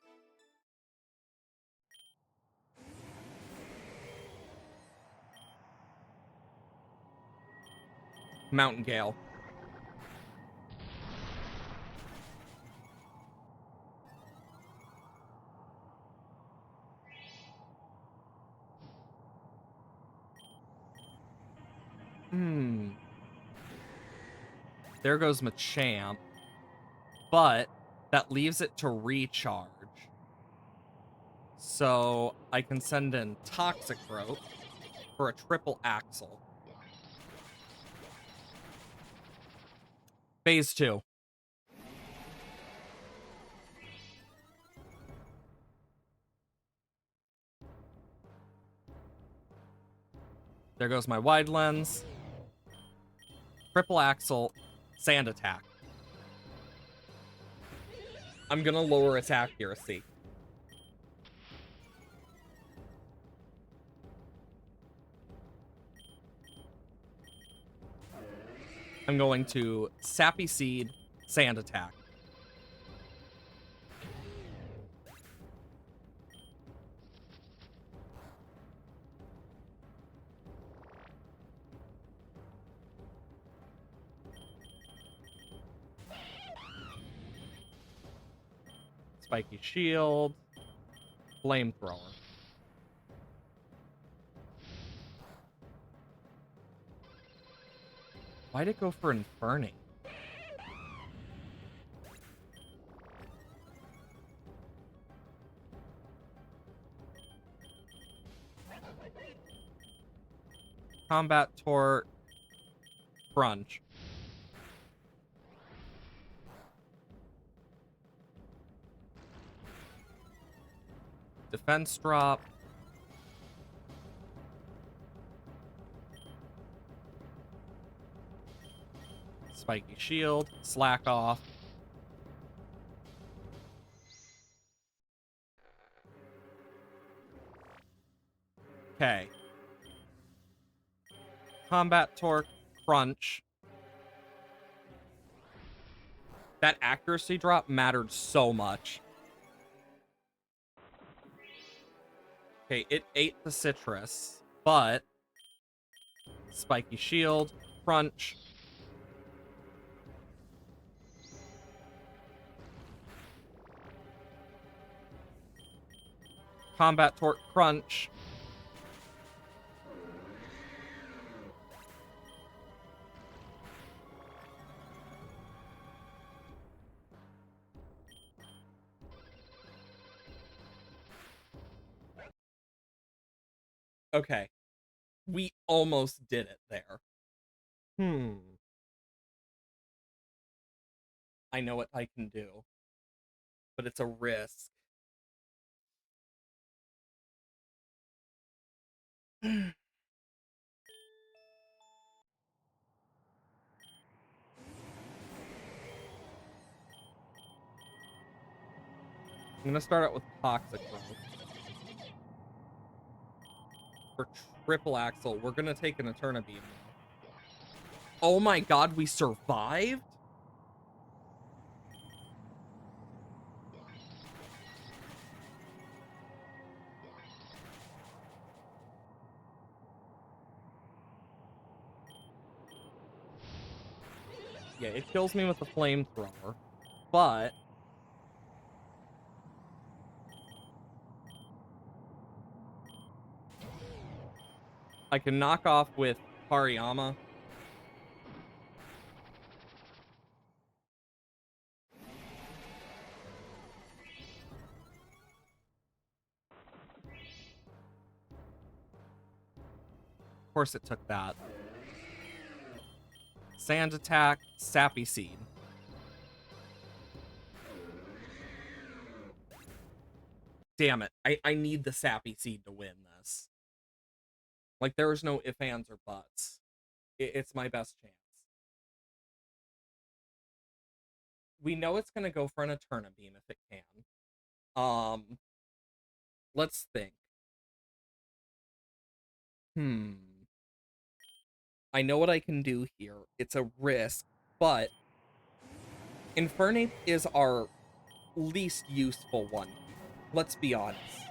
Mountain Gale. There goes Machamp. But that leaves it to recharge. So I can send in Toxicroak for a triple Axle. Phase 2. There goes my Wide Lens. Triple Axle. Sand Attack. I'm gonna lower its accuracy. I'm going to Sappy Seed, Sand Attack. Spiky shield. Flamethrower. Why'd it go for Infernape? Combat Torque. Crunch. Defense drop. Spiky shield. Slack off. Okay. Combat Torque. Crunch. That accuracy drop mattered so much. Okay, it ate the citrus, but Spiky shield, crunch. Combat torque, crunch. Okay. We almost did it there. I know what I can do, but it's a risk. I'm gonna start out with Toxic Growth. For Triple Axle, we're gonna take an Eterna Beam now. Oh my god, we survived? Yeah, it kills me with the flamethrower, but I can knock off with Hariyama. Of course it took that. Sand attack, Sappy Seed. Damn it. I need the Sappy Seed to win this. Like, there is no ifs, ands, or buts. It's my best chance. We know it's going to go for an Eterna Beam if it can. Let's think. I know what I can do here. It's a risk, but Infernape is our least useful one here. Let's be honest.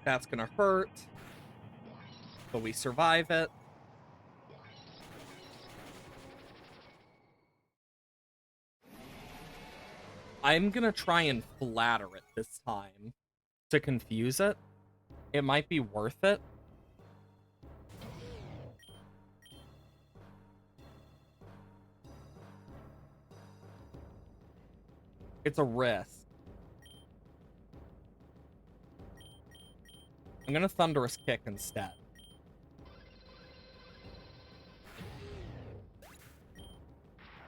That's gonna hurt, but we survive it. I'm gonna try and flatter it this time to confuse it. It might be worth it. It's a risk. I'm gonna Thunderous Kick instead.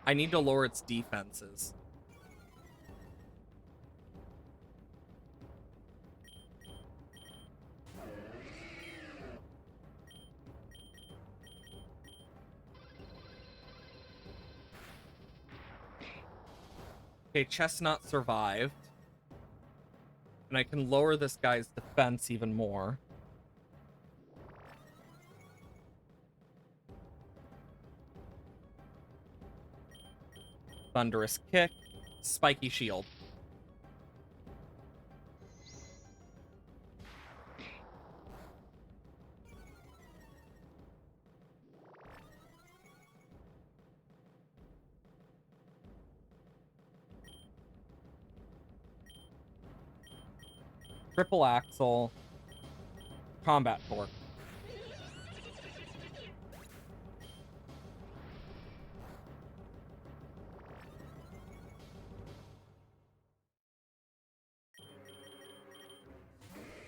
I need to lower its defenses. Okay, Chestnut survived. And I can lower this guy's defense even more. Thunderous Kick, Spiky Shield. Triple Axle, Combat Torque.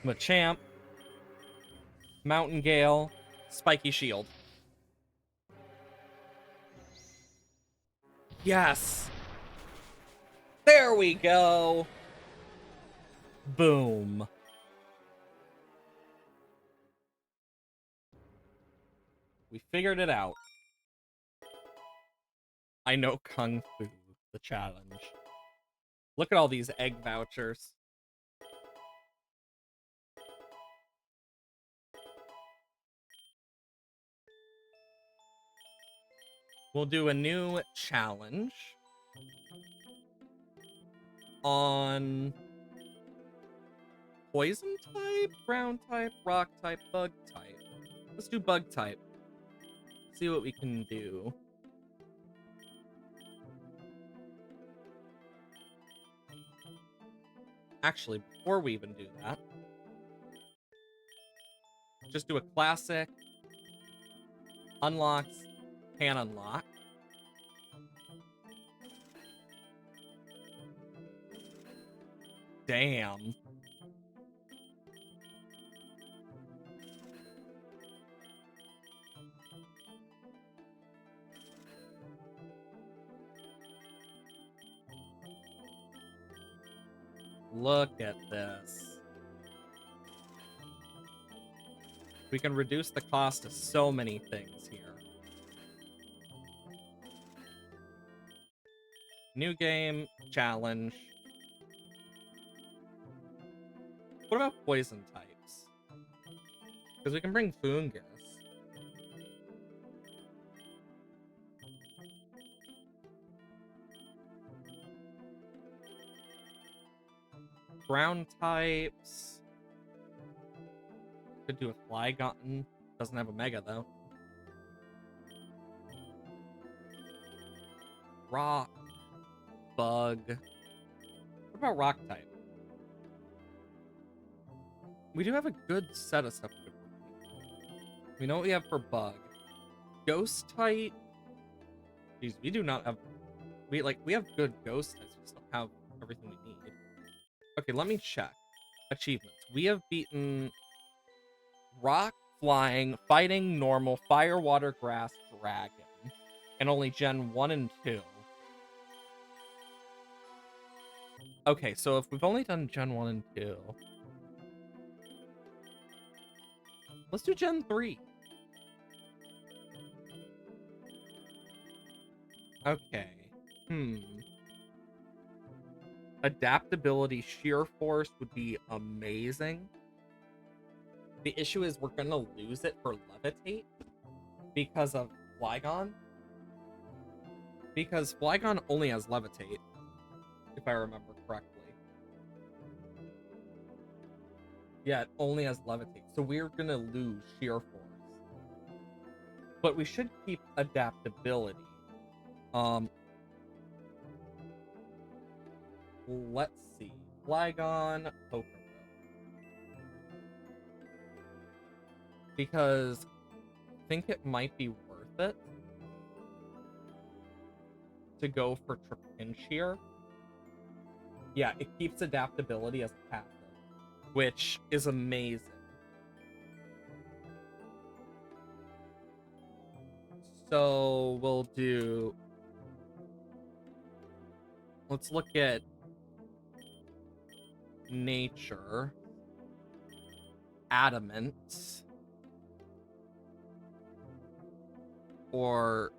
Machamp, Mountain Gale, Spiky Shield. Yes! There we go! Boom. We figured it out. I know Kung Fu, the challenge. Look at all these egg vouchers. We'll do a new challenge on poison type, ground type, rock type, bug type. Let's do bug type. See what we can do. Actually, before we even do that, just do a classic. Unlocks, can unlock. Damn. Look at this. We can reduce the cost of so many things here. New game, challenge. What about poison types? Because we can bring Foongus. Ground types. Could do a Flygon. Doesn't have a Mega though. Rock. Bug. What about rock type? We do have a good set of stuff. We know what we have for bug. Ghost type. Jeez, we do not have. We have good ghost types. We just don't have everything we need. Okay, let me check. Achievements. We have beaten rock, flying, fighting, normal, fire, water, grass, dragon. And only Gen 1 and 2. Okay, so if we've only done Gen 1 and 2, let's do Gen 3. Okay. Adaptability, sheer force would be amazing. The issue is we're gonna lose it for levitate because of Flygon. Because Flygon only has levitate, if I remember correctly. Yeah, it only has levitate. So we're gonna lose sheer force. But we should keep adaptability. Let's see. Flygon, Pokémon. Because I think it might be worth it to go for Trapinch. Yeah, it keeps adaptability as a passive, which is amazing. So we'll do. Let's look at nature. Adamant. Or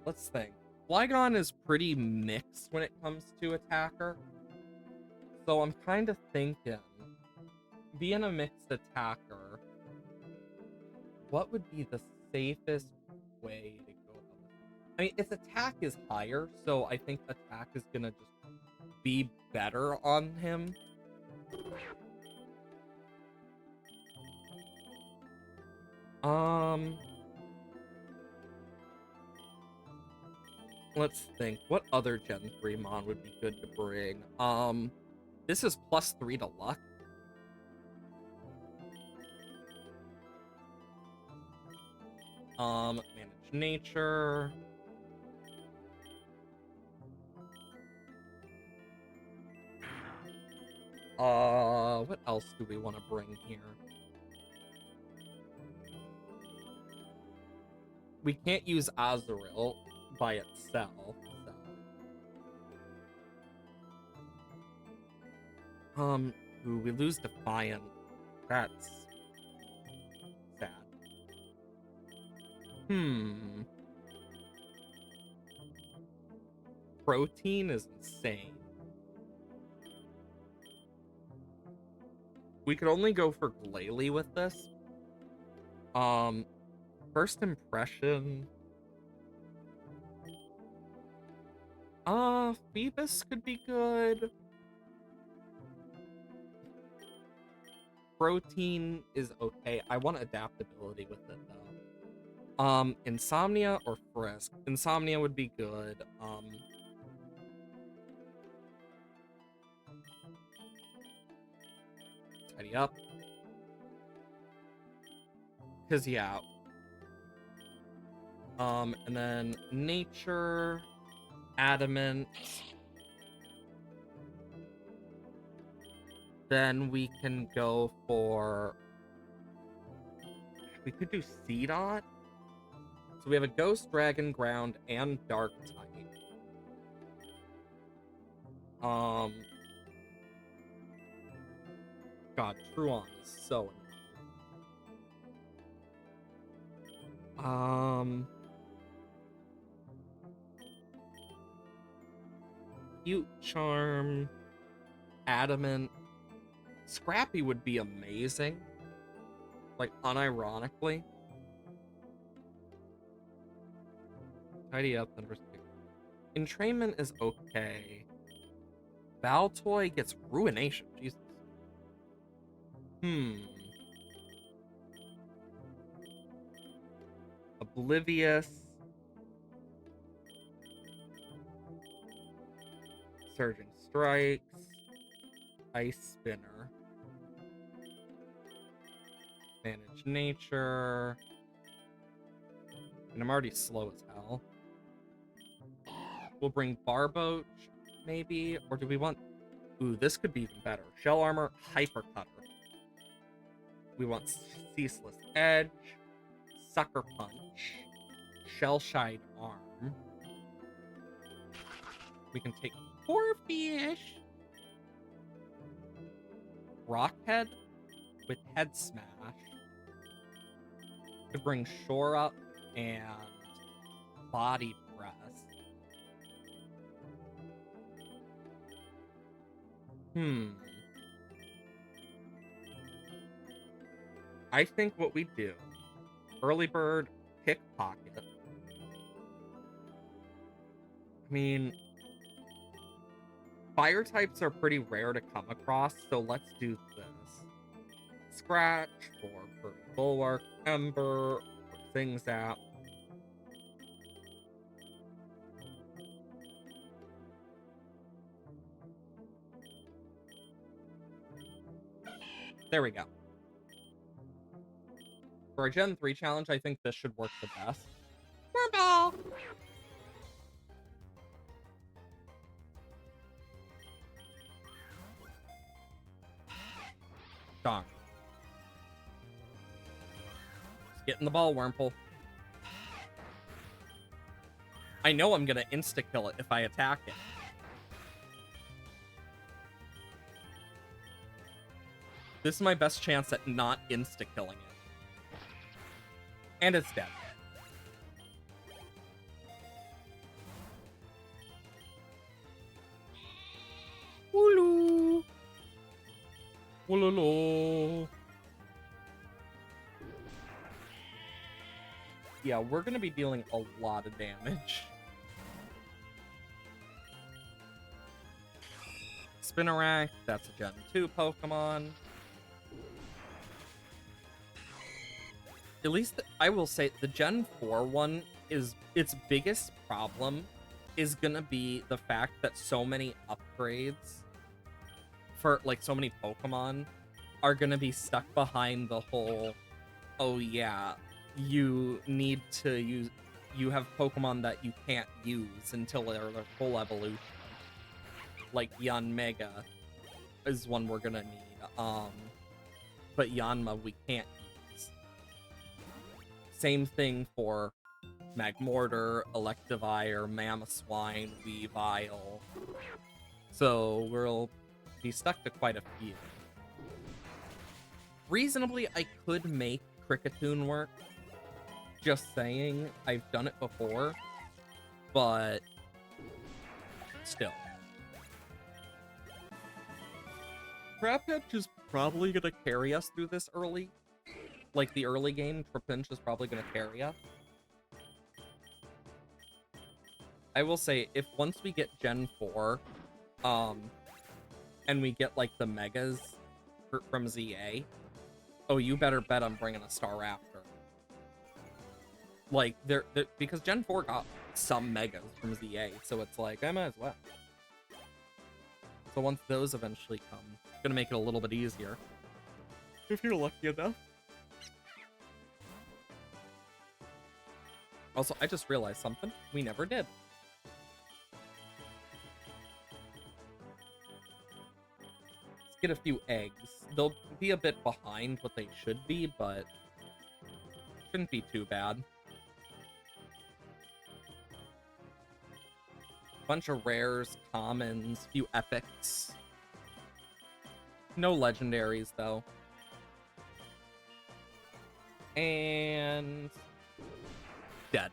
let's think. Flygon is pretty mixed when it comes to attacker. So I'm kind of thinking, being a mixed attacker, what would be the safest way to go about this? I mean, its attack is higher, so I think attack is gonna just be better on him. Let's think. What other Gen 3 Mon would be good to bring? This is +3 to luck. Manage nature. What else do we want to bring here? We can't use Azurill by itself, so. Ooh, we lose Defiant. That's sad. Protein is insane. We could only go for Glalie with this. First impression. Phoebus could be good. Protein is okay. I want adaptability with it though. Insomnia or Frisk? Insomnia would be good. Tidy up. Cause yeah. And then nature, adamant. Then we can go for, we could do Seedot. So we have a Ghost, Dragon, Ground, and Dark type. God, Truon is so annoying. Cute Charm, Adamant. Scrappy would be amazing. Like, unironically. Tidy up, then risk. Entrainment is okay. Baltoy gets Ruination. Jesus. Oblivious. Surging Strikes. Ice Spinner. Manage Nature. And I'm already slow as hell. We'll bring Barboach, maybe? Or do we want... Ooh, this could be even better. Shell Armor, Hyper Cutter. We want Ceaseless Edge, Sucker Punch, Shell-Shide Arm. We can take Corphish, Rockhead with Head Smash. Could bring Shore Up and Body Press. I think what we do, Early Bird, Pickpocket. I mean, fire types are pretty rare to come across, so let's do this. Scratch for Bulwark, Ember, for Things Out. There we go. For a Gen 3 challenge, I think this should work the best. Ball. Darn. Just get in the ball, Wurmple. I know I'm gonna insta-kill it if I attack it. This is my best chance at not insta-killing it. And it's dead. Wololo. Yeah, we're gonna be dealing a lot of damage. Spinarak, that's a Gen 2 Pokemon. At least I will say the Gen 4 one is its biggest problem is gonna be the fact that so many upgrades for like so many Pokemon are gonna be stuck behind the whole, oh yeah, you need to use, you have Pokemon that you can't use until they're their full evolution. Like Yanmega is one we're gonna need. But Yanma we can't use. Same thing for Magmortar, Electivire, Mamoswine, Weavile. So we'll be stuck to quite a few. Reasonably, I could make Kricketune work. Just saying, I've done it before, but still. Trapinch is probably gonna carry us through this early. Like the early game, Trapinch is probably gonna carry us. I will say, if once we get Gen 4, and we get like the Megas from ZA, oh, you better bet I'm bringing a Staraptor. Like, because Gen 4 got some Megas from ZA, so it's like, I might as well. So once those eventually come, it's gonna make it a little bit easier. If you're lucky enough. Also, I just realized something we never did. Let's get a few eggs. They'll be a bit behind what they should be, but shouldn't be too bad. Bunch of rares, commons, few epics. No legendaries, though. And dead.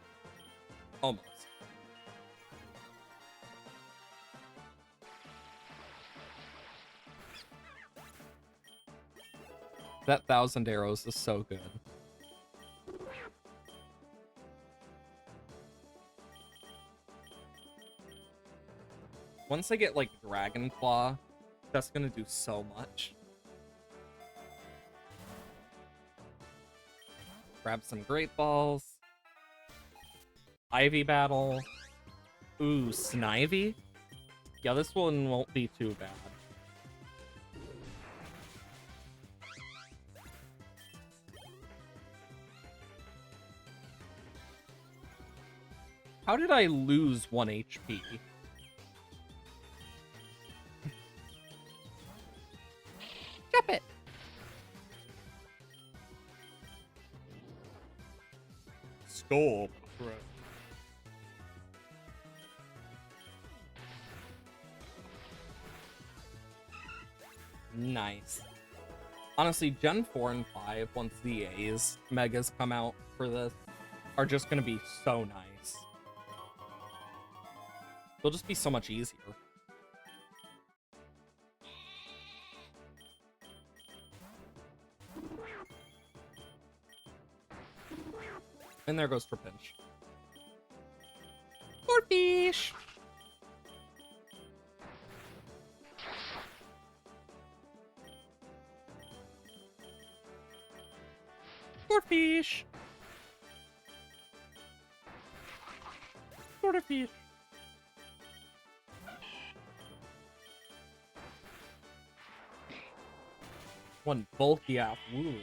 Almost. That 1,000 arrows is so good. Once I get, like, Dragon Claw, that's gonna do so much. Grab some Great Balls. Ivy Battle. Ooh, Snivy? Yeah, this one won't be too bad. How did I lose 1 HP? Drop it! Stop. Right. Nice. Honestly, Gen 4 and 5, once the A's Megas come out for this, are just gonna be so nice. They'll just be so much easier. And there goes Trapinch. Corphish! Corphish! Corphish! One bulky ass woo.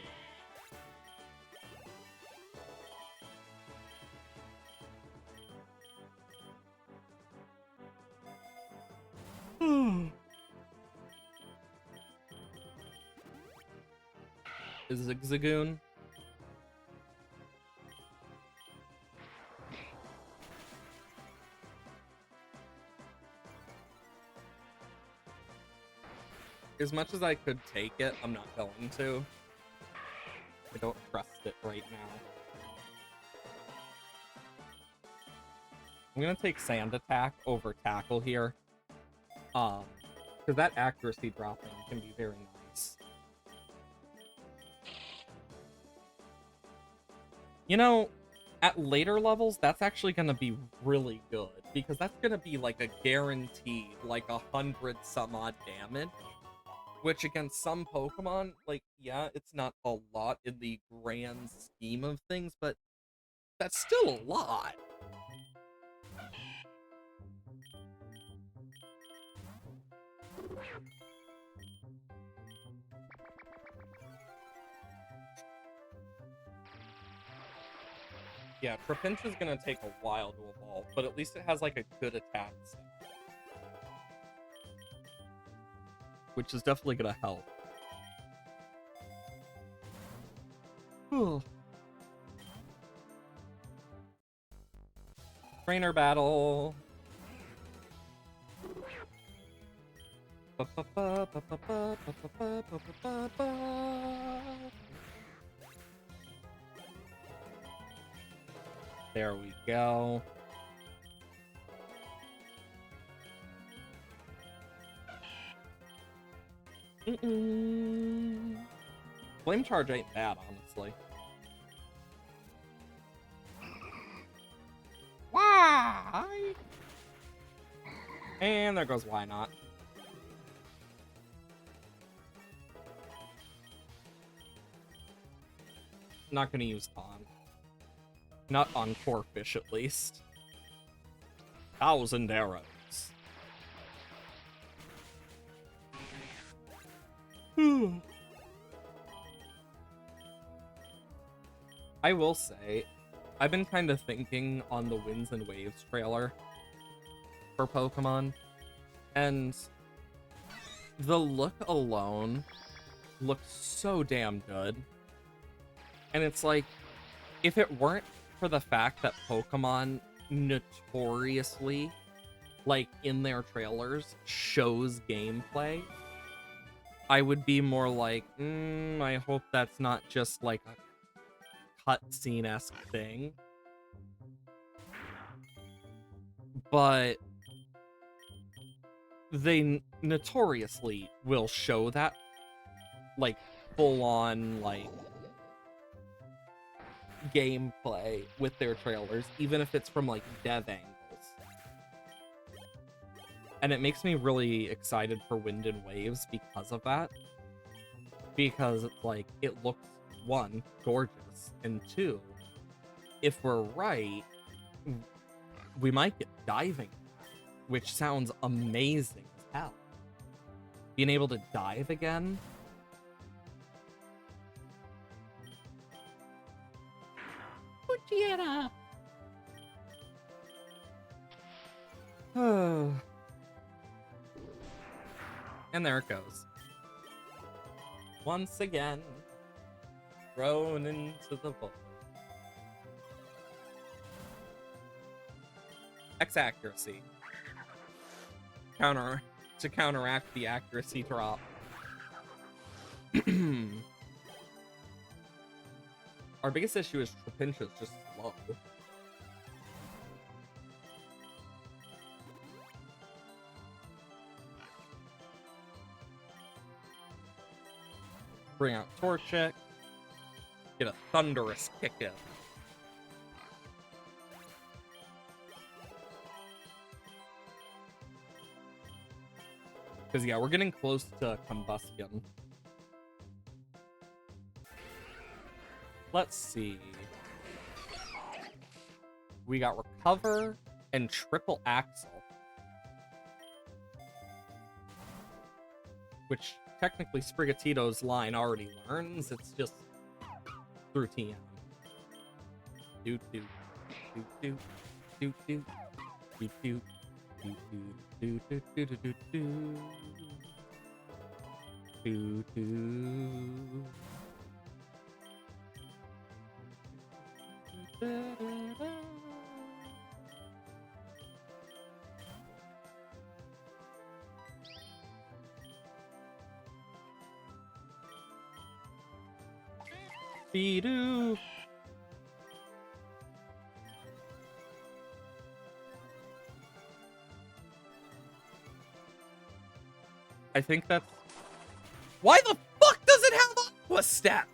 Is Zigzagoon? As much as I could take it, I'm not going to. I don't trust it right now. I'm gonna take Sand Attack over Tackle here. Because that accuracy dropping can be very nice. You know, at later levels, that's actually going to be really good, because that's going to be like a guaranteed, like 100 some odd damage, which against some Pokemon, like, yeah, it's not a lot in the grand scheme of things, but that's still a lot. Yeah, Trapinch is gonna take a while to evolve, but at least it has like a good attack set, which is definitely gonna help. Trainer battle. There we go. Flame Charge ain't bad, honestly. Why? And there goes why not. Not gonna use Taunt. Not on Corphish, at least. 1,000 arrows. I will say, I've been kind of thinking on the Winds and Waves trailer for Pokemon, and the look alone looks so damn good. And it's like, if it weren't for the fact that Pokemon notoriously, like in their trailers, shows gameplay, I would be more like, I hope that's not just like a cutscene-esque thing. But they notoriously will show that, like, full-on, like, gameplay with their trailers, even if it's from, like, dev angles. And it makes me really excited for Wind and Waves because of that. Because it's like, it looks, one, gorgeous, and two, if we're right, we might get diving, which sounds amazing as hell. Being able to dive again. Poochyena! And there it goes. Once again, thrown into the void. X accuracy. To counteract the accuracy drop. Our biggest issue is Trapinch is just slow. Bring out Torchic. Get a thunderous kick in. Because, yeah, we're getting close to Combustion. Let's see. We got Recover and Triple Axle. Which, technically, Sprigatito's line already learns. It's just through TM. Doot doot. Doot doot. Doot doot. Doot doot. Doot doot. Doot doot doot doot doot. Doot doot. Be-doo. I think that's... Why the fuck does it have Aqua Step?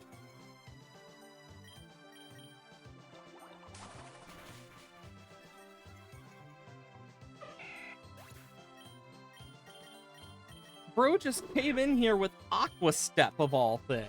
Bro just came in here with Aqua Step of all things.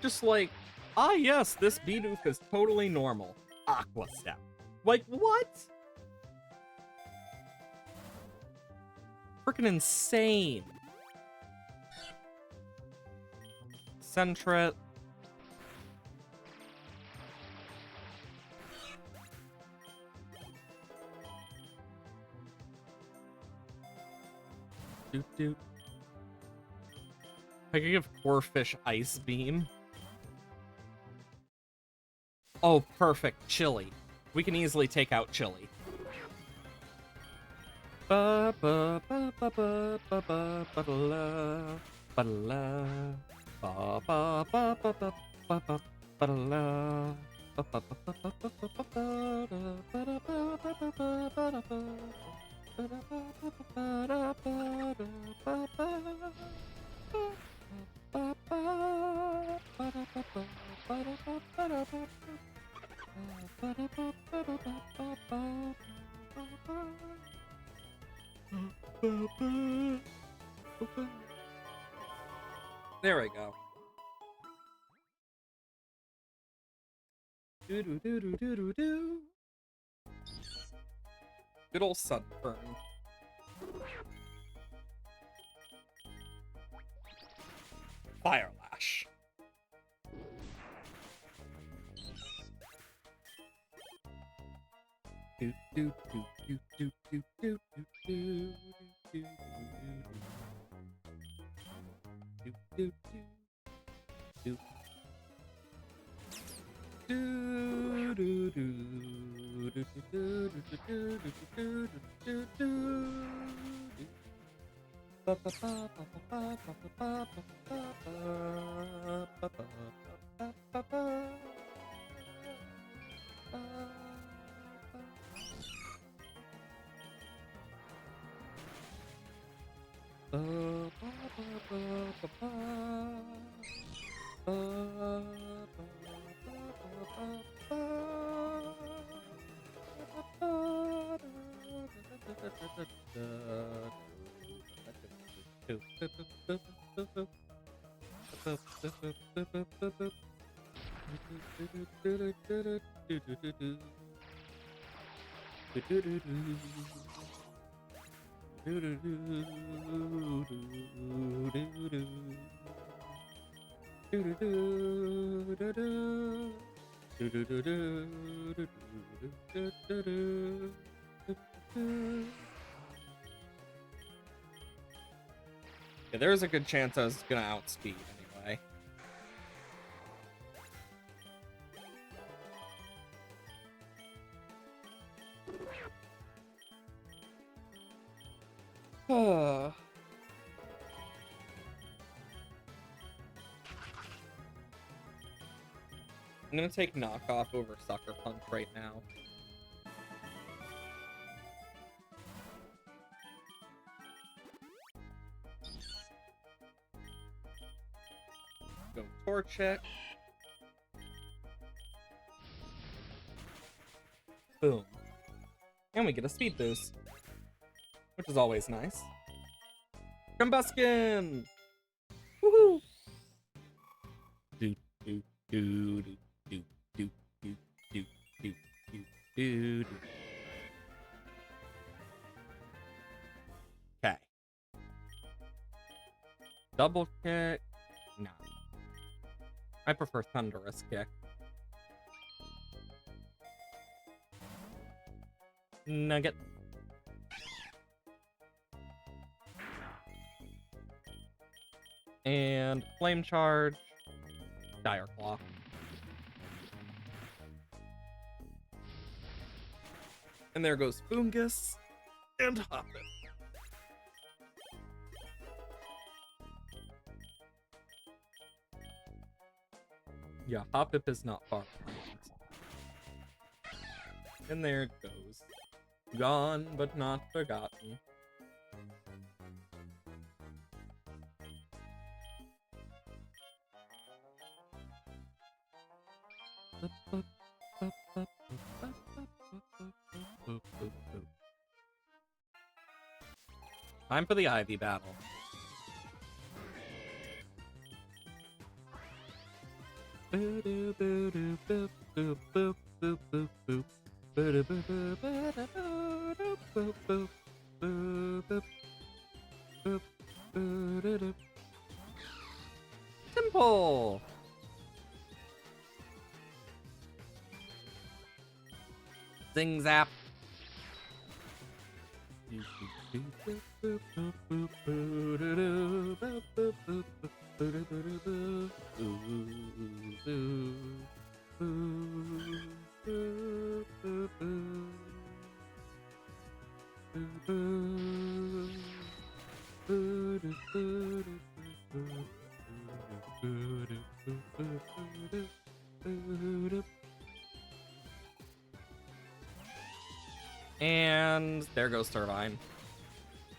Just like, ah yes, this Bidoof is totally normal. Aqua Step. Like, what? Freaking insane. Sentret. Doot doot. I could give Corphish Ice Beam. Oh, perfect. Chili. We can easily take out Chili. Ba ba ba ba ba ba ba ba la ba la ba ba ba ba ba ba ba ba la ba ba ba ba ba ba ba ba There we go. Do do do do do do do. Good old Sunburn. Fire Lash. Do do do do do do do do do do do do. Yeah, there's a good chance I was gonna outspeed anyway. I'm gonna take knockoff over Sucker Punch right now. Go Torchic. Boom. And we get a speed boost, which is always nice. Combuskin! Woohoo! Do do do do do do do do do do do. Okay. Double kick. No. I prefer Thunderous Kick. Nugget. And Flame Charge. Dire Claw. And there goes Foongus and Hoppip. Yeah, Hoppip is not far behind. And there it goes. Gone, but not forgotten. Time for the Ivy battle. Temple. Zing zap. And there goes Servine.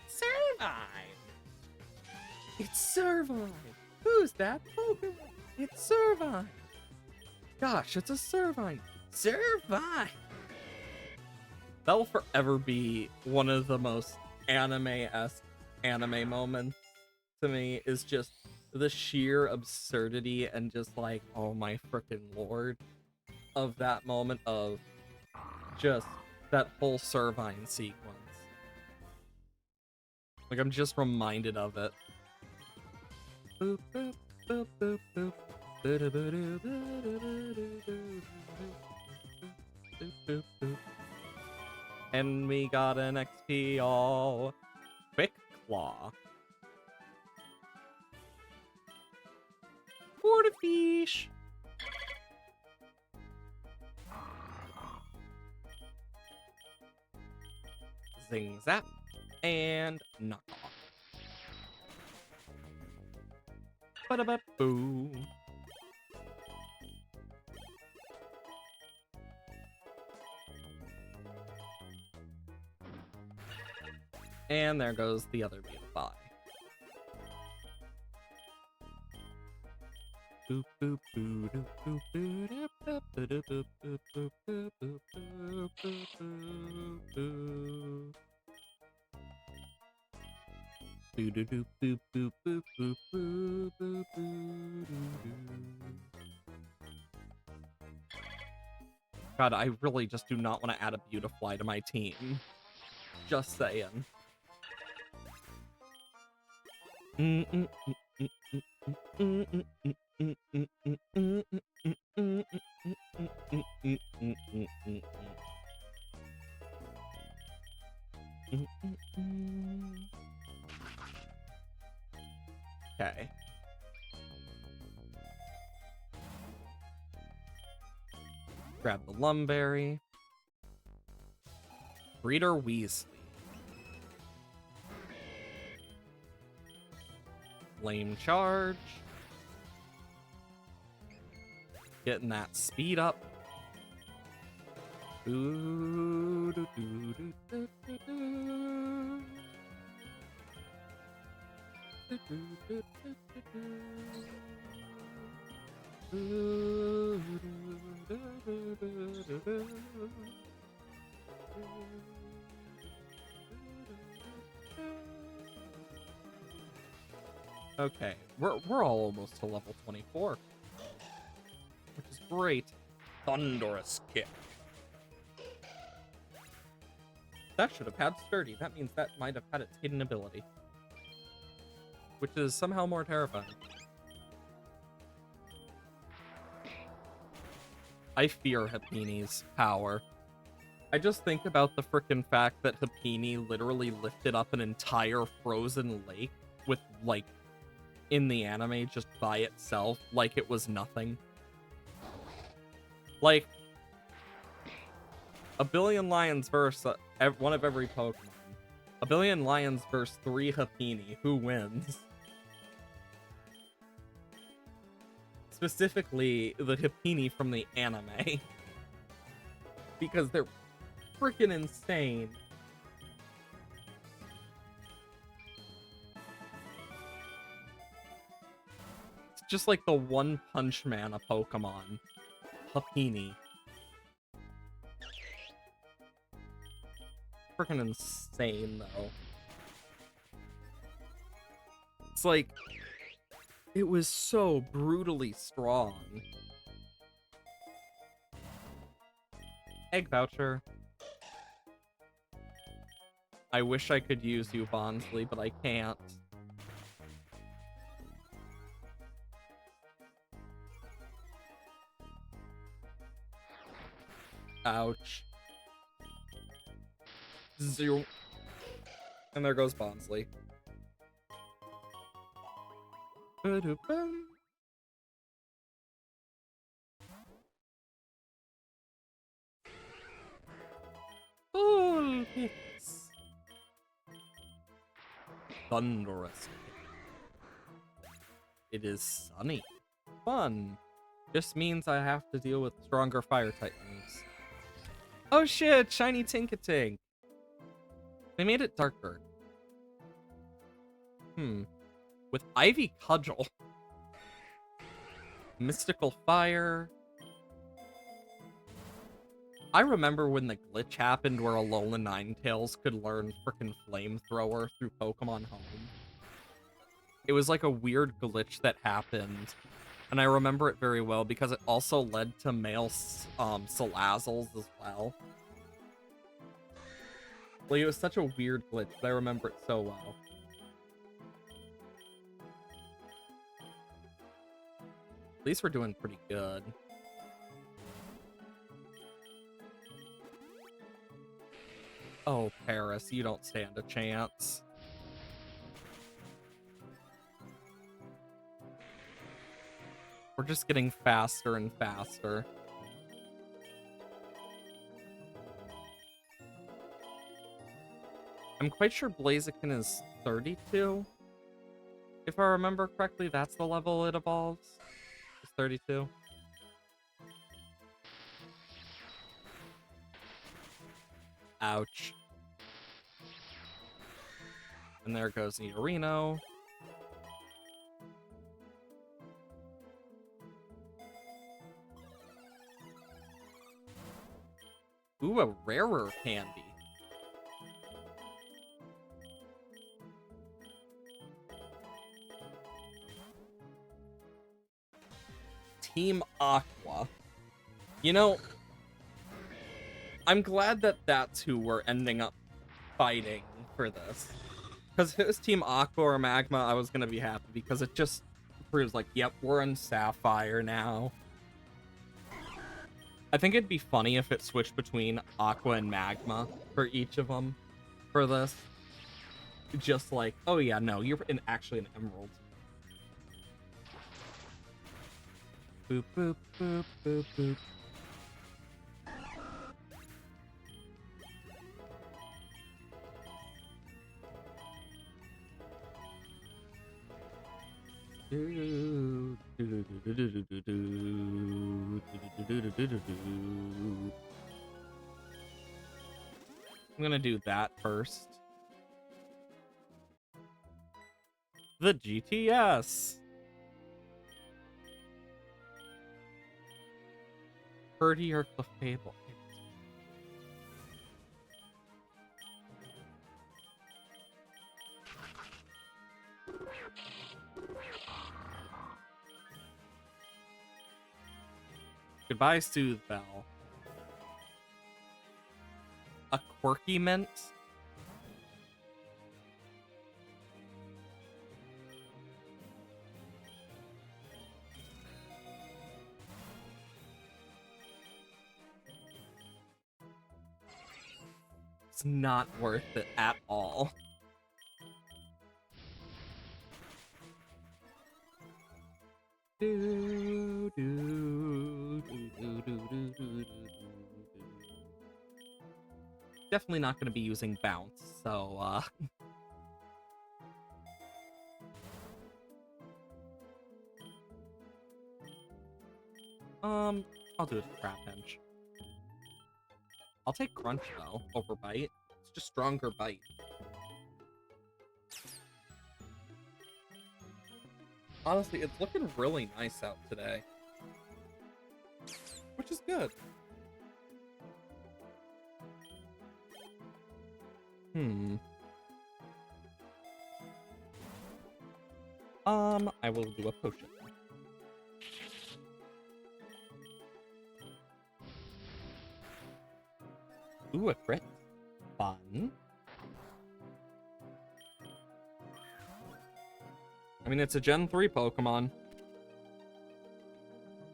Servine! It's Servine! Who's that Pokemon? It's Servine! Gosh, it's a Servine! Servine! That will forever be one of the most anime-esque anime moments to me, is just the sheer absurdity and just like, oh my freaking lord, of that moment of just that whole Servine sequence. Like, I'm just reminded of it. Boop, boop, boop, boop, boop. And we got an XP all Quick Claw. Fortifiche. Zing zap and knock off. Ba-da-ba-boo. And there goes the other Beautify. Boop boop boo doop boop boo doop boop boo doop boop boop boop boop boop boop boop boop. Boo doo doop boop boop boop boop boop boop boo. God, I really just do not want to add a Beautifly to my team. Just saying. Okay. Grab the Lumberry. Breeder Weasley. Flame Charge. Getting that speed up. Ooh, doo, doo, doo, doo, doo, doo. Doo, doo, doo, doo, doo, doo. Ooh, doo, doo, doo, doo, doo. Okay, we're all almost to level 24, which is great. Thunderous Kick. That should have had Sturdy. That means that might have had its hidden ability, which is somehow more terrifying. I fear Happini's power. I just think about the frickin' fact that Happini literally lifted up an entire frozen lake with, like, in the anime just by itself, like it was nothing. Like, a billion lions versus one of every Pokemon. A billion lions versus 3 Happini. Who wins? Specifically, the Happini from the anime. Because they're freaking insane. It's just like the One Punch Man of Pokemon. Papini. Freaking insane, though. It's like, it was so brutally strong. Egg voucher. I wish I could use you, Bonsly, but I can't. Ouch. 0. And there goes Bonsly. Oh, hits. Thunderous. It is sunny. Fun. Just means I have to deal with stronger fire titans. Oh shit, shiny Tinkatink. They made it darker. With Ivy Cudgel. Mystical Fire. I remember when the glitch happened where Alola Ninetales could learn frickin' Flamethrower through Pokemon Home. It was like a weird glitch that happened, and I remember it very well because it also led to male Salazzles as well. Like, it was such a weird glitch, but I remember it so well. At least we're doing pretty good. Oh, Paris, you don't stand a chance. We're just getting faster and faster. I'm quite sure Blaziken is 32. If I remember correctly, that's the level it evolves. It's 32. Ouch. And there goes Nidorino. Ooh, a rarer candy. Team Aqua. You know, I'm glad that that's who we're ending up fighting for this. Because if it was Team Aqua or Magma, I was going to be happy because it just proves like, yep, we're in Sapphire now. I think it'd be funny if it switched between Aqua and Magma for each of them for this. Just like, oh yeah, no, you're actually an Emerald. Boop, boop, boop, boop, boop. I'm gonna do that first. The GTS. Purdy or Clefable. Goodbye, Soothe Bell. A quirky mint? It's not worth it at all. Definitely not going to be using bounce, so I'll do it Trapinch. I'll take Crunch though over Bite. It's just stronger Bite. Honestly, it's looking really nice out today. Which which is good. I will do a potion. Ooh, a crit. Fun. I mean, it's a Gen 3 Pokemon.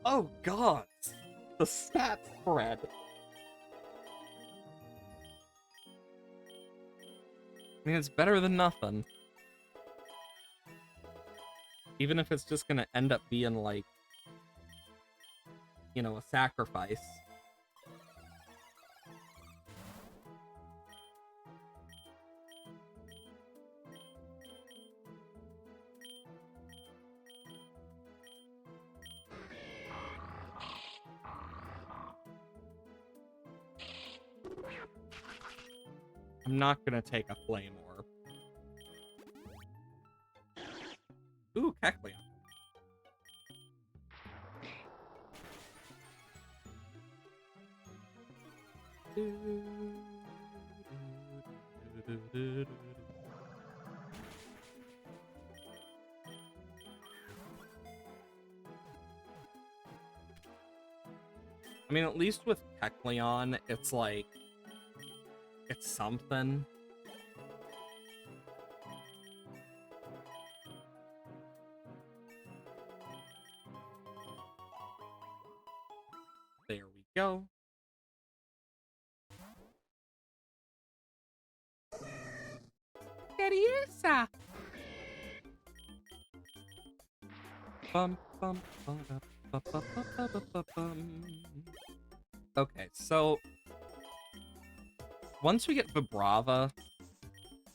Oh, God. The stat spread. I mean, it's better than nothing. Even if it's just gonna end up being like, you know, a sacrifice. I'm not gonna take a Flame Orb. Ooh, Kecleon. I mean, at least with Kecleon, it's like, it's something. There we go. Teresa. Okay, so once we get Vibrava,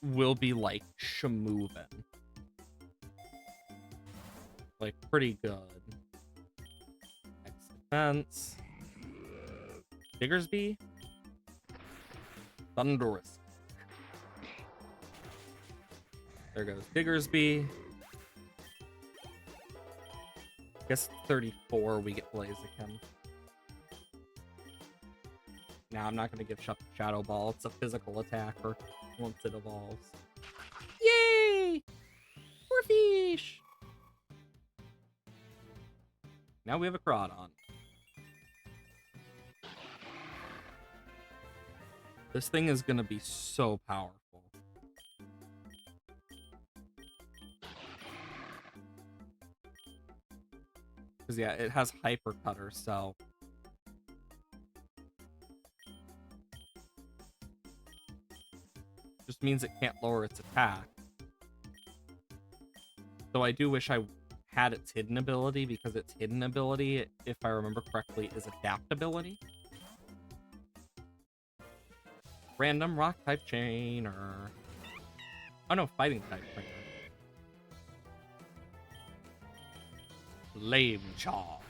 we'll be like shamovin'. Like pretty good. X defense. Diggersby. Thunderous. There goes Diggersby. Guess 34 we get Blaziken. Nah, I'm not gonna give Shadow Ball. It's a physical attacker once it evolves. Yay! Corphish! Now we have a Crawdon. This thing is gonna be so powerful. Because, yeah, it has Hyper Cutter, so... just means it can't lower its attack. Though I do wish I had its hidden ability, because its hidden ability, if I remember correctly, is adaptability. Random Rock-type Trainer. Oh no, Fighting-type Trainer. Flame Charge.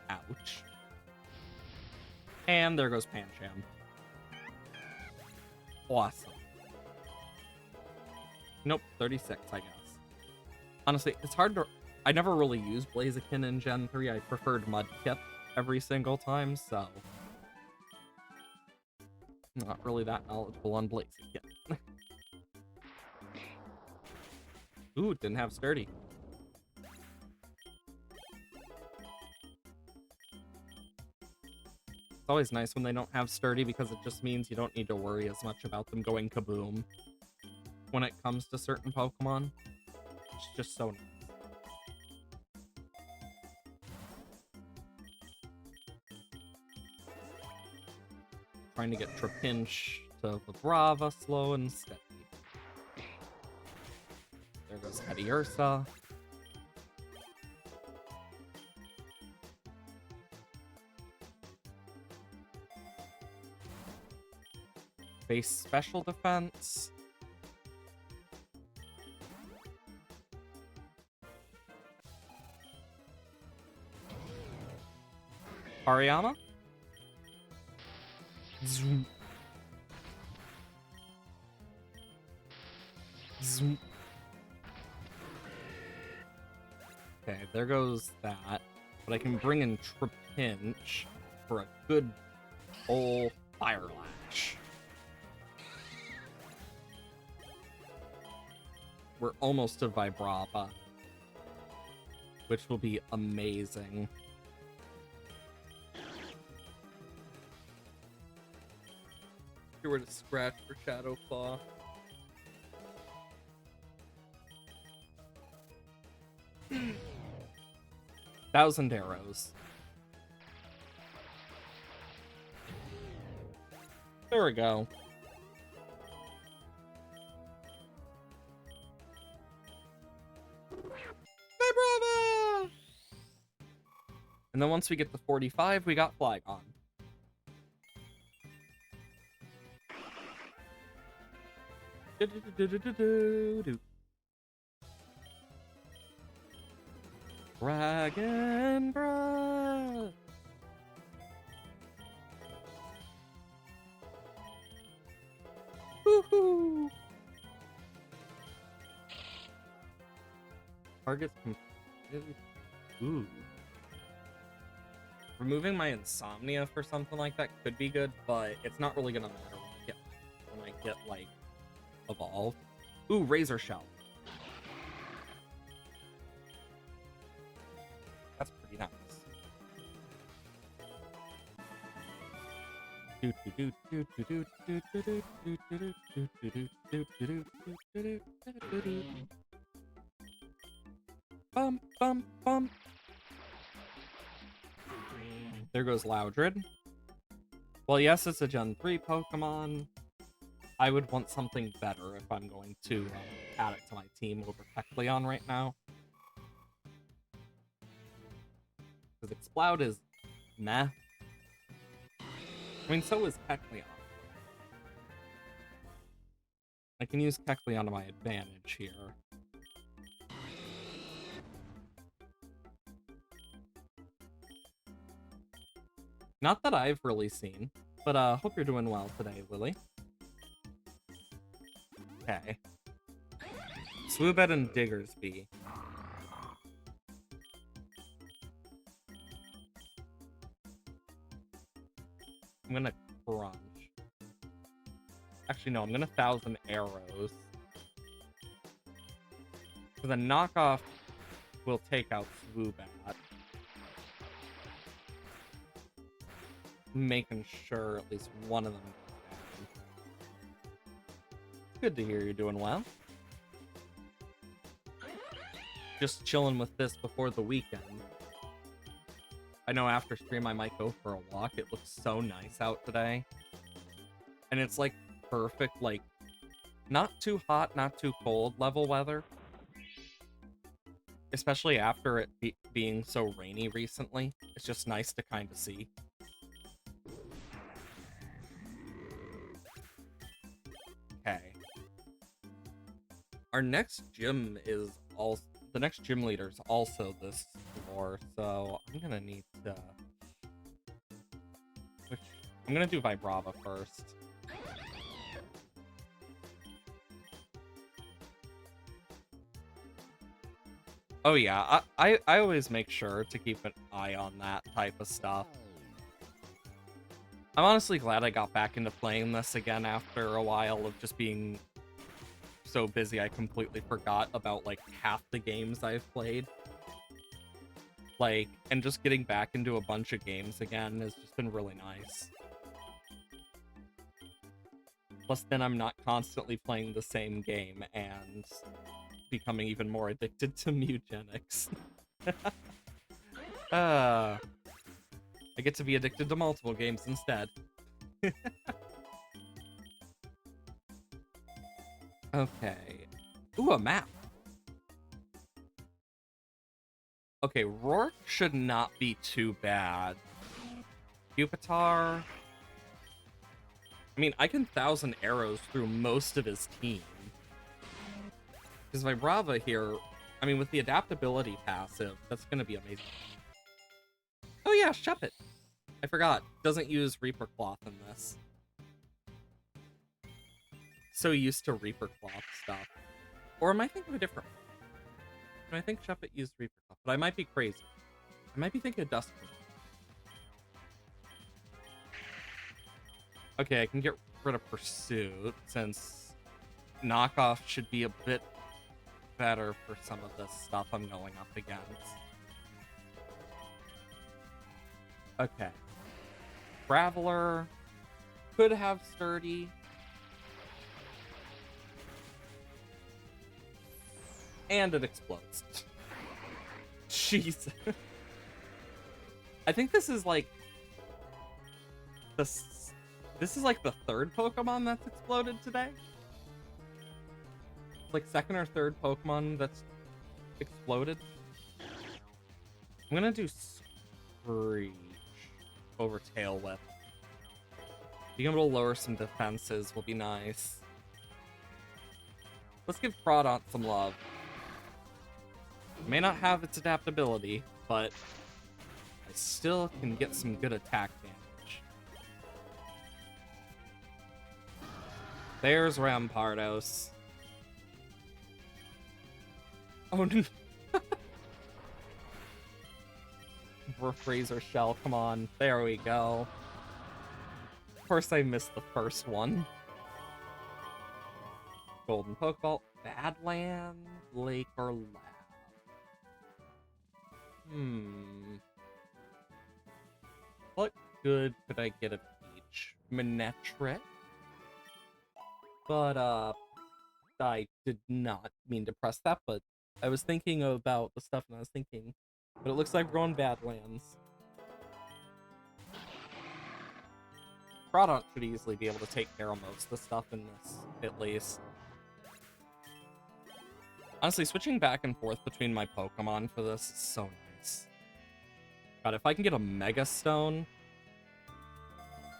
Ouch. And there goes Pancham. Awesome. Nope, 36, I guess. Honestly, it's hard to... I never really used Blaziken in Gen 3. I preferred Mudkip every single time, so... not really that knowledgeable on Blaziken. Ooh, didn't have Sturdy. It's always nice when they don't have Sturdy because it just means you don't need to worry as much about them going kaboom when it comes to certain Pokemon. It's just so nice. Trying to get Trapinch to Vibrava slow and steady. There goes Teddiursa. Base special defense. Hariyama? Zoom. Zoom. Okay, there goes that. But I can bring in Trapinch for a good old Fire Lash. We're almost to Vibrava, which will be amazing. If you were to scratch for Shadow Claw. Thousand Arrows. There we go. Vibrava! And then once we get to 45, we got Flygon. Dragon Breath! Woohoo! Targets completely. Ooh. Removing my Insomnia for something like that could be good, but it's not really gonna matter when I get like evolved. Ooh, Razor Shell. That's pretty nice. Bum, bum, bum. There goes Loudred. Well, yes, it's a Gen 3 Pokemon. I would want something better if I'm going to add it to my team over Kecleon right now. Because Exploud is meh. I mean, so is Kecleon. I can use Kecleon to my advantage here. Not that I've really seen, but hope you're doing well today, Lily. Okay. Swoobed and Diggersby. I'm gonna crunch. Actually, no, I'm gonna 1,000 Arrows. So the knockoff will take out Swoobat. Making sure at least one of them goes down. Good to hear you're doing well. Just chilling with this before the weekend. I know after stream I might go for a walk. It looks so nice out today. And it's like perfect, like not too hot, not too cold level weather. Especially after it being so rainy recently. It's just nice to kind of see. Okay. Our next gym is also... The next gym leader is also this floor, so I'm gonna need to... I'm gonna do Vibrava first. Oh yeah, I always make sure to keep an eye on that type of stuff. I'm honestly glad I got back into playing this again after a while of just being so busy I completely forgot about like half the games I've played. Like, and just getting back into a bunch of games again has just been really nice. Plus then I'm not constantly playing the same game and becoming even more addicted to Mugenics. I get to be addicted to multiple games instead. Okay. Ooh, a map. Okay, Rourke should not be too bad. Pupitar. I mean, I can 1,000 Arrows through most of his team. Because Vibrava here, I mean, with the adaptability passive, that's going to be amazing. Oh yeah, Shuppet. I forgot. Doesn't use Reaper Cloth in this. So used to Reaper Cloth stuff. Or am I thinking of a different one? I think Shuppet used Reaper Cup, but I might be crazy. I might be thinking of Dusk. Okay, I can get rid of Pursuit, since Knockoff should be a bit better for some of the stuff I'm going up against. Okay. Traveler could have Sturdy. And it explodes. Jeez. I think this is like this is like the third Pokemon that's exploded today. Like second or third Pokemon that's exploded. I'm gonna do Screech over Tail Whip. Being able to lower some defenses will be nice. Let's give Crawdaunt some love. It may not have its adaptability, but I still can get some good attack damage. There's Rampardos. Oh no. Razor Shell, come on. There we go. Of course I missed the first one. Golden Pokeball. Badland, Lake, or Lab? What good could I get of each? Manectric? But, I did not mean to press that, but I was thinking about the stuff and I was thinking, but it looks like we're going Badlands. Crawdaunt should easily be able to take care of most of the stuff in this, at least. Honestly, switching back and forth between my Pokemon for this is so nice. God, if I can get a Mega Stone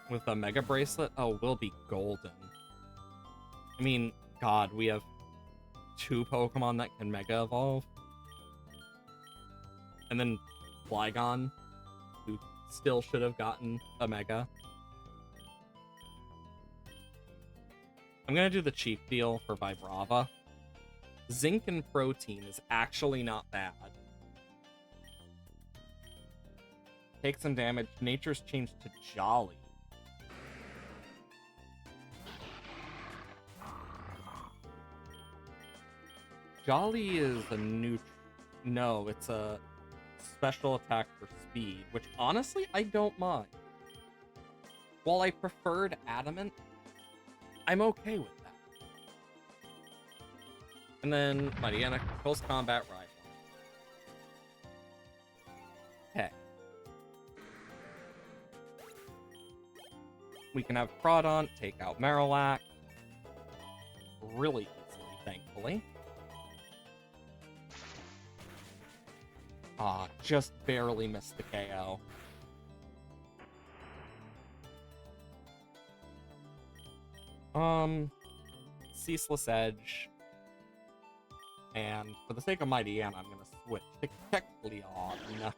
with a Mega Bracelet, oh, we'll be golden. I mean, God, we have 2 Pokemon that can Mega Evolve. And then Flygon, who still should have gotten a Mega. I'm gonna do the cheap deal for Vibrava. Zinc and Protein is actually not bad. Take some damage. Nature's changed to Jolly. Jolly is a new... No, it's a special attack for speed, which honestly I don't mind. While I preferred Adamant, I'm okay with that. And then Mightyena, Close Combat Rival. Okay. We can have Crawdaunt take out Marowak really easily, thankfully. Ah, just barely missed the KO. Ceaseless Edge. And for the sake of Mightyena, I'm gonna switch to Kecleon.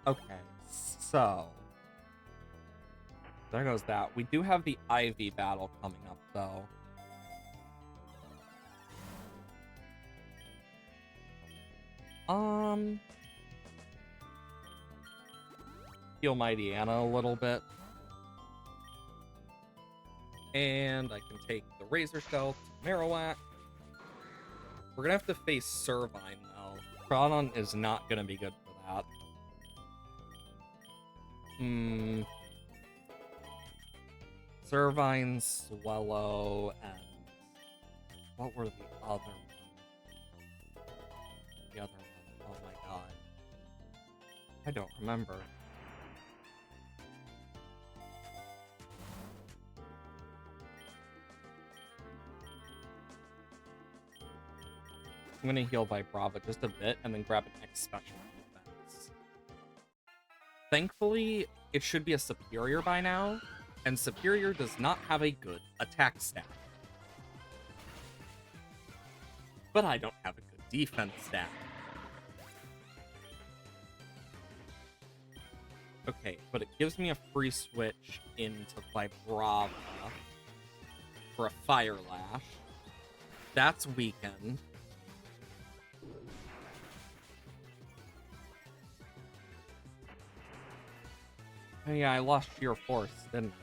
Okay, so there goes that. We do have the Ivy battle coming up, though. Heal Mightyena a little bit. And I can take the Razor Shell to Marowak. We're gonna have to face Servine, though. Crawdaunt is not gonna be good for that. Servine, Swellow, and... what were the other ones? The other one, oh my god. I don't remember. I'm gonna heal Vibrava just a bit and then grab an X special defense. Thankfully, it should be a Superior by now, and Superior does not have a good attack stat. But I don't have a good defense stat. Okay, but it gives me a free switch into Vibrava for a Fire Lash. That's weakened. Oh yeah, I lost Sheer Force, didn't I?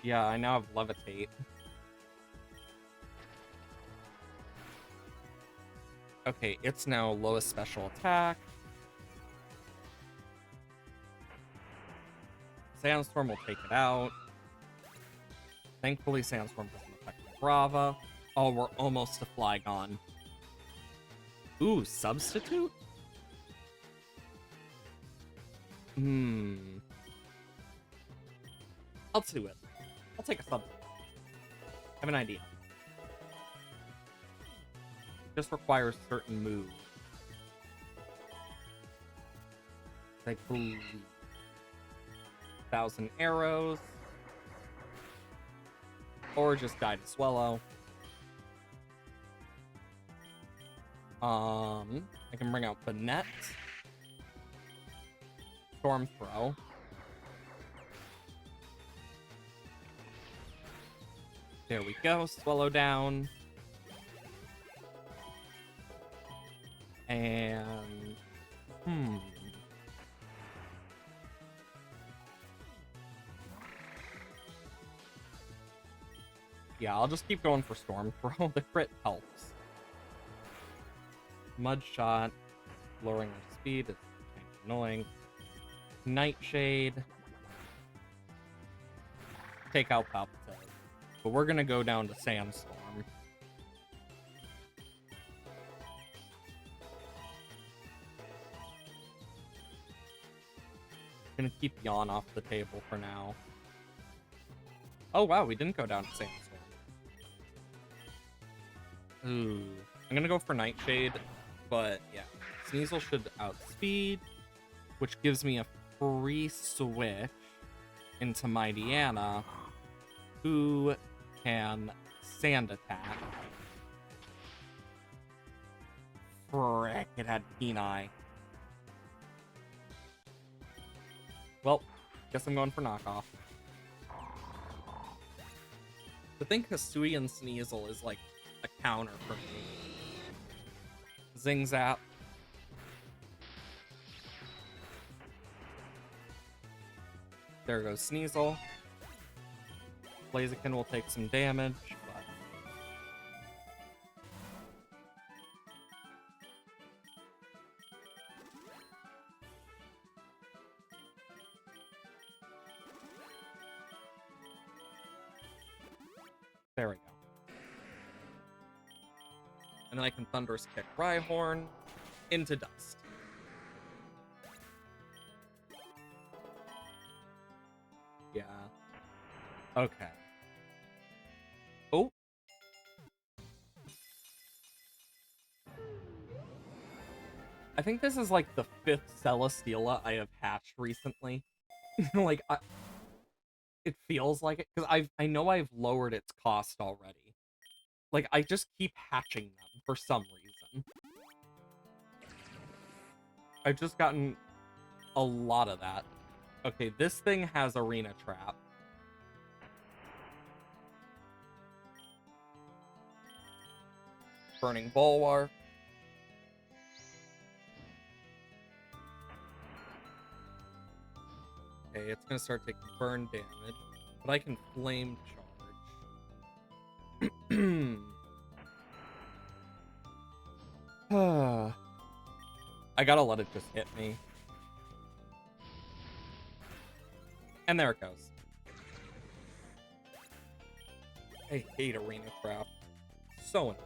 Yeah, I now have Levitate. Okay, it's now lowest special attack. Sandstorm will take it out. Thankfully, Sandstorm doesn't affect Brava. Oh, we're almost to Flygon. Ooh, Substitute? I'll do it. I'll take a Substitute. I have an idea. Just requires certain moves. Like, 1,000 arrows. Or just die to Swallow. I can bring out Banette. Storm Throw. There we go. Swallow down. And... Yeah, I'll just keep going for Storm Throw. The crit helps. Mud Shot. Lowering our speed is kind of annoying. Nightshade. Take out Palpatine. But we're gonna go down to Sandstorm. Gonna keep Yawn off the table for now. Oh wow, we didn't go down to Sandstorm. Ooh. I'm gonna go for Nightshade, but yeah. Sneasel should outspeed, which gives me a free switch into Mightyena, who can Sand Attack. Frick, it had Kenai. Well, guess I'm going for knockoff. I think Hisuian Sneasel is like a counter for me. Zing Zap. There goes Sneasel. Blaziken will take some damage, but... There we go. And then I can Thunderous Kick Rhyhorn into dust. Yeah. Okay. Oh. I think this is like the 5th Celesteela I have hatched recently. Like, it feels like it, because I know I've lowered its cost already. Like, I just keep hatching them for some reason. I've just gotten a lot of that. Okay, this thing has Arena Trap. Burning Bulwark. Okay, it's gonna start taking burn damage, but I can Flame Charge. I gotta let it just hit me. And there it goes. I hate Arena Trap. So annoying.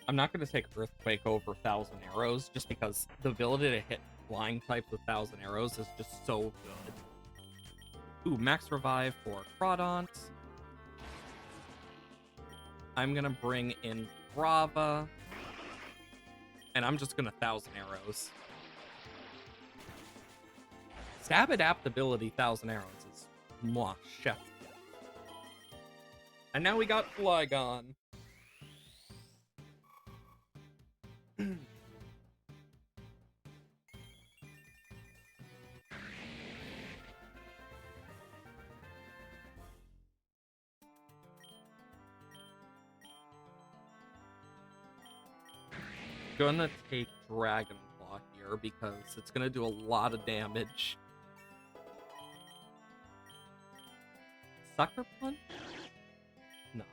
I'm not going to take Earthquake over 1,000 Arrows, just because the ability to hit flying types with 1,000 Arrows is just so good. Ooh, Max Revive for Crawdont. I'm going to bring in Brava. And I'm just going to 1,000 Arrows. Stab Adaptability 1,000 Arrows is mwah, chef. And now we got Flygon. gonna take Dragon Claw here because it's gonna do a lot of damage. Sucker Punch? No.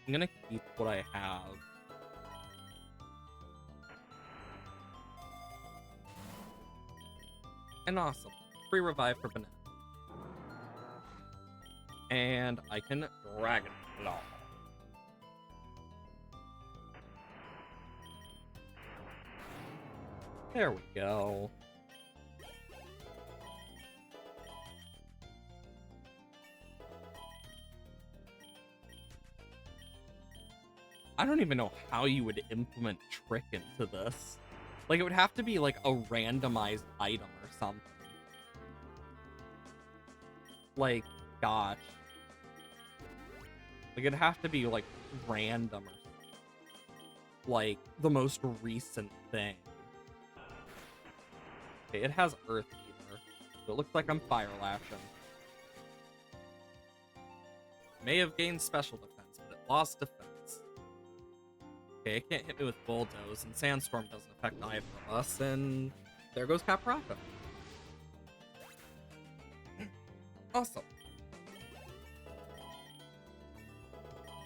I'm gonna keep what I have. And awesome. Free revive for Banana. And I can Dragon Claw. There we go. I don't even know how you would implement Trick into this. Like, it would have to be like a randomized item or something. Like, gosh. Like, it'd have to be like random or like the most recent thing. Okay, it has Earth Eater, so it looks like I'm Fire Lashing. May have gained special defense, but it lost defense. Okay, it can't hit me with Bulldoze, and Sandstorm doesn't affect either of us, and there goes Caparaka. Awesome.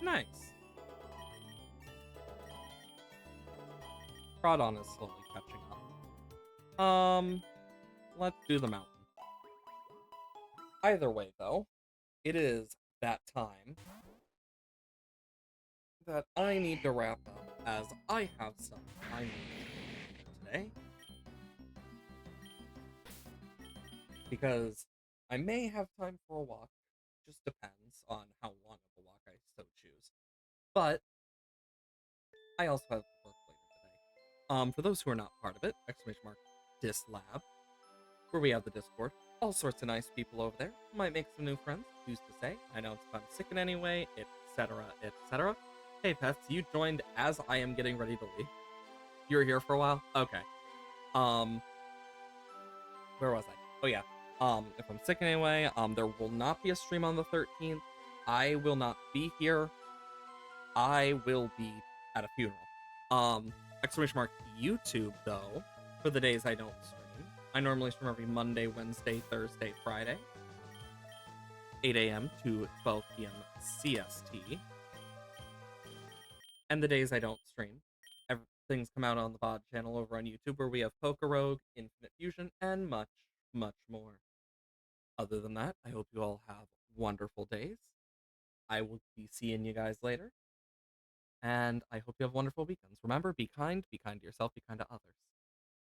Nice. Crawdon is slowly catching up. Let's do the mountain. Either way, though, it is that time that I need to wrap up, as I have some I need to do today. Because I may have time for a walk, just depends on how long of a walk I so choose. But I also have work later today. For those who are not part of it, !Dislab, where we have the Discord. All sorts of nice people over there. Might make some new friends. Who's to say? I know it's fun sick in anyway, etc., etc. Hey, Pets, you joined as I am getting ready to leave. You were here for a while? Okay. Where was I? Oh, yeah. If I'm sick in anyway, there will not be a stream on the 13th. I will not be here. I will be at a funeral. !YouTube, though, for the days I don't stream. I normally stream every Monday, Wednesday, Thursday, Friday, 8 a.m. to 12 p.m. CST. And the days I don't stream, things come out on the VOD channel over on YouTube, where we have Pokerogue, Infinite Fusion, and much, much more. Other than that, I hope you all have wonderful days. I will be seeing you guys later. And I hope you have wonderful weekends. Remember, be kind to yourself, be kind to others.